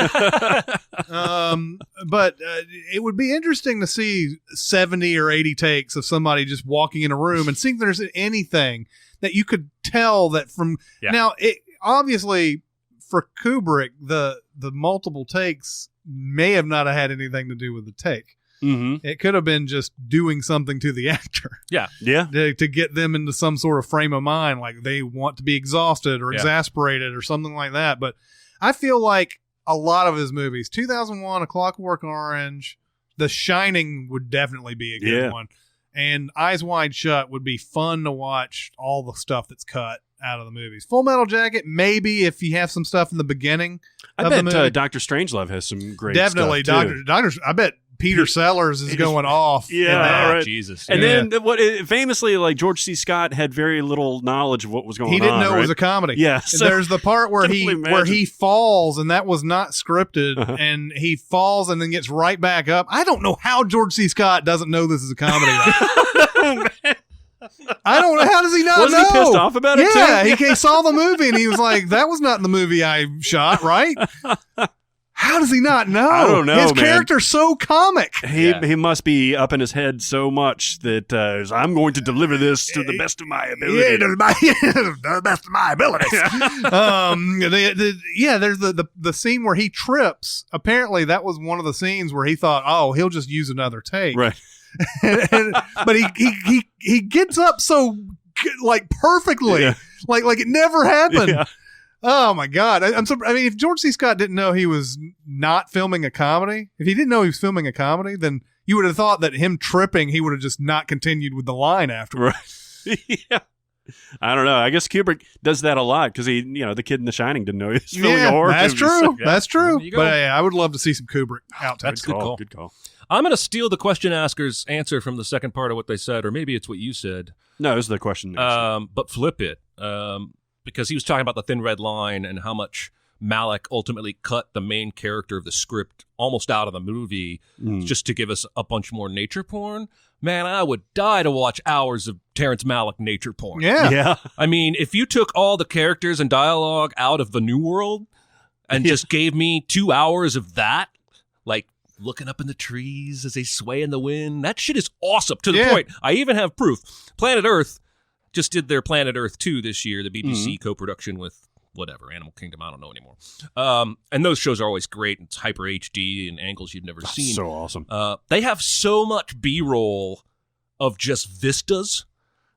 But it would be interesting to see 70 or 80 takes of somebody just walking in a room and seeing if there's anything that you could tell that from now. It obviously for Kubrick, the multiple takes may have not had anything to do with the take. Mm-hmm. It could have been just doing something to the actor. Yeah. To get them into some sort of frame of mind, like they want to be exhausted or exasperated or something like that. But I feel like a lot of his movies, 2001, A Clockwork Orange, The Shining would definitely be a good one. And Eyes Wide Shut would be fun to watch all the stuff that's cut out of the movies. Full Metal Jacket, maybe if you have some stuff in the beginning. I bet Dr. Strangelove has some great definitely stuff too. I bet Peter Sellers is going off. Yeah, right. Jesus. And then famously, like George C. Scott had very little knowledge of what was going on. He didn't know right? it was a comedy. Yeah. And So, there's the part where he falls, and that was not scripted, and he falls and then gets right back up. I don't know how George C. Scott doesn't know this is a comedy. I don't know. How does he not know? Wasn't he pissed off about it, too? Yeah, he saw the movie, and he was like, that was not in the movie I shot, right? How does he not know? I don't know, His man. character's so comic. He must be up in his head so much that I'm going to deliver this to the best of my ability. Yeah, the best of my abilities. There's the scene where he trips. Apparently, that was one of the scenes where he thought, oh, he'll just use another take. Right. But he gets up so like perfectly, like it never happened. Yeah. Oh my God! I mean, if George C. Scott didn't know he was not filming a comedy, if he didn't know he was filming a comedy, then you would have thought that him tripping, he would have just not continued with the line afterwards. Right. Yeah. I don't know. I guess Kubrick does that a lot because the kid in The Shining didn't know he was filming a horror that's movie. true. So, That's true. There you go. But I would love to see some Kubrick outtakes. That's a good call. Good call. I'm going to steal the question asker's answer from the second part of what they said, or maybe it's what you said. No, it was the question. But flip it. Because he was talking about the thin red line and how much Malick ultimately cut the main character of the script almost out of the movie just to give us a bunch more nature porn. Man, I would die to watch hours of Terrence Malick nature porn. Yeah. I mean, if you took all the characters and dialogue out of the New World and just gave me 2 hours of that, like looking up in the trees as they sway in the wind, that shit is awesome. To the point, I even have proof. Planet Earth just did their Planet Earth 2 this year, the BBC co-production with whatever, Animal Kingdom, I don't know anymore. And those shows are always great. It's hyper HD and angles you've never seen. So awesome. They have so much B-roll of just vistas.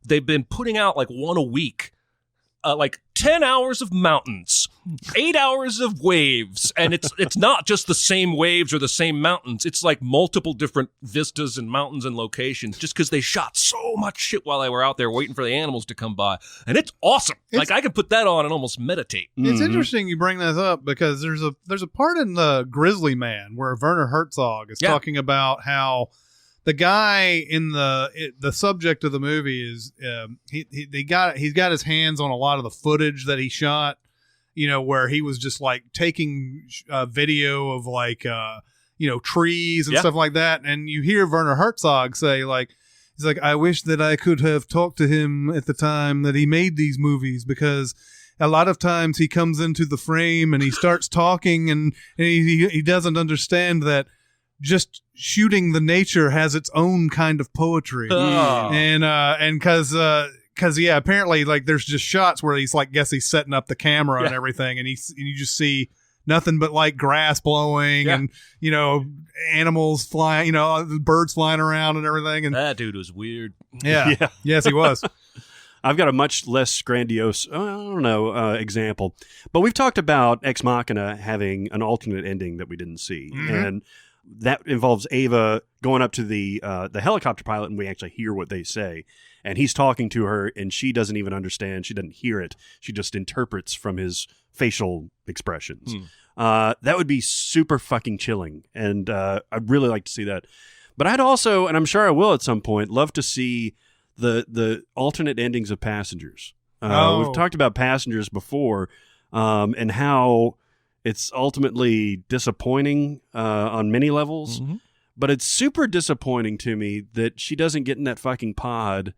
They've been putting out like one a week. Like 10 hours of mountains, 8 hours of waves, and it's not just the same waves or the same mountains. It's like multiple different vistas and mountains and locations just because they shot so much shit while they were out there waiting for the animals to come by. And it's awesome. Like I could put that on and almost meditate. It's interesting you bring this up because there's a part in the Grizzly Man where Werner Herzog is talking about how the guy in the subject of the movie is he's got his hands on a lot of the footage that he shot, where he was just like taking video of like trees and stuff like that, and you hear Werner Herzog say he's like, I wish that I could have talked to him at the time that he made these movies, because a lot of times he comes into the frame and he starts talking and he doesn't understand that just shooting the nature has its own kind of poetry. And cause apparently like there's just shots where he's like, guess he's setting up the camera and everything. And you just see nothing but like grass blowing and, animals flying, birds flying around and everything. And that dude was weird. Yeah. Yes, he was. I've got a much less grandiose, example. But we've talked about Ex Machina having an alternate ending that we didn't see. And that involves Ava going up to the helicopter pilot, and we actually hear what they say. And he's talking to her, and she doesn't even understand. She doesn't hear it. She just interprets from his facial expressions. That would be super fucking chilling, and I'd really like to see that. But I'd also, and I'm sure I will at some point, love to see the alternate endings of Passengers. We've talked about Passengers before, and how it's ultimately disappointing on many levels, but it's super disappointing to me that she doesn't get in that fucking pod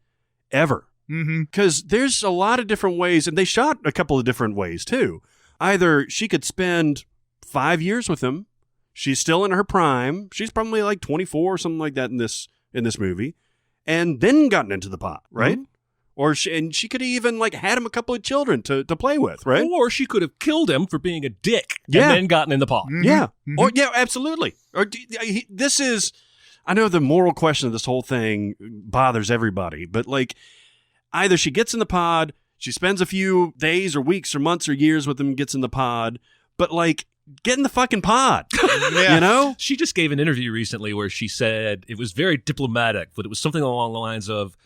ever. Because there's a lot of different ways, and they shot a couple of different ways too. Either she could spend 5 years with him, she's still in her prime, she's probably like 24 or something like that in this movie, and then gotten into the pod, right? Or she could have even like had him a couple of children to play with, right? Or she could have killed him for being a dick and then gotten in the pod. Or absolutely. Or this is, I know the moral question of this whole thing bothers everybody, but like either she gets in the pod, she spends a few days or weeks or months or years with him, gets in the pod, but like get in the fucking pod, She just gave an interview recently where she said it was very diplomatic, but it was something along the lines of,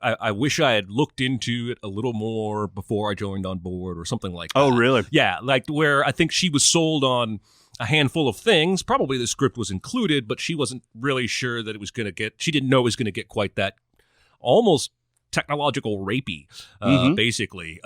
I wish I had looked into it a little more before I joined on board or something like that. Oh, really? Yeah, like where I think she was sold on a handful of things. Probably the script was included, but she wasn't really sure that it was going to get, she didn't know it was going to get quite that almost technological rapey, basically.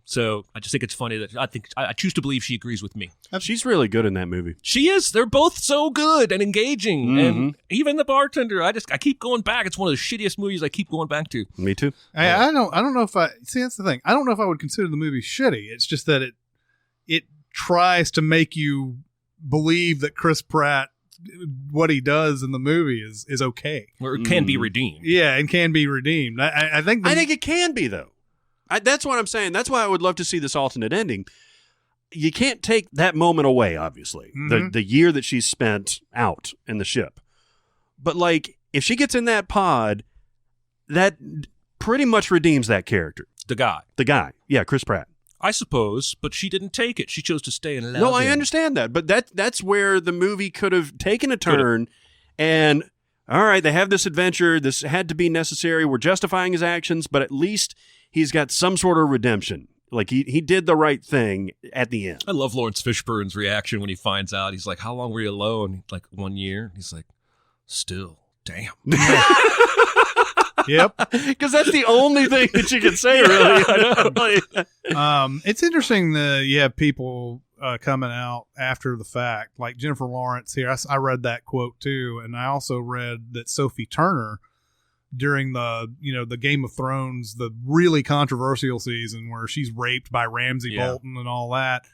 So I just think it's funny that I choose to believe she agrees with me. She's really good in that movie. She is. They're both so good and engaging. And even the bartender, I keep going back. It's one of the shittiest movies I keep going back to. Me too. I don't know if that's the thing. I don't know if I would consider the movie shitty. It's just that it tries to make you believe that Chris Pratt, what he does in the movie is okay. Or it can be redeemed. Yeah, and can be redeemed. I think it can be, though. That's what I'm saying. That's why I would love to see this alternate ending. You can't take that moment away, obviously. The year that she's spent out in the ship. But, like, if she gets in that pod, that pretty much redeems that character. The guy. Yeah, Chris Pratt. I suppose, but she didn't take it. She chose to stay and allow No, I understand that. But that's where the movie could have taken a turn and, all right, they have this adventure. This had to be necessary. We're justifying his actions, but at least he's got some sort of redemption. Like, he did the right thing at the end. I love Lawrence Fishburne's reaction when he finds out. He's like, how long were you alone? Like, 1 year. He's like, still, damn. Yep. Because that's the only thing that you can say, really. I know. It's interesting that you have people coming out after the fact, like Jennifer Lawrence here. I read that quote too, and I also read that Sophie Turner, during the Game of Thrones, the really controversial season where she's raped by Ramsay Bolton and all that,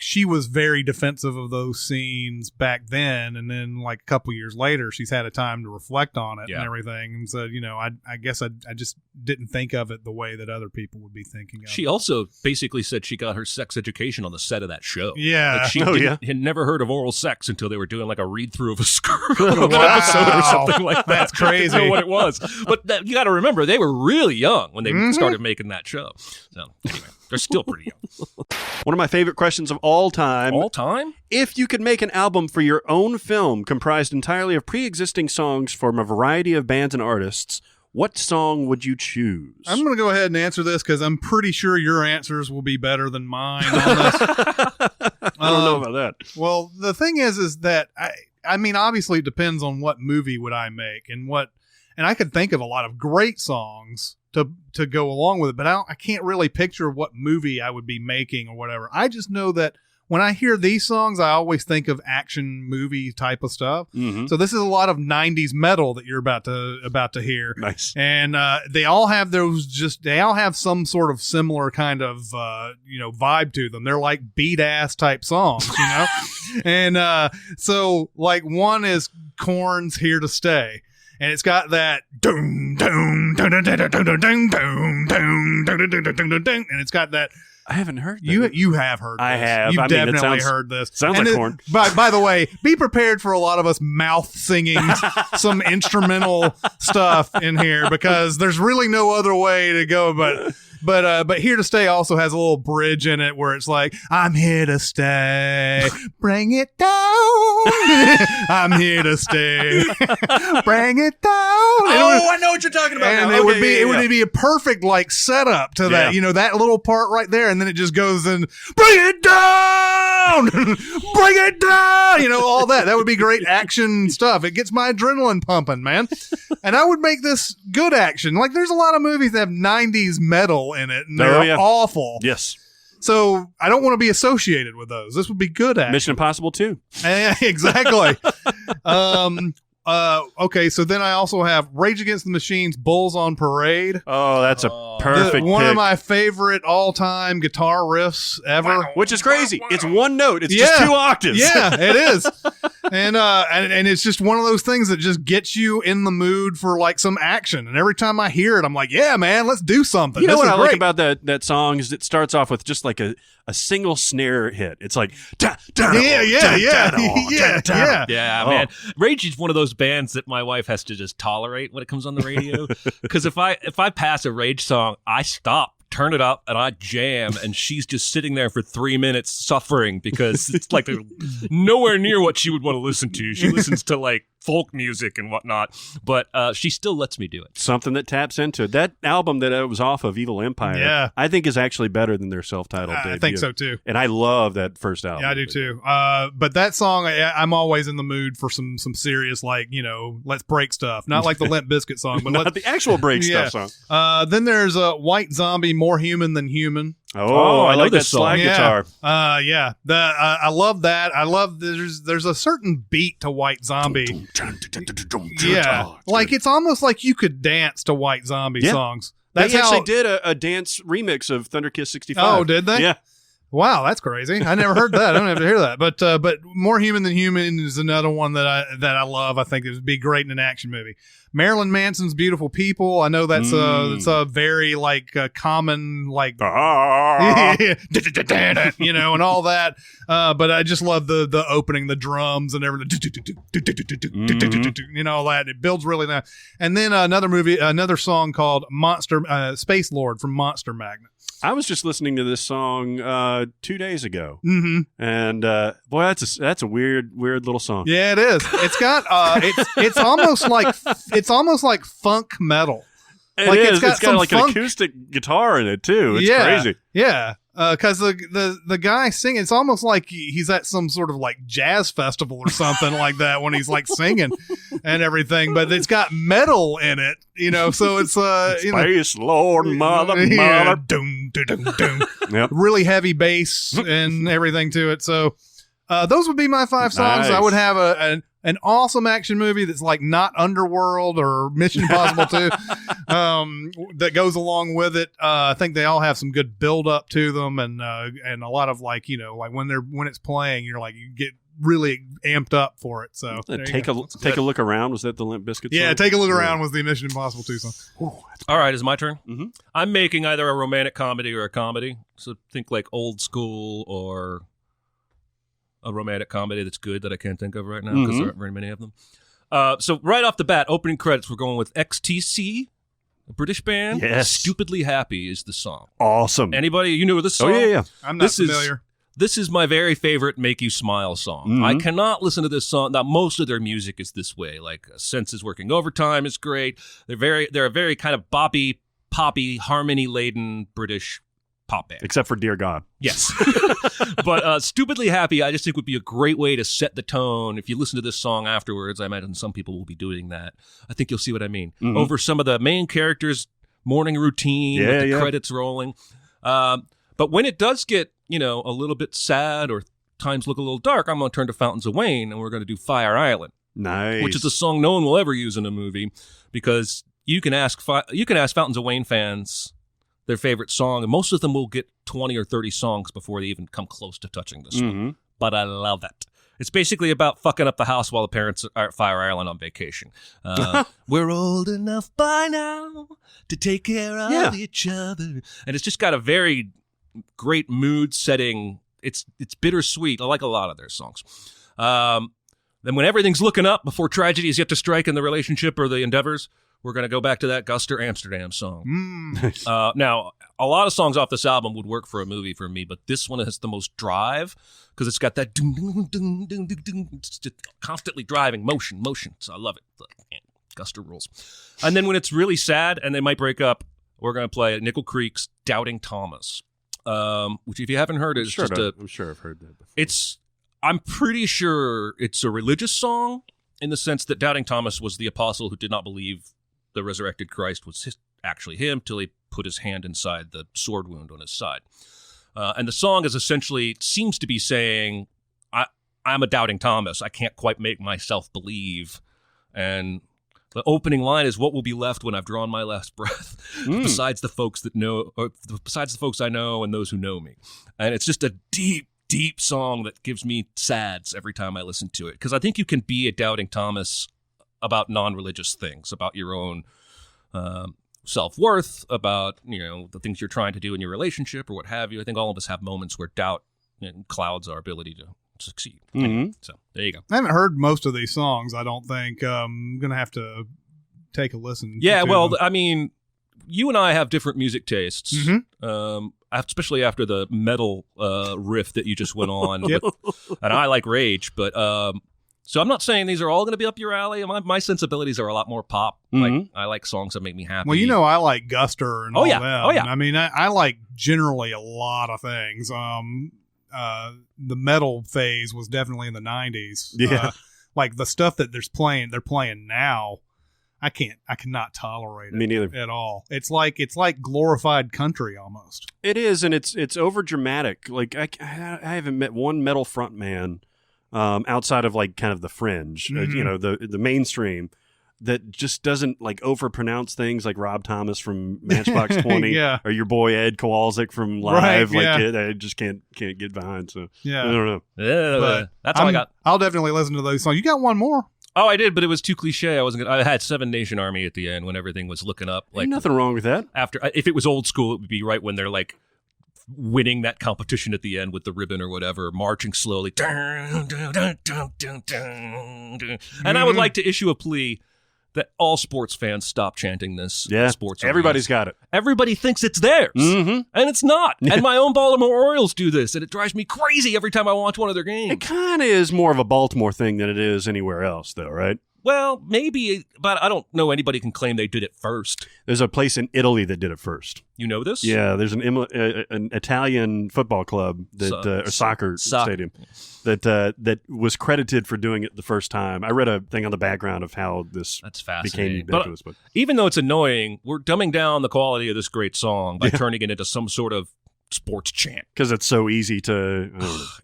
she was very defensive of those scenes back then, and then like a couple years later she's had a time to reflect on it and everything, and said, I guess I just didn't think of it the way that other people would be thinking of She it. Also basically said she got her sex education on the set of that show. Yeah. Like she had never heard of oral sex until they were doing like a read-through of a script Wow. episode or something like that. That's crazy. I don't know what it was. But you got to remember, they were really young when they started making that show. So anyway, they're still pretty young. One of my favorite questions of all time. All time? If you could make an album for your own film comprised entirely of pre-existing songs from a variety of bands and artists, what song would you choose? I'm going to go ahead and answer this because I'm pretty sure your answers will be better than mine on this. I don't know about that. Well, the thing is that I mean, obviously it depends on what movie would I make and I could think of a lot of great songs to go along with it, but I can't really picture what movie I would be making or whatever. I just know that when I hear these songs, I always think of action movie type of stuff. Mm-hmm. So this is a lot of 90s metal that you're about to hear. Nice. And they all have some sort of similar kind of vibe to them. They're like beat ass type songs, And so like one is Korn's Here to Stay. And it's got that doom doom doom doom doom doom doom doom doom doom, and it's got that. I haven't heard that. You have heard this. I have. You've definitely heard this. Sounds like Korn. By the way, be prepared for a lot of us mouth singing some instrumental stuff in here because there's really no other way to go. But Here to Stay also has a little bridge in it where it's like, I'm here to stay, bring it down. I'm here to stay, bring it down. I know what you're talking about. And now. it would be a perfect like setup to that, Yeah. That little part right there, and then it just goes and bring it down, bring it down. All that. That would be great action stuff. It gets my adrenaline pumping, man. And I would make this good action. Like there's a lot of movies that have 90s metal in it, and they're awful. Yes. So I don't want to be associated with those. This would be good action. Mission Impossible 2. Exactly. Okay, so then I also have Rage Against the Machine's Bulls on Parade. Oh, that's a perfect one pick. of my favorite all-time guitar riffs ever. Which is crazy. It's one note. It's just 2 octaves. Yeah, it is. And it's just one of those things that just gets you in the mood for like some action. And every time I hear it, I'm like, yeah, man, let's do something. You know This what is I like great. about that song is it starts off with just like a single snare hit. It's like Yeah, man. Rage is one of those bands that my wife has to just tolerate when it comes on the radio. Because if I pass a Rage song, I stop, turn it up, and I jam, and she's just sitting there for 3 minutes suffering because it's like nowhere near what she would want to listen to. She listens to like folk music and whatnot, but she still lets me do it. Something that taps into it. That album that it was off of, Evil Empire, I think is actually better than their self-titled debut. I think so too. And I love that first album. Yeah, I do too. But that song, I'm always in the mood for some serious, like, let's break stuff. Not like the Limp Bizkit song, but not the actual break stuff song. Then there's White Zombie, More Human Than Human. Oh, I like that slide guitar. I love that. I love there's a certain beat to White Zombie. Yeah, like it's almost like you could dance to White Zombie songs. They actually did a dance remix of Thunder Kiss 65. Oh, did they? Yeah. Wow, that's crazy. I never heard that. I don't have to hear that. But More Human Than Human is another one that I love. I think it would be great in an action movie. Marilyn Manson's Beautiful People. I know that's it's a very common and all that. But I just love the opening, the drums and everything. All that. It builds really nice. And then another song called Space Lord from Monster Magnet. I was just listening to this song 2 days ago, and boy, that's a weird little song. Yeah, it is. It's got it's almost like funk metal. It's got like an acoustic guitar in it too. It's crazy. Yeah. Because the guy singing, it's almost like he's at some sort of like jazz festival or something like that when he's like singing and everything. But it's got metal in it, So it's Space Lord, mother. Doom, doom, doom, doom. Yep. Really heavy bass and everything to it. So those would be my 5 songs. Nice. I would have an awesome action movie that's like not Underworld or Mission Impossible 2 that goes along with it. I think they all have some good build up to them and a lot of like when it's playing, you're like you get really amped up for it. So take a look around. Was that the Limp Bizkit song? Yeah, Take a Look Around was the Mission Impossible 2 song. All right, is it my turn? Mm-hmm. I'm making either a romantic comedy or a comedy. So think like Old School or a romantic comedy that's good that I can't think of right now because there aren't very many of them. So right off the bat, opening credits, we're going with XTC, a British band. Yes. Stupidly Happy is the song. Awesome. Anybody, you know this song? Oh, yeah. I'm not familiar. This is my very favorite Make You Smile song. Mm-hmm. I cannot listen to this song. Now, most of their music is this way. Like Senses Working Overtime is great. They're a very kind of boppy, poppy, harmony-laden British pop band. Except for Dear God. Yes. But Stupidly Happy, I just think would be a great way to set the tone. If you listen to this song afterwards, I imagine some people will be doing that. I think you'll see what I mean. Mm-hmm. Over some of the main characters' morning routine with the credits rolling. But when it does get, a little bit sad or times look a little dark, I'm going to turn to Fountains of Wayne and we're going to do Fire Island. Nice. Which is a song no one will ever use in a movie because you can ask Fountains of Wayne fans their favorite song, and most of them will get 20 or 30 songs before they even come close to touching this one. But I love it. It's basically about fucking up the house while the parents are at Fire Island on vacation. We're old enough by now to take care of each other. And it's just got a very great mood setting. It's bittersweet. I like a lot of their songs. Then when everything's looking up before tragedy is yet to strike in the relationship or the endeavors, we're going to go back to that Guster Amsterdam song. Now, a lot of songs off this album would work for a movie for me, but this one has the most drive because it's got that it's just constantly driving motion. So I love it. Guster rules. And then when it's really sad and they might break up, we're going to play Nickel Creek's Doubting Thomas, which if you haven't heard it, I'm sure I've heard that before. I'm pretty sure it's a religious song in the sense that Doubting Thomas was the apostle who did not believe the resurrected Christ was actually him till he put his hand inside the sword wound on his side. And the song is essentially, seems to be saying, I'm a doubting Thomas. I can't quite make myself believe. And the opening line is, what will be left when I've drawn my last breath? Besides the folks I know and those who know me. And it's just a deep, deep song that gives me sads every time I listen to it. Because I think you can be a doubting Thomas about non-religious things, about your own self-worth, about the things you're trying to do in your relationship or what have you. I think all of us have moments where doubt clouds our ability to succeed. Anyway, so there you go. I haven't heard most of these songs. I don't think I'm gonna have to take a listen. Yeah, to well, them. I mean, you and I have different music tastes. Especially after the metal riff that you just went on. Yep. And I like Rage, but So I'm not saying these are all going to be up your alley. My sensibilities are a lot more pop. Like I like songs that make me happy. Well, I like Guster and all yeah. that. Oh, yeah. I mean, I like generally a lot of things. The metal phase was definitely in the 90s. Yeah. Like the stuff that they're playing now, I cannot tolerate it. Me neither. At all. It's like glorified country almost. It is, and it's over dramatic. Like I haven't met one metal front man outside of like kind of the fringe, the mainstream, that just doesn't like overpronounce things like Rob Thomas from Matchbox 20 or your boy Ed Kowalczyk from Live. I just can't get behind. So I don't know. That's all I got. I'll definitely listen to those songs. You got one more? Oh, I did, but it was too cliche. I had Seven Nation Army at the end when everything was looking up. Like, ain't nothing wrong with that. If it was old school, it would be right when they're like winning that competition at the end with the ribbon or whatever, marching slowly. And I would like to issue a plea that all sports fans stop chanting this. Yeah, sports. Everybody's got it. Everybody thinks it's theirs, and it's not. Yeah. And my own Baltimore Orioles do this, and it drives me crazy every time I watch one of their games. It kind of is more of a Baltimore thing than it is anywhere else, though, right? Well, maybe, but I don't know anybody can claim they did it first. There's a place in Italy that did it first. You know this? Yeah, there's an Italian football club or soccer stadium that was credited for doing it the first time. I read a thing on the background of how this became ubiquitous. But even though it's annoying, we're dumbing down the quality of this great song by turning it into some sort of sports chant. Because it's so easy to...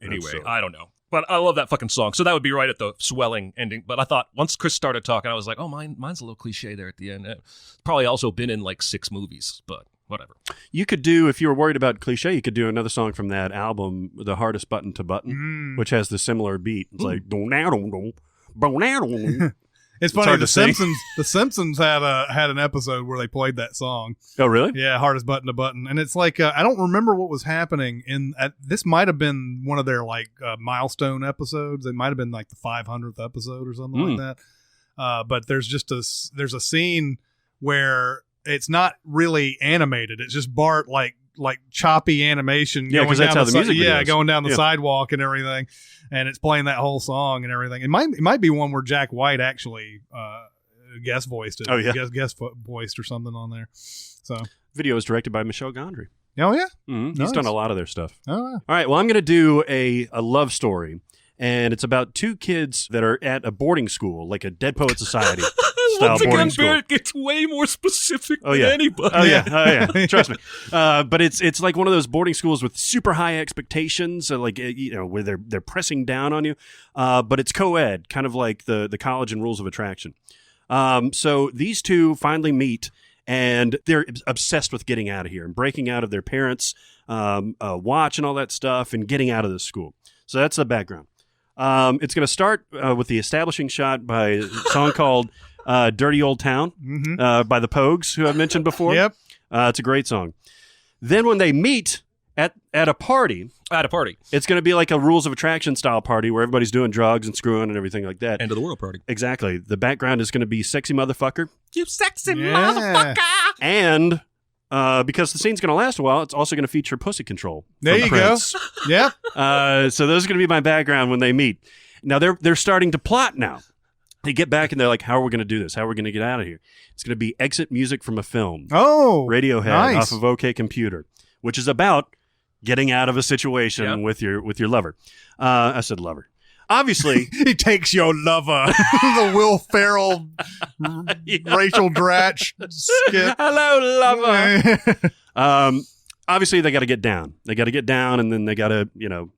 Anyway, I don't know. But I love that fucking song. So that would be right at the swelling ending. But I thought once Chris started talking, I was like, oh, mine's a little cliche there at the end. It's probably also been in like 6 movies, but whatever. You could do, if you were worried about cliche, you could do another song from that album, The Hardest Button to Button, which has the similar beat. It's like... It's funny. The Simpsons had an episode where they played that song. Oh, really? Yeah, Hardest Button to Button, and it's like I don't remember what was happening this might have been one of their like milestone episodes. It might have been like the 500th episode or something like that. But there's a scene where it's not really animated. It's just Bart like choppy animation. Yeah, because that's how the music is. Going down the sidewalk and everything. And it's playing that whole song and everything. It might be one where Jack White actually guest voiced it. Oh, yeah. Guest voiced or something on there. So video is directed by Michel Gondry. Oh, yeah? Mm-hmm. He's done a lot of their stuff. Oh, yeah. All right, well, I'm going to do a love story. And it's about 2 kids that are at a boarding school, like a Dead Poet Society style Once boarding again, school. Barrett gets way more specific than yeah. anybody. Oh yeah, trust me. But it's like one of those boarding schools with super high expectations, where they're pressing down on you. But it's co-ed, kind of like the college and Rules of Attraction. So these 2 finally meet, and they're obsessed with getting out of here and breaking out of their parents' watch and all that stuff, and getting out of this school. So that's the background. It's going to start with the establishing shot by a song called Dirty Old Town by the Pogues, who I've mentioned before. Yep. It's a great song. Then when they meet at a party, it's going to be like a Rules of Attraction style party where everybody's doing drugs and screwing and everything like that. End of the world party. Exactly. The background is going to be Sexy Motherfucker. You sexy motherfucker! And... because the scene's going to last a while, it's also going to feature Pussy Control. There you Prince. go. Yep. So those are going to be my background when they meet. Now they're starting to plot now. They get back and they're like, how are we going to do this? How are we going to get out of here? It's going to be exit music from a film. Oh, Radiohead nice. off of OK Computer, which is about getting out of a situation with your lover. I said lover. Obviously, he takes your lover, the Will Ferrell, Rachel Dratch skit. Hello, lover. Obviously, they got to get down. They got to get down, and then they got to,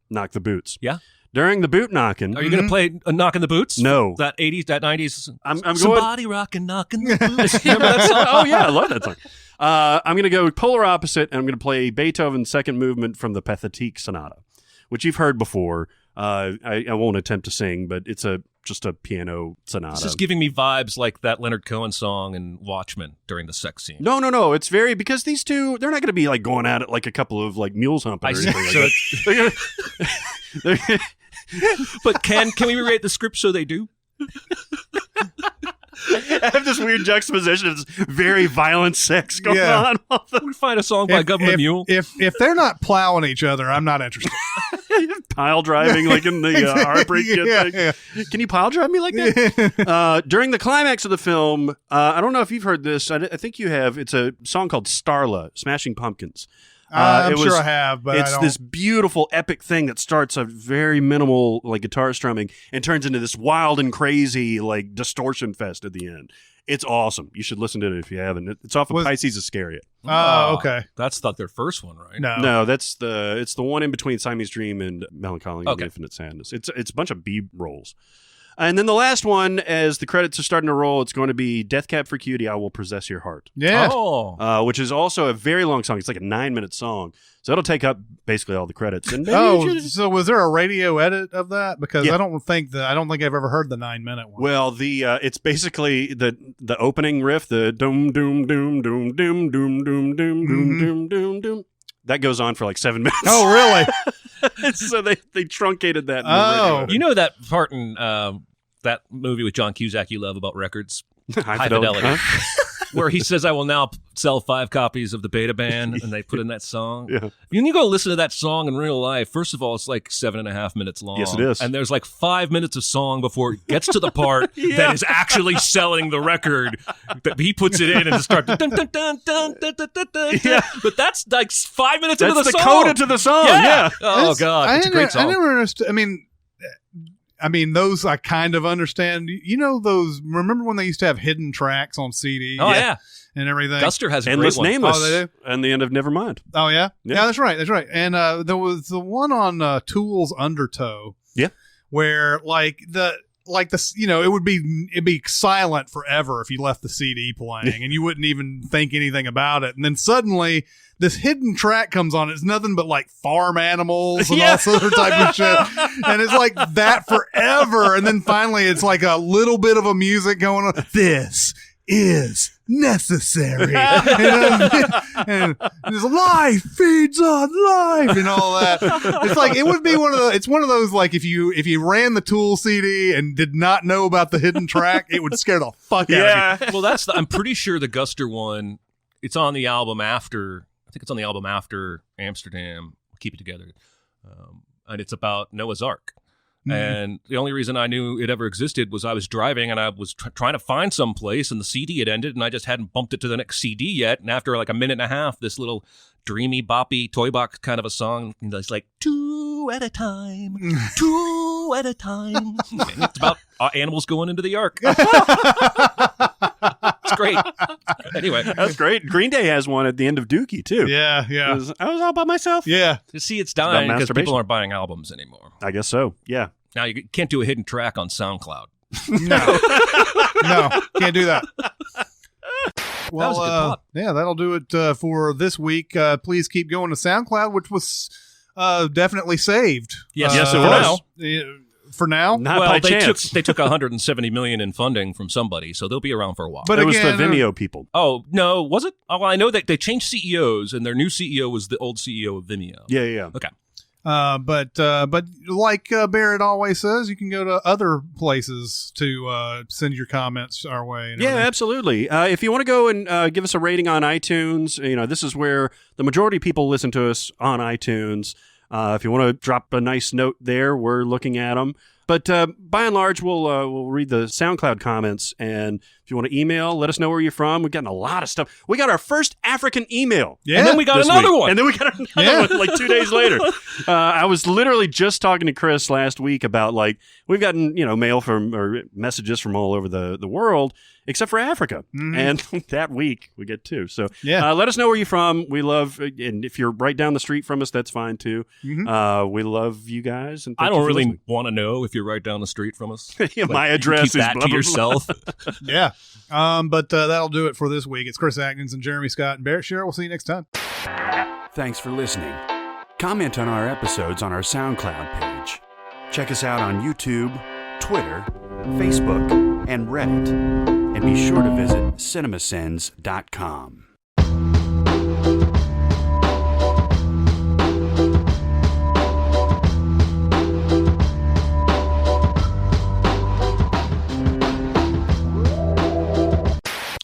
knock the boots. Yeah. During the boot knocking, are you going to play Knocking the Boots? No. That 80s, that 90s. I'm Somebody rockin' knocking the boots. Remember that song? Oh yeah, I love that song. I'm going to go polar opposite, and I'm going to play Beethoven's second movement from the Pathétique Sonata, which you've heard before. I won't attempt to sing, but it's just a piano sonata. This is giving me vibes like that Leonard Cohen song in Watchmen during the sex scene. No. It's because these 2, they're not going to be like going at it like a couple of like mules humping or anything like that. But can we rewrite the script so they do? I have this weird juxtaposition of this very violent sex going on. We find a song by Government Mule. If they're not plowing each other, I'm not interested. pile driving like in the Heartbreak Kid thing. Yeah. Can you pile drive me like that? During the climax of the film, I don't know if you've heard this. I think you have. It's a song called Starla, Smashing Pumpkins. I'm sure I have, but it's this beautiful, epic thing that starts a very minimal like guitar strumming and turns into this wild and crazy like distortion fest at the end. It's awesome. You should listen to it if you haven't. It's off of Pisces Iscariot. Oh, okay. That's not their first one, right? No, it's the one in between Siamese Dream and Melancholy and Infinite Sadness. It's a bunch of B rolls. And then the last one, as the credits are starting to roll, it's going to be Death Cab for Cutie, I Will Possess Your Heart. Yeah. Oh. Which is also a very long song. It's like a 9-minute song. So it'll take up basically all the credits. And so was there a radio edit of that? Because I don't think I've ever heard the 9-minute one. Well, it's basically the opening riff, the doom doom doom doom doom doom doom doom doom doom doom doom. That goes on for like 7 minutes. Oh, really? So they truncated that. Oh, you know that part in that movie with John Cusack you love about records, High Fidelity, where he says, "I will now sell 5 copies of the Beta Band," and they put in that song. Yeah. When you go listen to that song in real life, first of all, it's like 7.5 minutes long. Yes, it is. And there's like 5 minutes of song before it gets to the part that is actually selling the record. That he puts it in and it starts. Dun, dun, dun, dun, dun, dun, dun, dun, dun. Yeah. But that's like 5 minutes into the song. That's the coda to the song. Yeah. Oh God, it's a great song. I never understood. I mean, those I kind of understand. You know those? Remember when they used to have hidden tracks on CD? Oh yeah. And everything. Guster has a Endless great one. Nameless. Oh, they do? And the end of Nevermind. Oh yeah? Yeah. Yeah, that's right. And there was the one on Tool's Undertow. Yeah. Where it'd be silent forever if you left the CD playing and you wouldn't even think anything about it. And then suddenly this hidden track comes on. It's nothing but like farm animals and all this other type of shit. And it's like that forever. And then finally it's like a little bit of a music going on. This is necessary. and this life feeds on life and all that. It's like it would be one of those like if you ran the Tool CD and did not know about the hidden track, it would scare the fuck out of you. Well, I'm pretty sure the Guster one, it's on the album after. I think it's on the album after Amsterdam. Keep It Together, and it's about Noah's Ark. Mm-hmm. And the only reason I knew it ever existed was I was driving and I was trying to find some place and the CD had ended and I just hadn't bumped it to the next CD yet. And after like a minute and a half, this little dreamy, boppy, toy box kind of a song, and it's like 2 at a time, 2 at a time. And it's about animals going into the Ark. It's great. Anyway, that's great. Green Day has one at the end of Dookie too. Yeah. I was all by myself. Yeah. You see, it's dying because people aren't buying albums anymore. I guess so. Yeah. Now you can't do a hidden track on SoundCloud. No, can't do that. Well, that was a good thought. Yeah, that'll do it for this week. Please keep going to SoundCloud, which was definitely saved. Yes, yes, it was. For now, not by chance. They took $170 million in funding from somebody, so they'll be around for a while. But it was the Vimeo people. Oh no, was it? Oh, well, I know that they changed CEOs, and their new CEO was the old CEO of Vimeo. Yeah. Okay. But like Barrett always says, you can go to other places to send your comments our way. And everything. Absolutely. If you want to go and give us a rating on iTunes, this is where the majority of people listen to us on iTunes. If you want to drop a nice note there, we're looking at them. But by and large, we'll read the SoundCloud comments. And if you want to email, let us know where you're from. We've gotten a lot of stuff. We got our first African email. Yeah. And then we got another one. And then we got another one like 2 days later. I was literally just talking to Chris last week about we've gotten, mail from or messages from all over the world, except for Africa. Mm-hmm. And that week we get 2. So let us know where you're from. We love, and if you're right down the street from us, that's fine too. Mm-hmm. We love you guys. And I don't really want to know if you're right down the street from us. My address keep is that blah, to blah, yourself. Blah. Yeah. But that'll do it for this week. It's Chris Atkins and Jeremy Scott and Barrett Sherrill. We'll see you next time. Thanks for listening. Comment on our episodes on our SoundCloud page. Check us out on YouTube, Twitter, Facebook, and Reddit. And be sure to visit Cinemasins.com.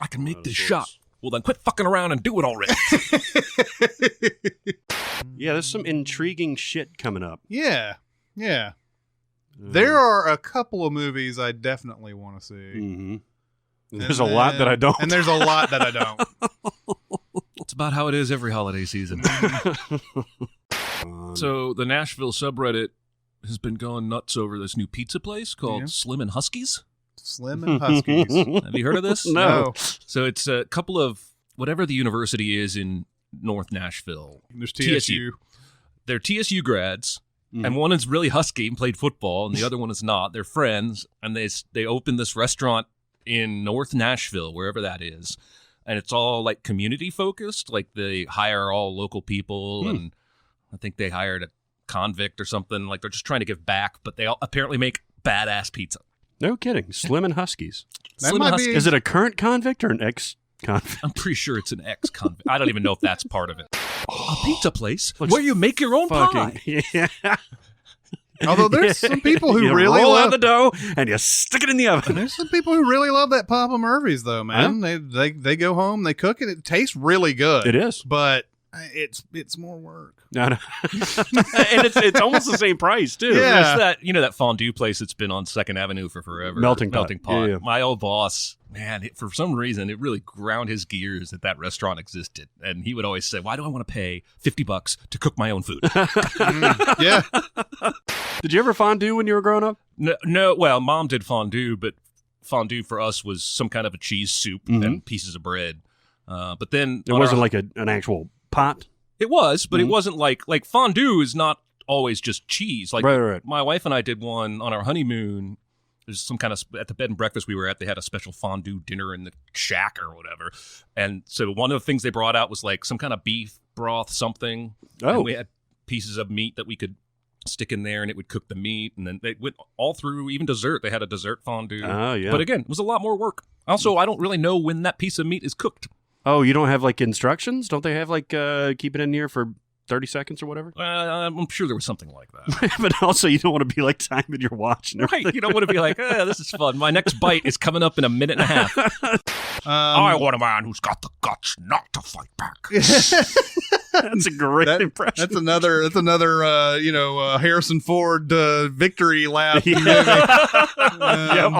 I can make this shot. Well, then quit fucking around and do it already. Yeah, there's some intriguing shit coming up. Yeah. Yeah. There are a couple of movies I definitely want to see. Mm-hmm. There's a lot that I don't. And there's a lot that I don't. It's about how it is every holiday season. So the Nashville subreddit has been going nuts over this new pizza place called Slim and Huskies. Slim and Huskies. Have you heard of this? No. So it's a couple of whatever the university is in North Nashville. There's TSU. They're TSU grads. And one is really husky and played football, and the other one is not. They're friends, and they opened this restaurant in North Nashville, wherever that is. And it's all like community focused. Like they hire all local people, and I think they hired a convict or something. Like they're just trying to give back, but they all apparently make badass pizza. No kidding. Slim and Huskies. That might be. Is it a current convict or an ex-convict? I'm pretty sure it's an ex-convict. I don't even know if that's part of it. A pizza place where you make your own pie. Yeah. Although there's some people who you really roll love out the dough and you stick it in the oven. There's some people who really love that Papa Murphy's, though, man. Huh? They go home, they cook it. It tastes really good. It is, but it's more work. No. And it's almost the same price too. Yeah. There's that fondue place that's been on 2nd Avenue for forever. Melting Pot. Yeah. My old boss, man, for some reason, it really ground his gears that restaurant existed. And he would always say, why do I want to pay $50 to cook my own food? Yeah. Did you ever fondue when you were growing up? No. Well, Mom did fondue, but fondue for us was some kind of a cheese soup and pieces of bread. But then it wasn't like an actual pot. It was, but it wasn't like fondue is not always just cheese. Like right. My wife and I did one on our honeymoon. There's some kind of at the bed and breakfast we were at. They had a special fondue dinner in the shack or whatever. And so one of the things they brought out was like some kind of beef broth something. Oh, and we had pieces of meat that we could stick in there, and it would cook the meat. And then they went all through, even dessert. They had a dessert fondue. Oh, yeah. But again, it was a lot more work. Also, I don't really know when that piece of meat is cooked. Oh, you don't have like instructions? Don't they have like keep it in here for 30 seconds or whatever? I'm sure there was something like that. But also you don't want to be like timing your watch. And right. You don't want to be like, this is fun. My next bite is coming up in a minute and a half. I want a man who's got the guts not to fight back. That's a great impression. That's another Harrison Ford victory lap. Yeah. Yep.